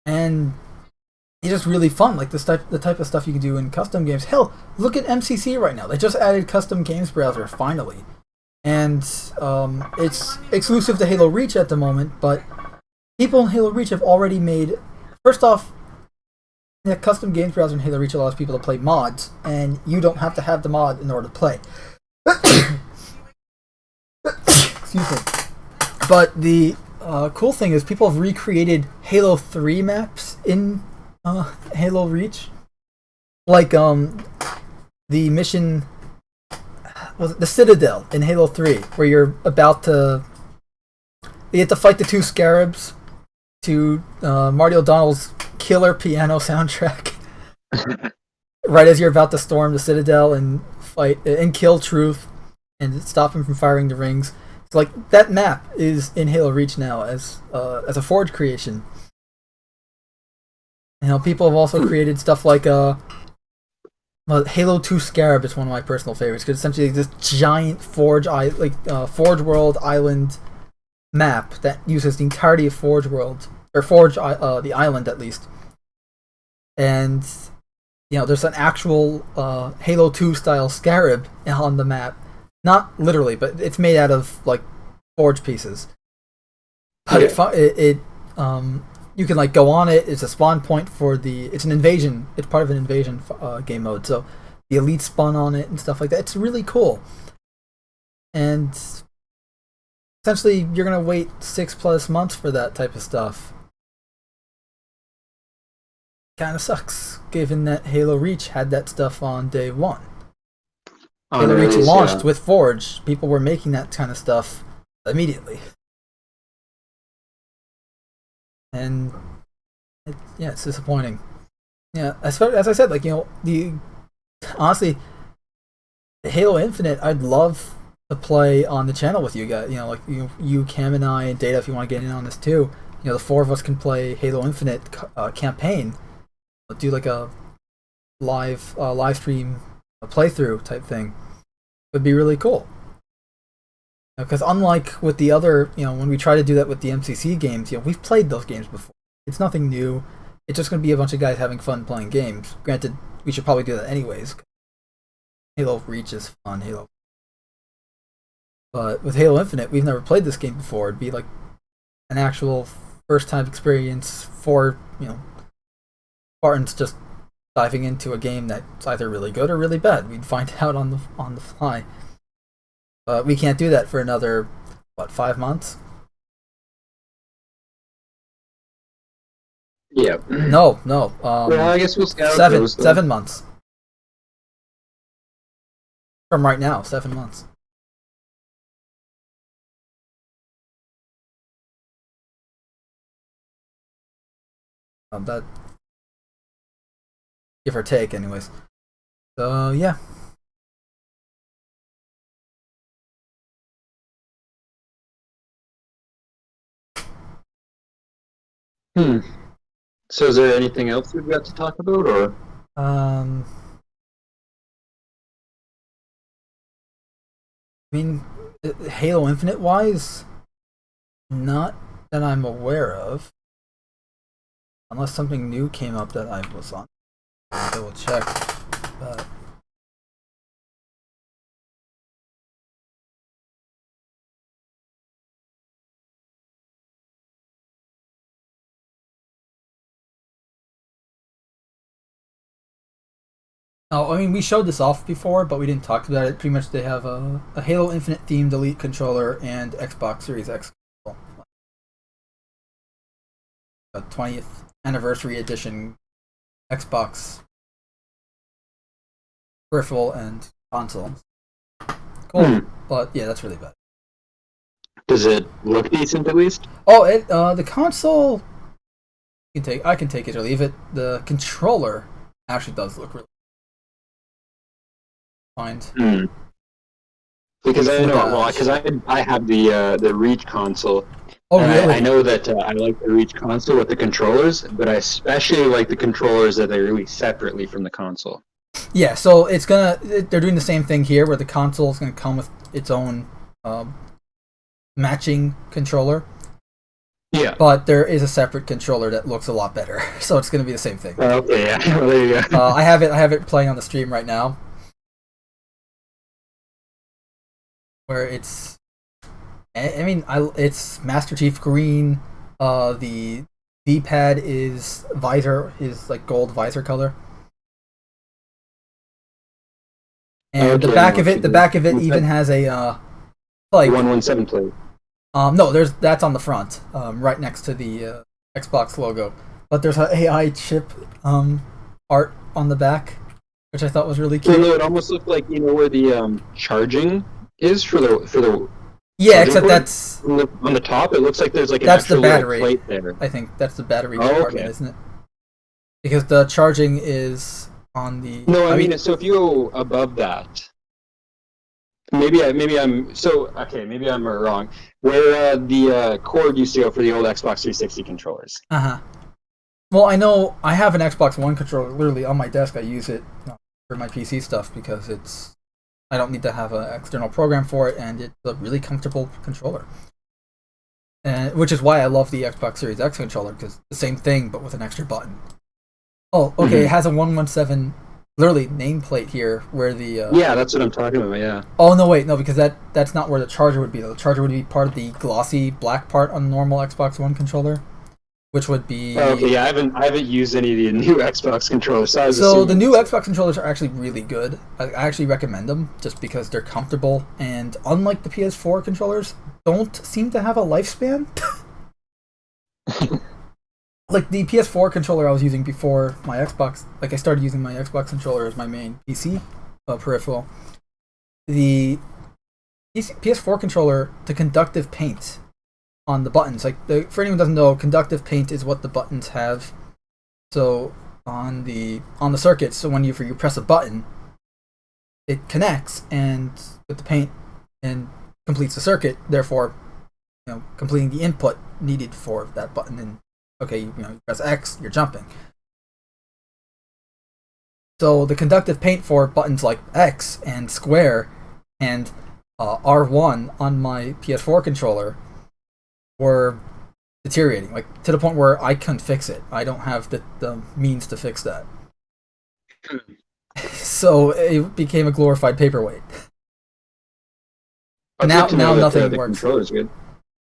and it's just really fun. Like the type of stuff you can do in custom games. Hell, look at MCC right now. They just added custom games browser finally, and it's exclusive to Halo Reach at the moment. But people in Halo Reach have already made. First off, the custom games browser in Halo Reach allows people to play mods, and you don't have to have the mod in order to play. Excuse me. But the cool thing is people have recreated Halo 3 maps in Halo Reach. Like the mission, the Citadel in Halo 3, where you have to fight the two scarabs to Marty O'Donnell's killer piano soundtrack. Right as you're about to storm the Citadel and fight and kill Truth and stop him from firing the rings. It's like that map is in Halo Reach now as a Forge creation. People have also created stuff like Halo 2 Scarab is one of my personal favorites, because essentially this giant Forge World Island map that uses the entirety of Forge World, or Forge the island at least. And there's an actual Halo 2 style Scarab on the map. Not literally, but it's made out of like Forge pieces. But you can like go on it. It's a spawn point for it's an invasion. It's part of an invasion game mode. So the elite spawn on it and stuff like that. It's really cool. And essentially, you're gonna wait 6+ months for that type of stuff. Kind of sucks, given that Halo Reach had that stuff on day one. Halo Reach launched with Forge. People were making that kind of stuff immediately. And it's disappointing. Yeah, as I said, honestly, Halo Infinite, I'd love to play on the channel with you guys. You, Cam, and I, and Data, if you want to get in on this too. The four of us can play Halo Infinite campaign. Do like a live stream playthrough type thing. Would be really cool. Because unlike with the other, when we try to do that with the MCC games, we've played those games before. It's nothing new. it's just going to be a bunch of guys having fun playing games. Granted, we should probably do that anyways. Halo Reach is fun, Halo. But with Halo Infinite, we've never played this game before. It'd be like an actual first-time experience for, Spartans just diving into a game that's either really good or really bad. We'd find out on the fly. But we can't do that for another, 5 months? Yeah. No. Well, I guess we'll see how it 7 goes, though. 7 months. From right now, 7 months. That, give or take, anyways. So yeah. So is there anything else we've got to talk about, or? I mean, Halo Infinite wise, not that I'm aware of. Unless something new came up that I was on. I'll double check. Oh, I mean, we showed this off before, but we didn't talk about it. Pretty much they have a Halo Infinite themed Elite controller and Xbox Series X controller. A 20th anniversary edition Xbox peripheral and console. Cool, but yeah, that's really bad. Does it look decent at least? Oh, the console. I can take it or leave it. The controller actually does look really fine. Because I have the Reach console. Oh, and really? I know that I like the Reach console with the controllers, but I especially like the controllers that they release separately from the console. Yeah, so they're doing the same thing here, where the console is gonna come with its own matching controller. Yeah. But there is a separate controller that looks a lot better, so it's gonna be the same thing. Okay, yeah. Well, there you go. I have it playing on the stream right now, where it's. It's Master Chief Green. The D-pad is like gold visor color, and the back of it even has a like 117 plate. No, that's on the front, right next to the Xbox logo. But there's an AI chip art on the back, which I thought was really cute. It almost looked like where the charging is for the. Yeah, except that's on the top. It looks like there's like an that's the actual battery. plate there. I think that's the battery compartment, isn't it? Because the charging is on the. No, I mean, so if you go above that, maybe I'm wrong. Where the cord used to go for the old Xbox 360 controllers. Well, I know I have an Xbox One controller literally on my desk. I use it for my PC stuff because I don't need to have an external program for it, and it's a really comfortable controller. And which is why I love the Xbox Series X controller, because it's the same thing but with an extra button. Oh, okay, It has a 117 literally nameplate here where the Yeah, that's what I'm talking about. Yeah. Oh no, wait, no, because that's not where the charger would be. The charger would be part of the glossy black part on the normal Xbox One controller, which would be. Oh, okay, yeah, I haven't used any of the new Xbox controllers. So the new Xbox controllers are actually really good. I actually recommend them just because they're comfortable, and unlike the PS4 controllers, don't seem to have a lifespan. Like the PS4 controller I was using before my Xbox, like I started using my Xbox controller as my main PC peripheral. The PS4 controller, the conductive paint on the buttons, for anyone who doesn't know, conductive paint is what the buttons have. So on the circuit, so when you press a button, it connects and with the paint and completes the circuit. Therefore, completing the input needed for that button. And okay, you press X, you're jumping. So the conductive paint for buttons like X and square and R1 on my PS4 controller were deteriorating, like to the point where I couldn't fix it. I don't have the means to fix that. So it became a glorified paperweight. Now nothing the works. controller's good.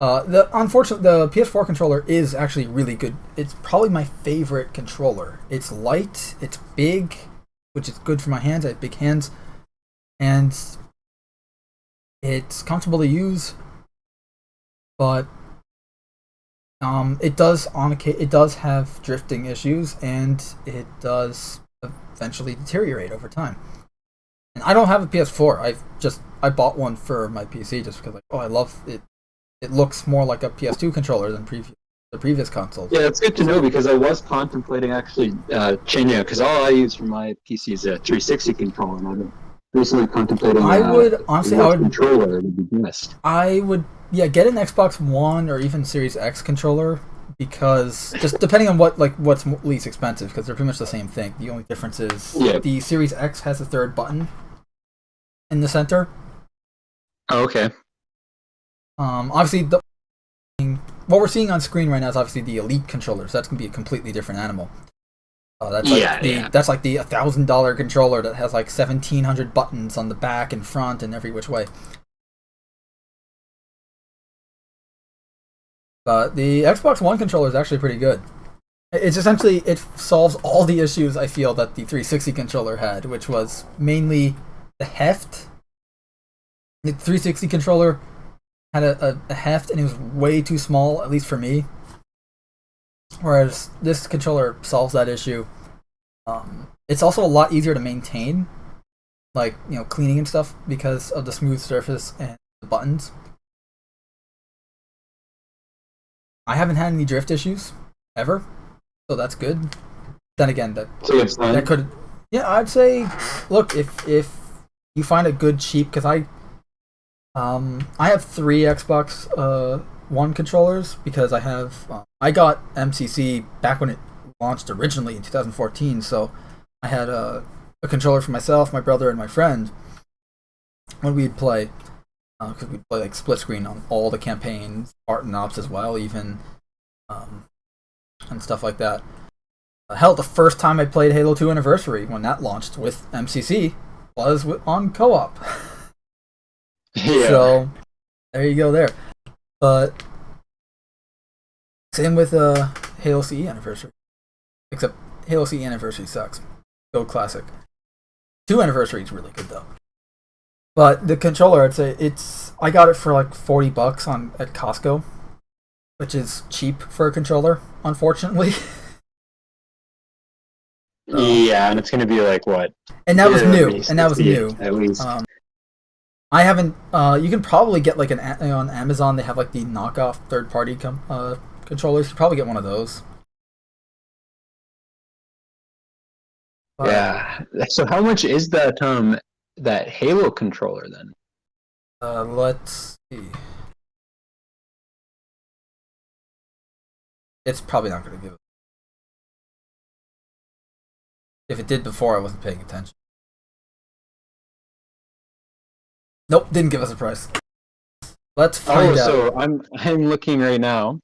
Unfortunately, the PS4 controller is actually really good. It's probably my favorite controller. It's light, it's big, which is good for my hands. I have big hands, and it's comfortable to use. But it does have drifting issues, and it does eventually deteriorate over time. And I don't have a PS4. I bought one for my PC just because I love it. It looks more like a PS2 controller than the previous consoles. Yeah, it's good to know because I was contemplating actually changing it because all I use for my PC is a 360 controller, and I'm recently contemplating. I would honestly, controller would be best. I would get an Xbox One or even Series X controller because just depending on what's least expensive, because they're pretty much the same thing. The only difference is the Series X has a third button in the center. Oh, okay. Obviously, what we're seeing on screen right now is obviously the Elite controllers. That's gonna be a completely different animal. That's like the $1,000 controller that has like 1,700 buttons on the back and front and every which way. But the Xbox One controller is actually pretty good. It's essentially, it solves all the issues I feel that the 360 controller had, which was mainly the heft. The 360 controller had a heft, and it was way too small, at least for me. Whereas this controller solves that issue. It's also a lot easier to maintain, like, cleaning and stuff, because of the smooth surface and the buttons. I haven't had any drift issues ever, so that's good. Then again, that could, I'd say, look, if you find a good cheap, because I have 3 Xbox One controllers because I got MCC back when it launched originally in 2014, so I had a controller for myself, my brother, and my friend when we'd play, because we'd play like split screen on all the campaigns, art and ops as well, even, and stuff like that. Hell, the first time I played Halo 2 Anniversary when that launched with MCC was on co-op. Yeah. So there you go there. But same with Halo CE Anniversary. Except Halo CE Anniversary sucks. Go Classic. 2 Anniversary is really good though. But the controller, I'd say I got it for like $40 at Costco, which is cheap for a controller, unfortunately. Yeah, and it's going to be like what? And that was new. And that was new. At least. I haven't. You can probably get like on Amazon. They have like the knockoff third-party controllers. You can probably get one of those. But, yeah. So how much is that that Halo controller then? Let's see. It's probably not going to give it. If it did before, I wasn't paying attention. Nope, didn't give us a price. Let's find out. So I'm looking right now.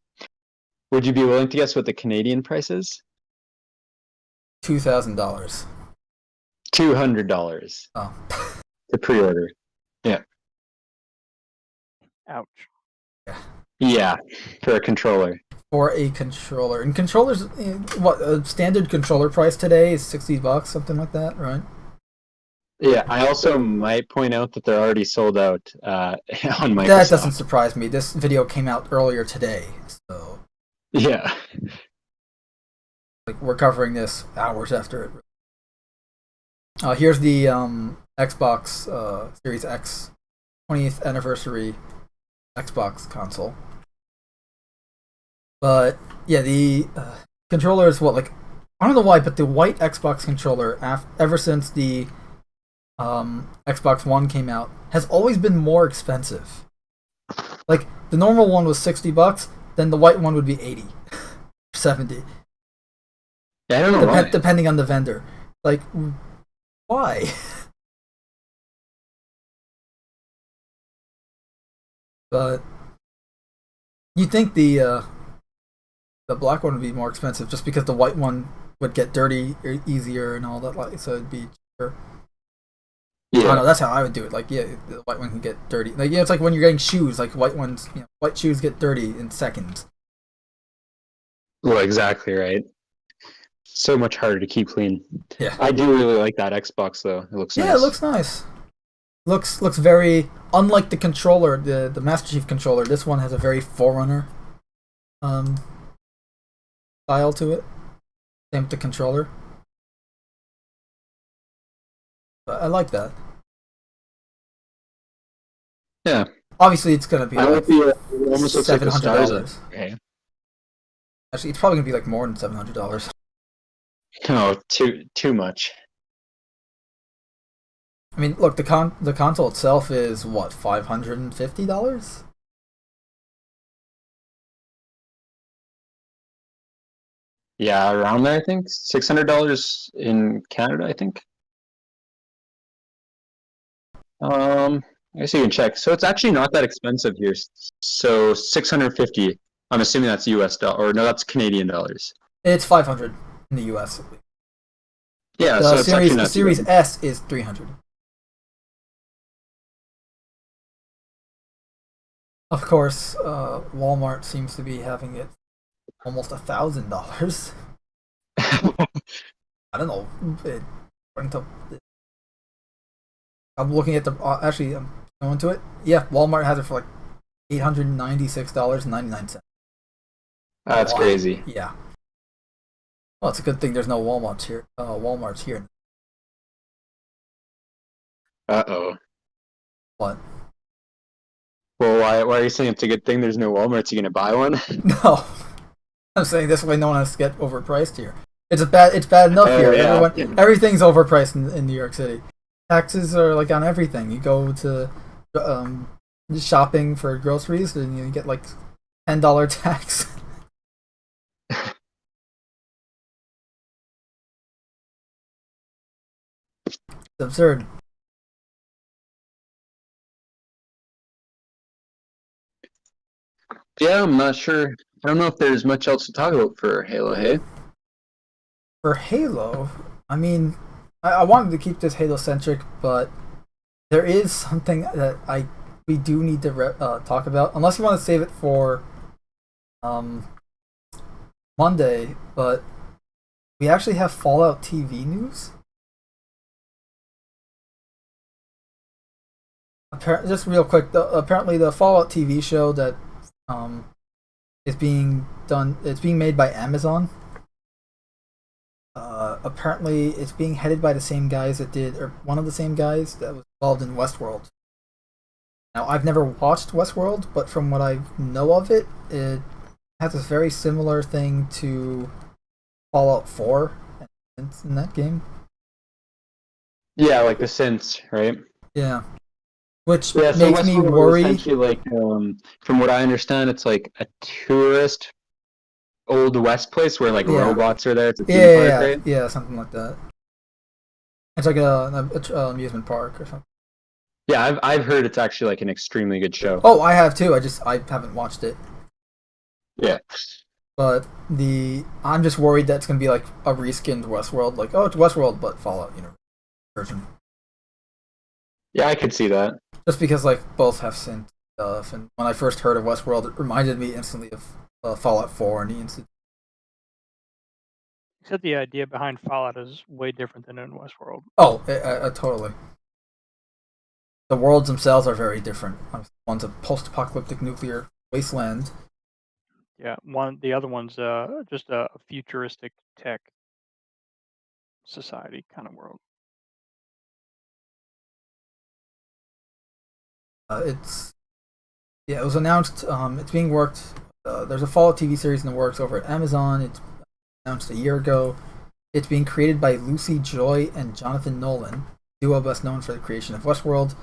Would you be willing to guess what the Canadian price is? $2,000. $200. Oh. To pre-order. Yeah. Ouch. Yeah, for a controller. For a controller. And controllers, what, a standard controller price today is $60, something like that, right? Yeah, I also might point out that they're already sold out on Microsoft. That doesn't surprise me. This video came out earlier today, so... Yeah. Like, we're covering this hours after it. Here's the Xbox Series X 20th anniversary Xbox console. But yeah, the controller is I don't know why, but the white Xbox controller, ever since the Xbox One came out, has always been more expensive. Like, the normal one was $60, then the white one would be $80, $70. Yeah, I don't know why. Depending on the vendor. Like, why? But you think the the black one would be more expensive just because the white one would get dirty easier and all that. Like, so it'd be cheaper. I don't know. That's how I would do it. Like, yeah, the white one can get dirty. Like, yeah, it's like when you're getting shoes. Like, white shoes get dirty in seconds. Well, exactly right. So much harder to keep clean. Yeah, I do really like that Xbox though. It looks nice. Yeah, it looks nice. Looks very unlike the controller, the Master Chief controller. This one has a very Forerunner style to it. Same with the controller. But I like that. Yeah. Obviously, it's gonna be like almost looks like the $700. Okay. Actually, it's probably gonna be like more than $700. No, too much. I mean, look, the console itself is what, $550? Yeah, around there I think. $600 in Canada, I think. I guess you can check. So it's actually not that expensive here. So 650. I'm assuming that's US dollar, or no, that's Canadian dollars. It's 500 in the US. Yeah, The so it's actually not too Series bad. S is 300. Of course, Walmart seems to be having it almost $1,000. I don't know. I'm looking at the. Actually, I'm going to it. Yeah, Walmart has it for like $896.99. That's crazy. Yeah. Well, it's a good thing there's no Walmarts here. Walmarts here. Uh-oh. What? Well, why are you saying it's a good thing there's no Walmart? You gonna buy one? No. I'm saying this way no one has to get overpriced here. It's bad enough here. Yeah. Everything's overpriced in New York City. Taxes are like on everything. You go to shopping for groceries and you get like $10 tax. It's absurd. Yeah, I'm not sure. I don't know if there's much else to talk about for Halo, hey? For Halo, I mean, I wanted to keep this Halo-centric, but there is something that we do need to talk about. Unless you want to save it for Monday, but we actually have Fallout TV news. Just real quick, apparently the Fallout TV show that is being done. It's being made by Amazon. Apparently, it's being headed by the same guys that did, or one of the same guys that was involved in Westworld. Now, I've never watched Westworld, but from what I know of it, it has a very similar thing to Fallout 4 in that game. Yeah, like the synths, right? Yeah. Which Yeah, so makes me Westworld is worry. essentially like, from what I understand, it's like a tourist Old West place where like robots are there. It's a theme park, right? Yeah, something like that. It's like a amusement park or something. Yeah, I've heard it's actually like an extremely good show. Oh, I have too. I haven't watched it. Yeah. But I'm just worried that it's gonna be like a reskinned Westworld, like, oh, it's Westworld but Fallout, version. Yeah, I could see that. Just because like both have synth stuff, and when I first heard of Westworld, it reminded me instantly of Fallout 4 and the instant. Except the idea behind Fallout is way different than in Westworld. Oh, totally. The worlds themselves are very different. One's a post-apocalyptic nuclear wasteland. Yeah, the other one's just a futuristic tech society kind of world. It was announced. It's being worked. There's a Fallout TV series in the works over at Amazon. It's announced a year ago. It's being created by Lucy Joy and Jonathan Nolan, duo best known for the creation of Westworld.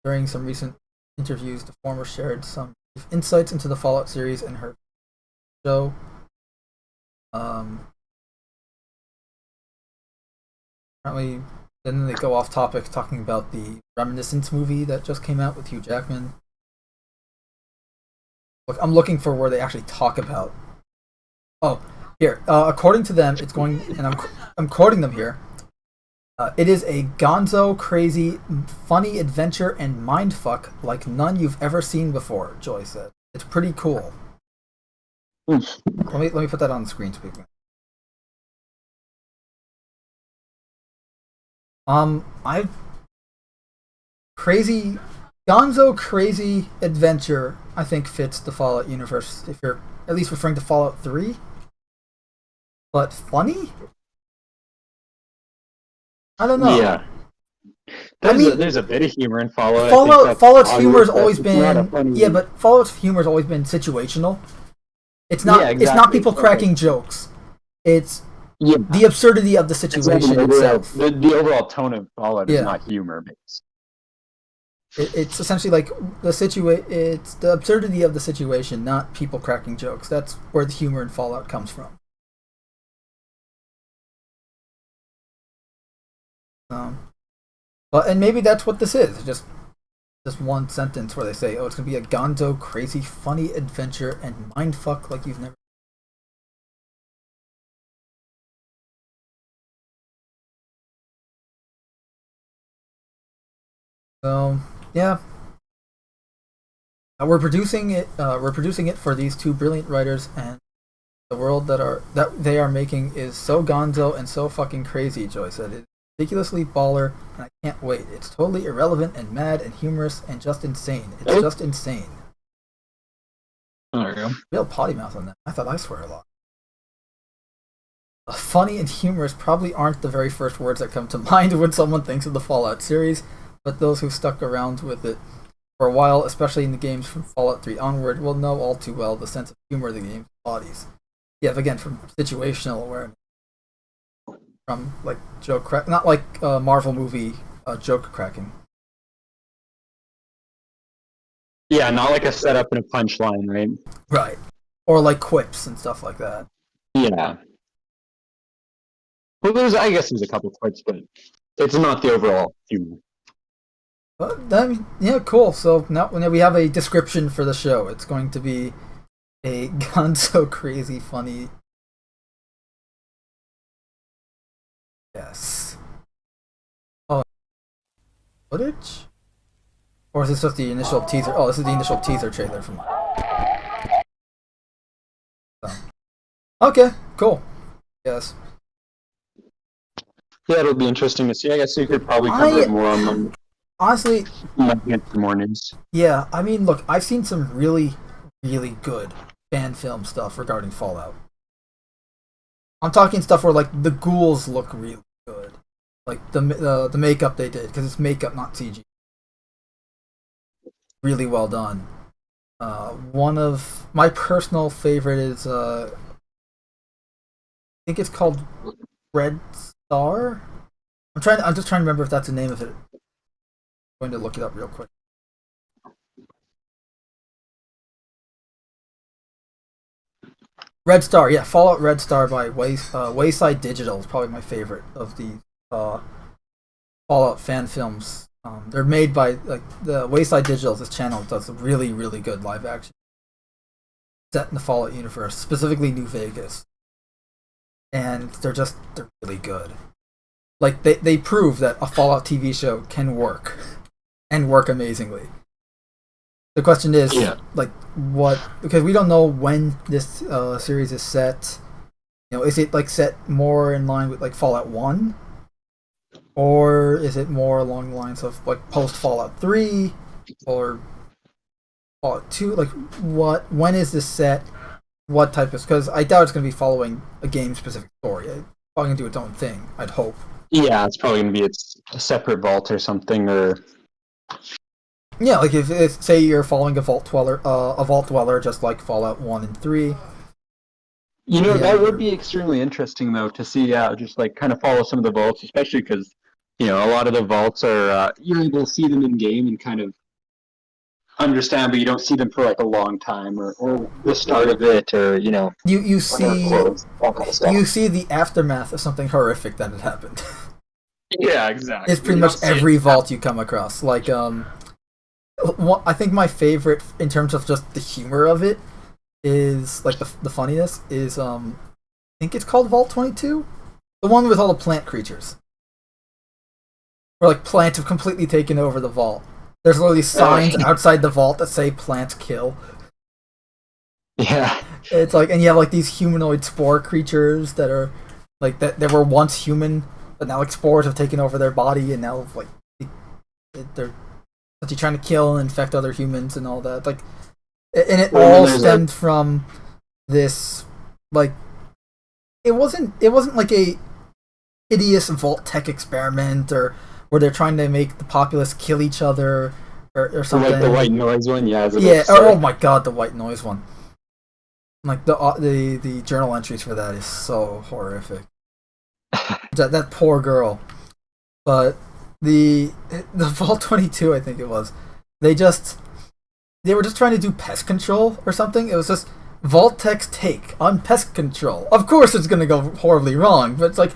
During some recent interviews, the former shared some insights into the Fallout series and her show. Apparently, then they go off topic talking about the Reminiscence movie that just came out with Hugh Jackman. Look, I'm looking for where they actually talk about Oh, here. According to them, it's going, and I'm quoting them here. It is a gonzo, crazy, funny adventure and mindfuck like none you've ever seen before, Joy said. It's pretty cool. Oof. Let me put that on the screen speaker. Crazy gonzo, crazy adventure, I think fits the Fallout universe if you're at least referring to Fallout 3. But funny? I don't know. Yeah. There's a bit of humor in Fallout. Fallout's humor has always been been but Fallout's humor has always been situational. It's not it's not people cracking jokes. It's the absurdity of the situation itself. The overall tone of Fallout is not humor based. It's essentially like it's the absurdity of the situation, not people cracking jokes. That's where the humor in Fallout comes from. And maybe that's what this is. Just one sentence where they say, "Oh, it's gonna be a gonzo, crazy, funny adventure and mindfuck like you've never." So yeah, we're producing it. We're producing it for these two brilliant writers, and the world that they are making is so gonzo and so fucking crazy. Joy said it. Ridiculously baller, and I can't wait. It's totally irrelevant and mad and humorous and just insane. It's just insane. There you go. Real potty mouth on that. I thought I swear a lot. Funny and humorous probably aren't the very first words that come to mind when someone thinks of the Fallout series, but those who stuck around with it for a while, especially in the games from Fallout 3 onward, will know all too well the sense of humor the game embodies. Yeah, again, from situational awareness. From like joke crack, not like Marvel movie joke cracking. Yeah, not like a setup and a punchline, right? Right, or like quips and stuff like that. Yeah. Well, I guess there's a couple quips, but it's not the overall humor. But then, yeah, cool. So now we have a description for the show. It's going to be a gonzo, crazy, funny. Yes. Oh, footage? Or is this just the initial teaser? Oh, this is the initial teaser trailer from. Okay, cool. Yes. Yeah, it'll be interesting to see. I guess you could probably cover it more on them. Honestly, might get some more news. Yeah, I mean, look, I've seen some really, really good fan film stuff regarding Fallout. I'm talking stuff where like the ghouls look really good, like the makeup they did, because it's makeup, not CG. Really well done. One of my personal favorite is I think it's called Red Star. I'm just trying to remember if that's the name of it. I'm going to look it up real quick. Red Star, yeah, Fallout Red Star by Wayside Digital is probably my favorite of the Fallout fan films. They're made by like the Wayside Digital. This channel does really, really good live action set in the Fallout universe, specifically New Vegas, and they're really good. Like they prove that a Fallout TV show can work, and work amazingly. The question is, like, what? Because we don't know when this series is set. You know, is it like set more in line with like Fallout 1, or is it more along the lines of like post Fallout 3 or Fallout 2? Like, what? When is this set? What type of? Because I doubt it's going to be following a game specific story. It's probably going to do its own thing. I'd hope. Yeah, it's probably going to be a separate vault or something, or. Yeah, like if say you're following a vault dweller, just like Fallout 1 and 3. You know, that would be extremely interesting, though, to see, just like kind of follow some of the vaults, especially because, you know, a lot of the vaults are, you're able to see them in game and kind of understand, but you don't see them for like a long time, or the start of it, or you know. You see you see the aftermath of something horrific that had happened. Yeah, exactly. It's pretty much every vault you come across. Like I think my favorite in terms of just the humor of it is like the funniness is I think it's called Vault 22, the one with all the plant creatures, where like plants have completely taken over the vault. There's literally signs outside the vault that say "plants kill." Yeah. It's like, and you have like these humanoid spore creatures that are like that were once human, but now like spores have taken over their body, and now like they're actually trying to kill and infect other humans and all that. Like, and it all stemmed from this like it wasn't like a hideous vault tech experiment or where they're trying to make the populace kill each other or something. Like the white noise one, yeah. Oh my god, the white noise one. Like the journal entries for that is so horrific. that poor girl. But the Vault 22, I think it was, they were just trying to do pest control or something. It was just Vault-Tech's take on pest control. Of course it's gonna go horribly wrong, but it's like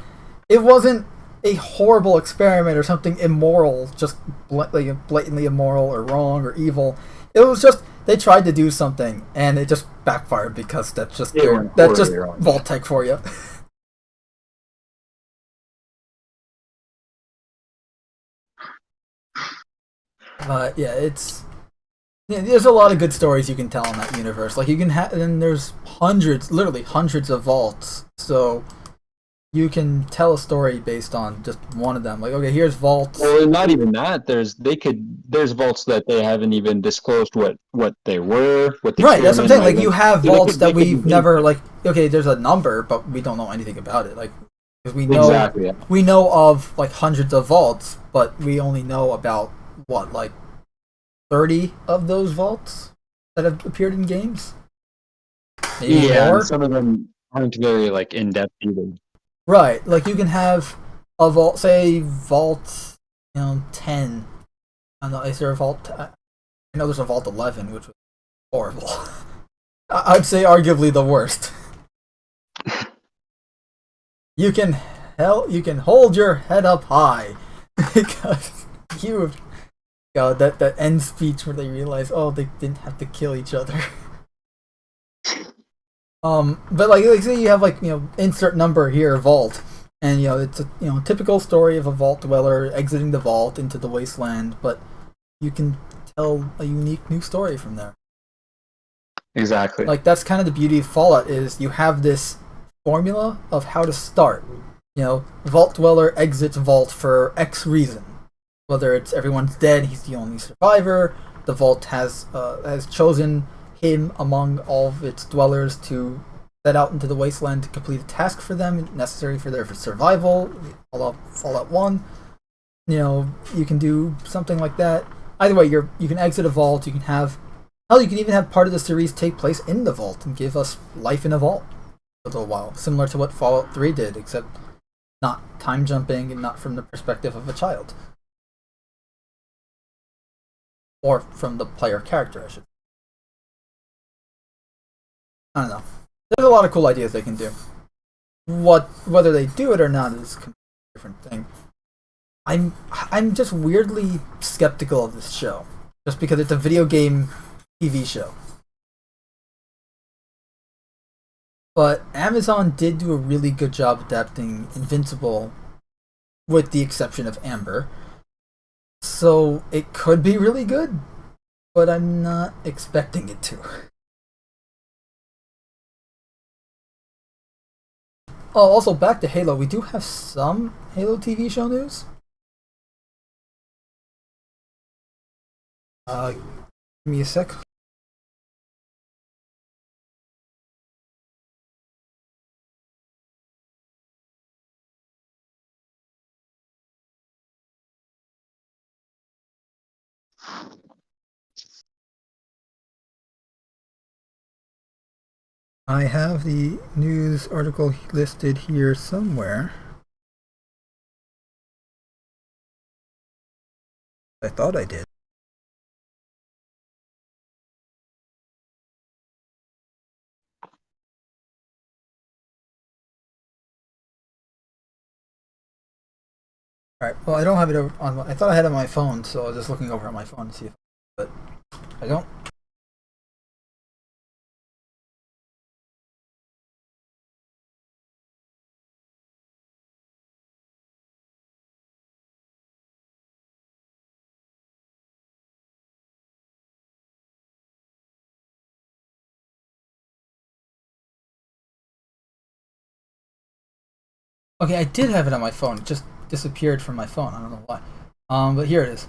it wasn't a horrible experiment or something immoral, just blatantly immoral or wrong or evil. It was just they tried to do something and it just backfired because that's just Vault-Tech for you. But yeah, there's a lot of good stories you can tell in that universe. Like you can and there's literally hundreds of vaults, so you can tell a story based on just one of them. Like, okay, here's vaults. Well, not even that. There's vaults that they haven't even disclosed what they were. Right, that's what I'm saying. Like, you have vaults that we've never like. Okay, there's a number, but we don't know anything about it. Like, because we know of like hundreds of vaults, but we only know about what, like 30 of those vaults that have appeared in games. Maybe more. Some of them aren't very like in depth either. Right, like you can have a vault, say vault, 10. I don't know, is there a vault? I know there's a vault 11, which was horrible. I'd say arguably the worst. You can hold your head up high because that end speech where they realize, oh, they didn't have to kill each other. But like say you have like insert number here vault, and it's a typical story of a vault dweller exiting the vault into the wasteland, but you can tell a unique new story from there. Exactly. Like that's kind of the beauty of Fallout is you have this formula of how to start. Vault dweller exits vault for X reason, whether it's everyone's dead, he's the only survivor, the vault has chosen him among all of its dwellers to set out into the wasteland to complete a task for them necessary for their survival. Fallout 1. You can do something like that. Either way, you can exit a vault, you can even have part of the series take place in the vault and give us life in a vault for a little while. Similar to what Fallout 3 did, except not time jumping and not from the perspective of a child. Or from the player character, I should say. I don't know. There's a lot of cool ideas they can do. Whether they do it or not is a completely different thing. I'm just weirdly skeptical of this show, just because it's a video game TV show. But Amazon did do a really good job adapting Invincible, with the exception of Amber. So it could be really good, but I'm not expecting it to. Oh, also back to Halo. We do have some Halo TV show news. Give me a sec. I have the news article listed here somewhere. I thought I did. Alright, well I don't have it over on I thought I had it on my phone, so I was just looking over on my phone to see if but I don't. Okay, I did have it on my phone. It just disappeared from my phone. I don't know why. But here it is.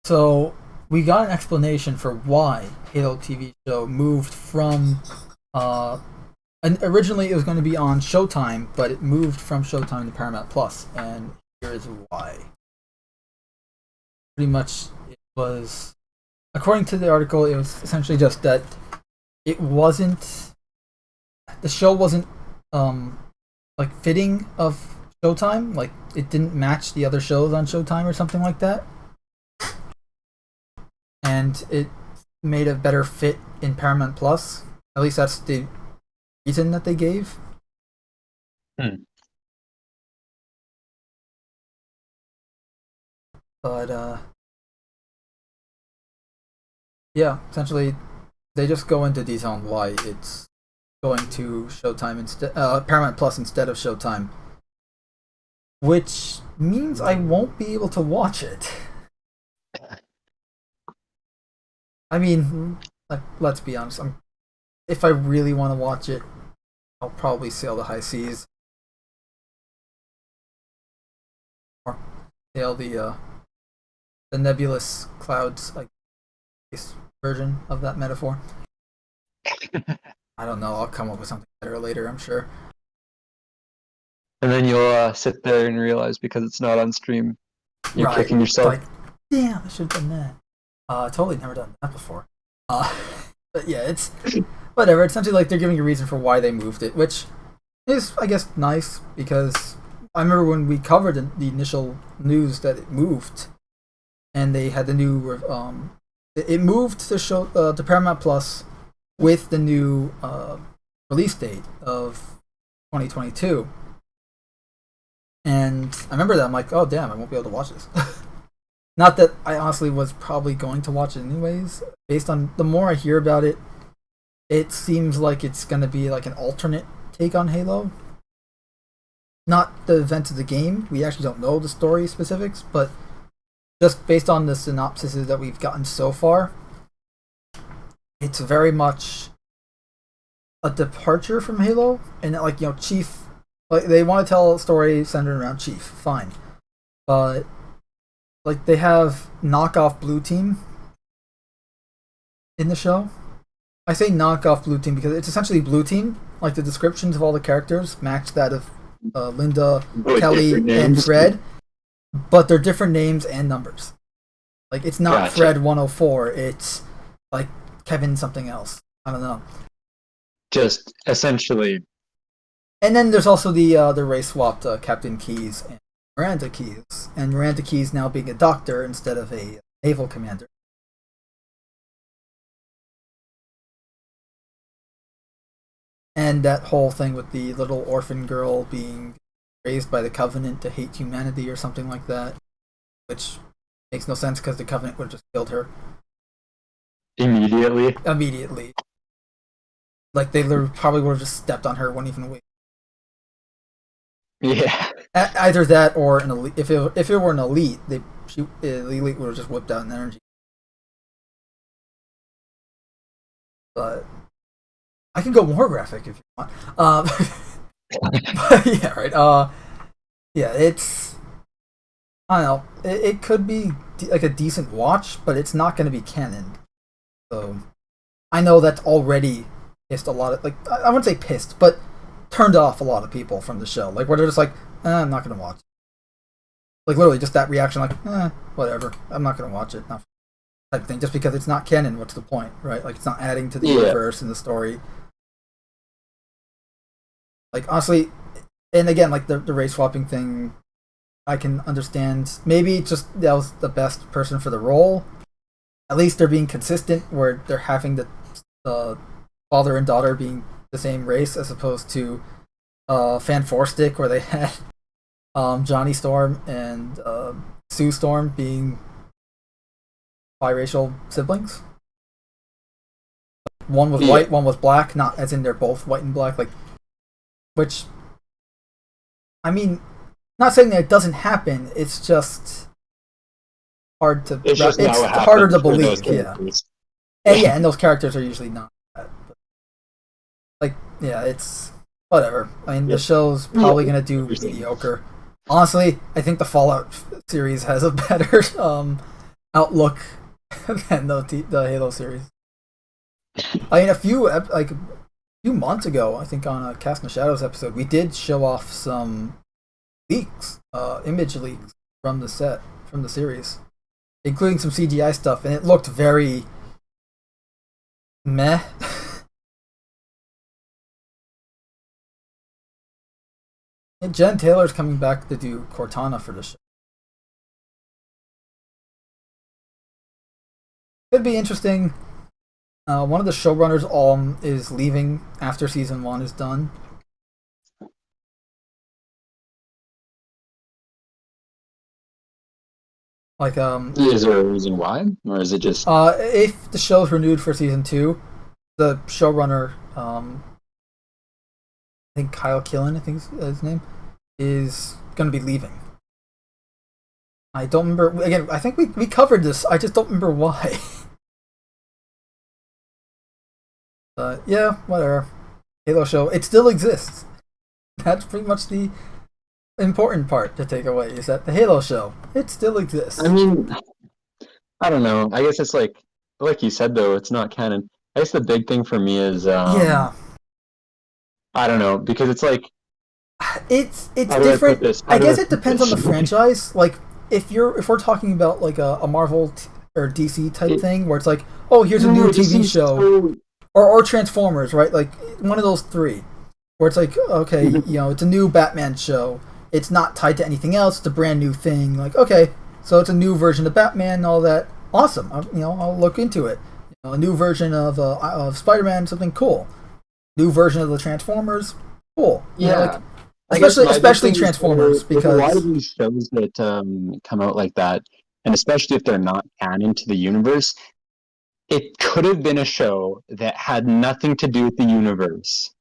So we got an explanation for why Halo TV show moved from. And originally it was going to be on Showtime, but it moved from Showtime to Paramount Plus, and here is why. Pretty much, it was, according to the article, it was essentially just that it wasn't. The show wasn't like fitting of Showtime, like it didn't match the other shows on Showtime or something like that, and it made a better fit in Paramount Plus. At least that's the reason that they gave. But yeah, essentially they just go into detail on why it's going to Showtime instead, Paramount Plus instead of Showtime, which means I won't be able to watch it. I mean, like, let's be honest. If I really want to watch it, I'll probably sail the high seas or sail the nebulous clouds, like version of that metaphor. I don't know. I'll come up with something better later, I'm sure. And then you'll sit there and realize because it's not on stream, you're kicking yourself. Like, damn, I should have done that. Totally never done that before. But yeah, it's whatever. It's essentially like they're giving a reason for why they moved it, which is, I guess, nice because I remember when we covered the initial news that it moved, and they had the new it moved to show to Paramount Plus with the new release date of 2022. And I remember that I'm like, oh damn, I won't be able to watch this. Not that I honestly was probably going to watch it anyways. Based on the more I hear about it, it seems like it's going to be like an alternate take on Halo. Not the events of the game. We actually don't know the story specifics, but just based on the synopsises that we've gotten so far, it's very much a departure from Halo. And like, you know, Chief, like they want to tell a story centered around Chief, fine. But like they have knockoff Blue Team in the show. I say knockoff Blue Team because it's essentially Blue Team. Like the descriptions of all the characters match that of Linda, Kelly, and Fred, but they're different names and numbers. Like it's not Fred 104. It's like Kevin something else. I don't know. Just essentially. And then there's also the race swapped Captain Keyes and Miranda Keyes, and Miranda Keyes now being a doctor instead of a naval commander. And that whole thing with the little orphan girl being raised by the Covenant to hate humanity or something like that, which makes no sense because the Covenant would have just killed her. Immediately. Like they probably would have just stepped on her, wouldn't even wait. Yeah. Either that or an elite. If it were an elite, the elite would have just whipped out an energy. But I can go more graphic if you want. But yeah, right. Yeah, it's. I don't know. It could be like a decent watch, but it's not going to be canon. So I know that's already pissed a lot of, like, I wouldn't say pissed, but turned off a lot of people from the show. Like where they're just like, I'm not going to watch it. Like literally just that reaction, like, whatever. I'm not going to watch it. Not type of thing. Just because it's not canon, what's the point, right? Like it's not adding to the universe and the story. Like honestly, and again, like the race swapping thing, I can understand. Maybe just that was the best person for the role. At least they're being consistent, where they're having the father and daughter being the same race, as opposed to Fan Four Stick, where they had Johnny Storm and Sue Storm being biracial siblings. One was white, one was black. Not as in they're both white and black, like. Which, I mean, not saying that it doesn't happen. It's just hard to. It's harder to believe. Yeah. And those characters are usually not. Like, yeah, it's whatever. I mean, the show's probably gonna do mediocre. Honestly, I think the Fallout series has a better outlook than the Halo series. I mean, a few months ago, I think on a Cast in the Shadows episode, we did show off some leaks, image leaks from the series, including some CGI stuff, and it looked very meh. And Jen Taylor's coming back to do Cortana for the show. Could be interesting. One of the showrunners is leaving after season 1 is done. Is there a reason why, or is it just? If the show's renewed for season 2, the showrunner, I think Kyle Killen, I think is his name, is going to be leaving. I don't remember. Again, I think we covered this. I just don't remember why. Yeah, whatever. Halo show. It still exists. That's pretty much the important part to take away, is that the Halo show, it still exists. I mean, I don't know. I guess it's like you said, though, it's not canon. I guess the big thing for me is yeah. I don't know, because it's like it's different. I guess it depends on the franchise. Like if we're talking about like a Marvel or DC type thing where it's like, oh, here's a new TV show, or Transformers, right? Like one of those three, where it's like, okay, it's a new Batman show. It's not tied to anything else. It's a brand new thing. Like, okay, so it's a new version of Batman and all that. Awesome. I'll look into it. A new version of Spider-Man, something cool. New version of the Transformers, cool. Yeah. Especially Transformers, because a lot of these shows that come out like that, and especially if they're not canon to the universe, it could have been a show that had nothing to do with the universe.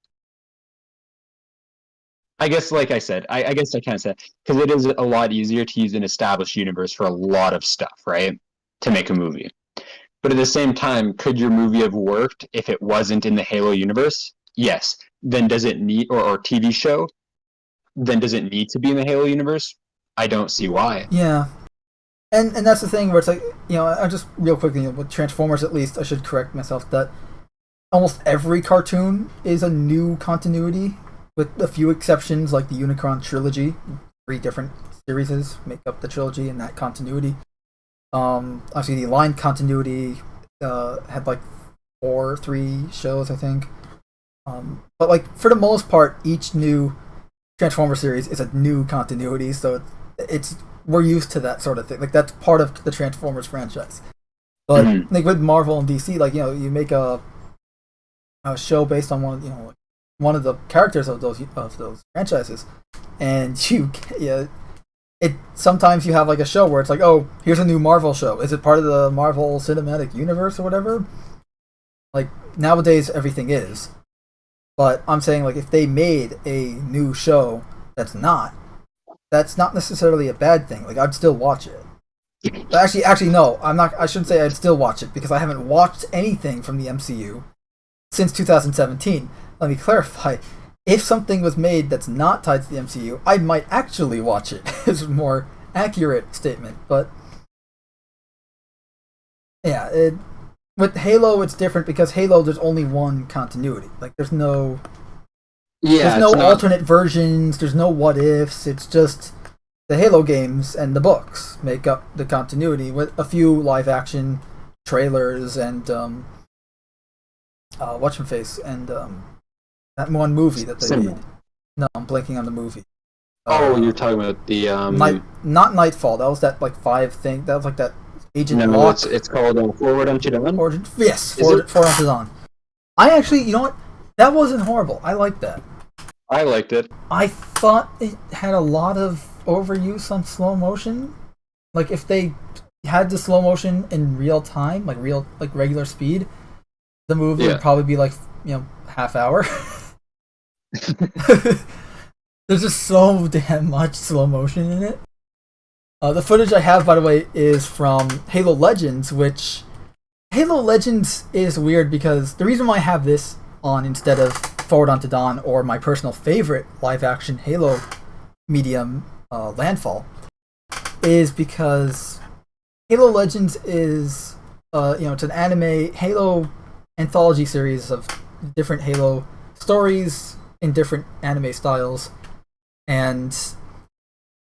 I guess, like I said, I guess I can't say, because it is a lot easier to use an established universe for a lot of stuff, right? To make a movie. But at the same time, could your movie have worked if it wasn't in the Halo universe? Yes. Then does it need, or TV show, then does it need to be in the Halo universe? I don't see why. Yeah. And that's the thing where it's like, I just real quickly, with Transformers at least, I should correct myself that almost every cartoon is a new continuity, with a few exceptions like the Unicron trilogy. 3 different series make up the trilogy in that continuity. Obviously the line continuity had like 3 shows, I think. But like for the most part, each new Transformer series is a new continuity, so we're used to that sort of thing. Like that's part of the Transformers franchise. But like with Marvel and DC, like you make a show based on one of the characters of those franchises, and sometimes you have like a show where it's like, oh, here's a new Marvel show. Is it part of the Marvel Cinematic Universe or whatever? Like nowadays everything is. But I'm saying, like, if they made a new show that's not necessarily a bad thing. Like I'd still watch it. But actually no, I'm not. I shouldn't say I'd still watch it, because I haven't watched anything from the MCU since 2017. Let me clarify. If something was made that's not tied to the MCU, I might actually watch it. Is a more accurate statement. But yeah, with Halo, it's different because Halo, there's only one continuity. Like there's no alternate versions. There's no what ifs. It's just the Halo games and the books make up the continuity, with a few live action trailers and whatchamface and that one movie that they made. No, I'm blanking on the movie. You're talking about the not Nightfall. That was that like 5 thing. That was like that Agent No, Locke. it's called Forward Unto Dawn. Yes, Forward Unto Dawn. I actually, you know what? That wasn't horrible. I liked that. I liked it. I thought it had a lot of overuse on slow motion. Like if they had the slow motion in real time, like regular speed, the movie would probably be like half hour. There's just so damn much slow motion in it. The footage I have, by the way, is from Halo Legends, which Halo Legends is weird because the reason why I have this on instead of Forward Unto Dawn, or my personal favorite live-action Halo medium, Landfall, is because Halo Legends is, it's an anime Halo anthology series of different Halo stories in different anime styles, and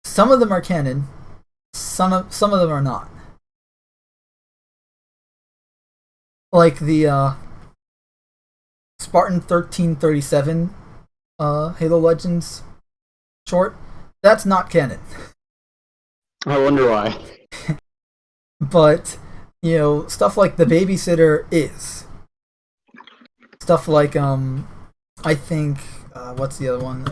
some of them are canon, some of them are not. Like the Spartan 1337 Halo Legends short, that's not canon. I wonder why. But, stuff like The Babysitter is. Stuff like, I think, what's the other one?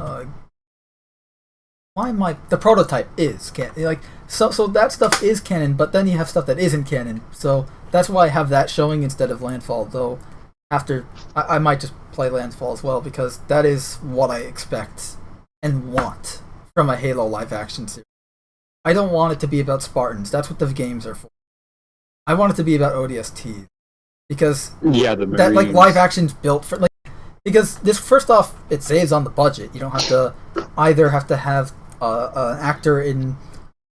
The Prototype is canon. Like, so that stuff is canon, but then you have stuff that isn't canon. So that's why I have that showing instead of Landfall, though after, I might just play Landfall as well, because that is what I expect and want from a Halo live-action series. I don't want it to be about Spartans. That's what the games are for. I want it to be about ODST, because that like live action's built for because this, first off, it saves on the budget. You don't have to either have an actor in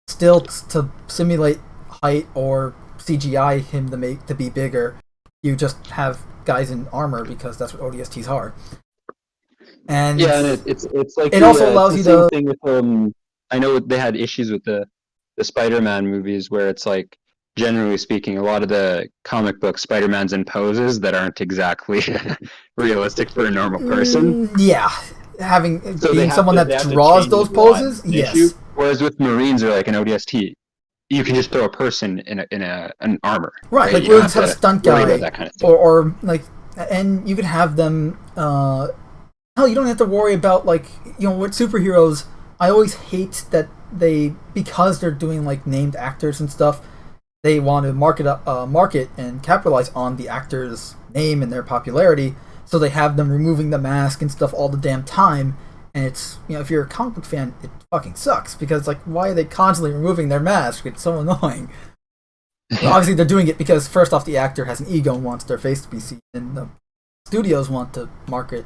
stilts to simulate height or CGI him to be bigger. You just have guys in armor because that's what ODSTs are. And it's like it also allows you to. Thing with, I know they had issues with the Spider-Man movies where it's like, generally speaking, a lot of the comic book Spider-Man's in poses that aren't exactly realistic for a normal person. Yeah, being someone that draws those poses, yes. Issue. Whereas with Marines or like an ODST, you can just throw a person in an armor. Right, like we'll just have a stunt guy, that kind of thing. or like, and you can have them. Hell, you don't have to worry about with superheroes. I always hate that because they're doing like named actors and stuff, they want to market and capitalize on the actor's name and their popularity, so they have them removing the mask and stuff all the damn time. And it's, if you're a comic book fan, it fucking sucks, because like, why are they constantly removing their mask? It's so annoying. Well, obviously they're doing it because, first off, the actor has an ego and wants their face to be seen, and the studios want to market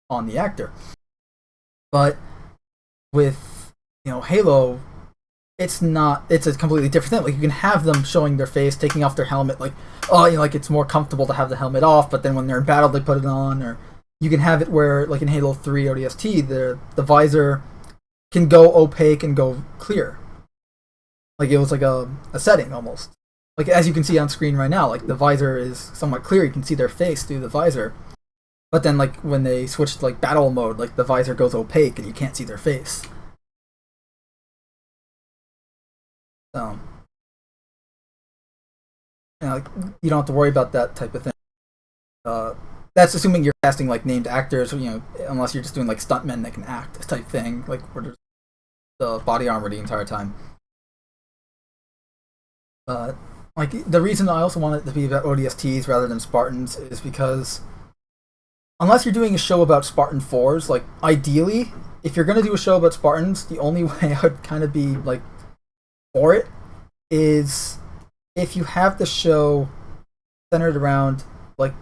on the actor. But with Halo, it's a completely different thing. Like, you can have them showing their face, taking off their helmet, like, it's more comfortable to have the helmet off, but then when they're in battle they put it on. Or you can have it where, like in Halo 3 ODST, the visor can go opaque and go clear. Like, it was like a setting almost. Like, as you can see on screen right now, like, the visor is somewhat clear, you can see their face through the visor. But then, like, when they switch to like battle mode, like, the visor goes opaque and you can't see their face. So, like, you don't have to worry about that type of thing. That's assuming you're casting like named actors, unless you're just doing like stuntmen that can act type thing, like where there's the body armor the entire time. Like, the reason I also want it to be about ODSTs rather than Spartans is because, unless you're doing a show about Spartan 4s, like, ideally, if you're going to do a show about Spartans, the only way I would kind of be, like, for it is if you have the show centered around, like,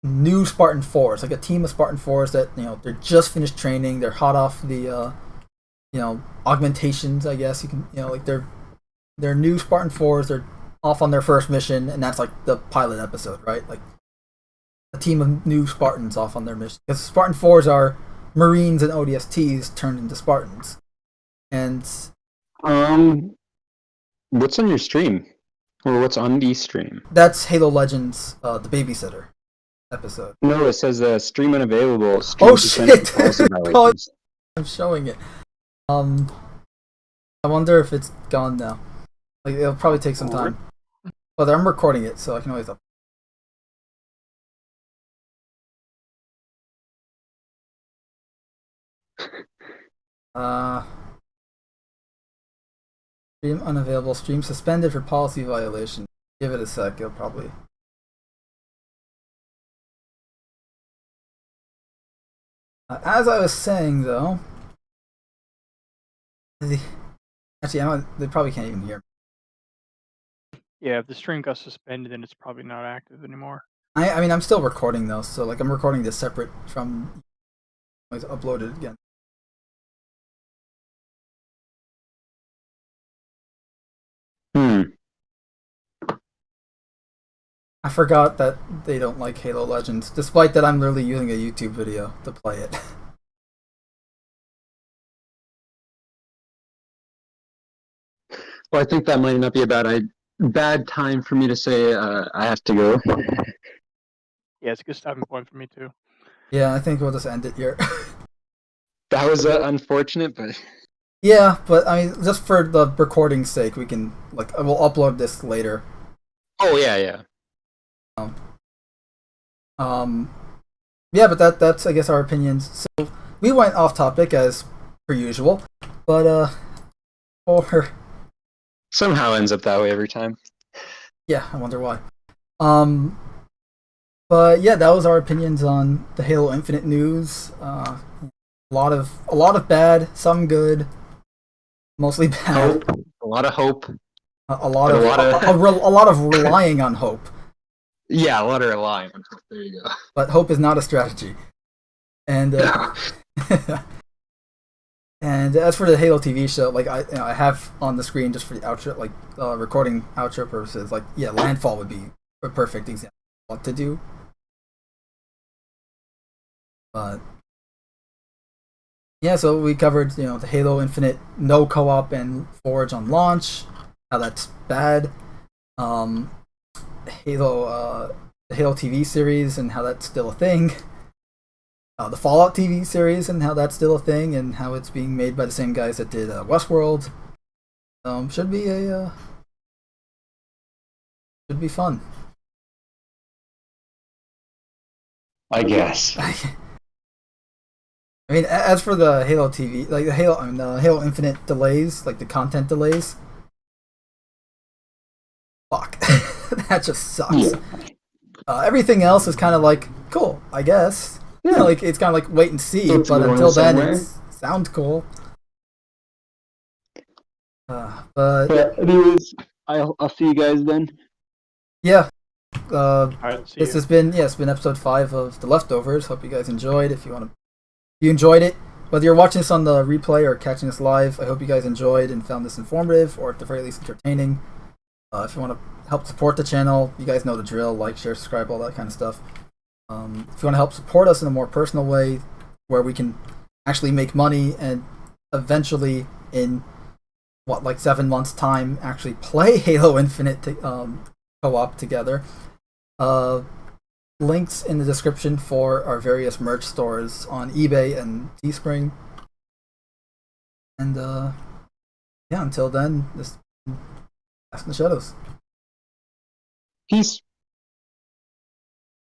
new Spartan 4s, like a team of Spartan 4s that, they're just finished training, they're hot off the, augmentations, I guess, you can, like, they're new Spartan 4s, they're off on their first mission, and that's, like, the pilot episode, right? Like, a team of new Spartans off on their mission. Because Spartan 4s are Marines and ODSTs turned into Spartans. And what's on your stream? Or what's on the stream? That's Halo Legends, the Babysitter episode. No, it says stream unavailable. Oh shit! I'm showing it. I wonder if it's gone now. Like, it'll probably take some time. But I'm recording it, so I can always upload. Stream unavailable. Stream suspended for policy violation. Give it a sec. It'll probably. As I was saying, though, actually, they probably can't even hear me. Yeah, if the stream got suspended, then it's probably not active anymore. I mean, I'm still recording though, so like, I'm recording this separate from I upload it again. I forgot that they don't like Halo Legends, despite that I'm literally using a YouTube video to play it. Well, I think that might not be a bad time for me to say I have to go. Yeah, it's a good stopping point for me too. Yeah, I think we'll just end it here. That was unfortunate, but Yeah, but I mean, just for the recording's sake, we can we'll upload this later. oh yeah. Yeah, but that's I guess our opinions. So we went off topic as per usual, but or Somehow ends up that way every time. yeah, I wonder why. But yeah, that was our opinions on the Halo Infinite news. A lot of bad, some good, mostly bad. Hope, a lot of hope. A lot of relying on hope. Yeah, a lot of relying on hope. There you go. But hope is not a strategy. And and as for the Halo TV show, I have on the screen just for the outro, recording outro purposes, Landfall would be a perfect example of what to do. But yeah, so we covered the Halo Infinite no co-op and Forge on launch, how that's bad. The Halo TV series and how that's still a thing. The Fallout TV series and how that's still a thing, and how it's being made by the same guys that did Westworld. Should be fun. I guess. I mean, as for the Halo TV, the Halo Infinite delays, the content delays, fuck, that just sucks. Yeah. Everything else is kind of cool, I guess. Yeah, it's kind of wait and see, It's but going until then, somewhere. it sounds cool. But anyways, I'll see you guys then. yeah, All right, see this you. has been it's been episode 5 of The Leftovers. Hope you guys enjoyed. If you enjoyed it, whether you're watching this on the replay or catching this live, I hope you guys enjoyed and found this informative, or at the very least entertaining. If you want to help support the channel, you guys know the drill: like, share, subscribe, all that kind of stuff. If you want to help support us in a more personal way, where we can actually make money and eventually, in 7 months' time, actually play Halo Infinite co-op together. Links in the description for our various merch stores on eBay and Teespring. And yeah, until then, this is Cast in the Shadows. Peace.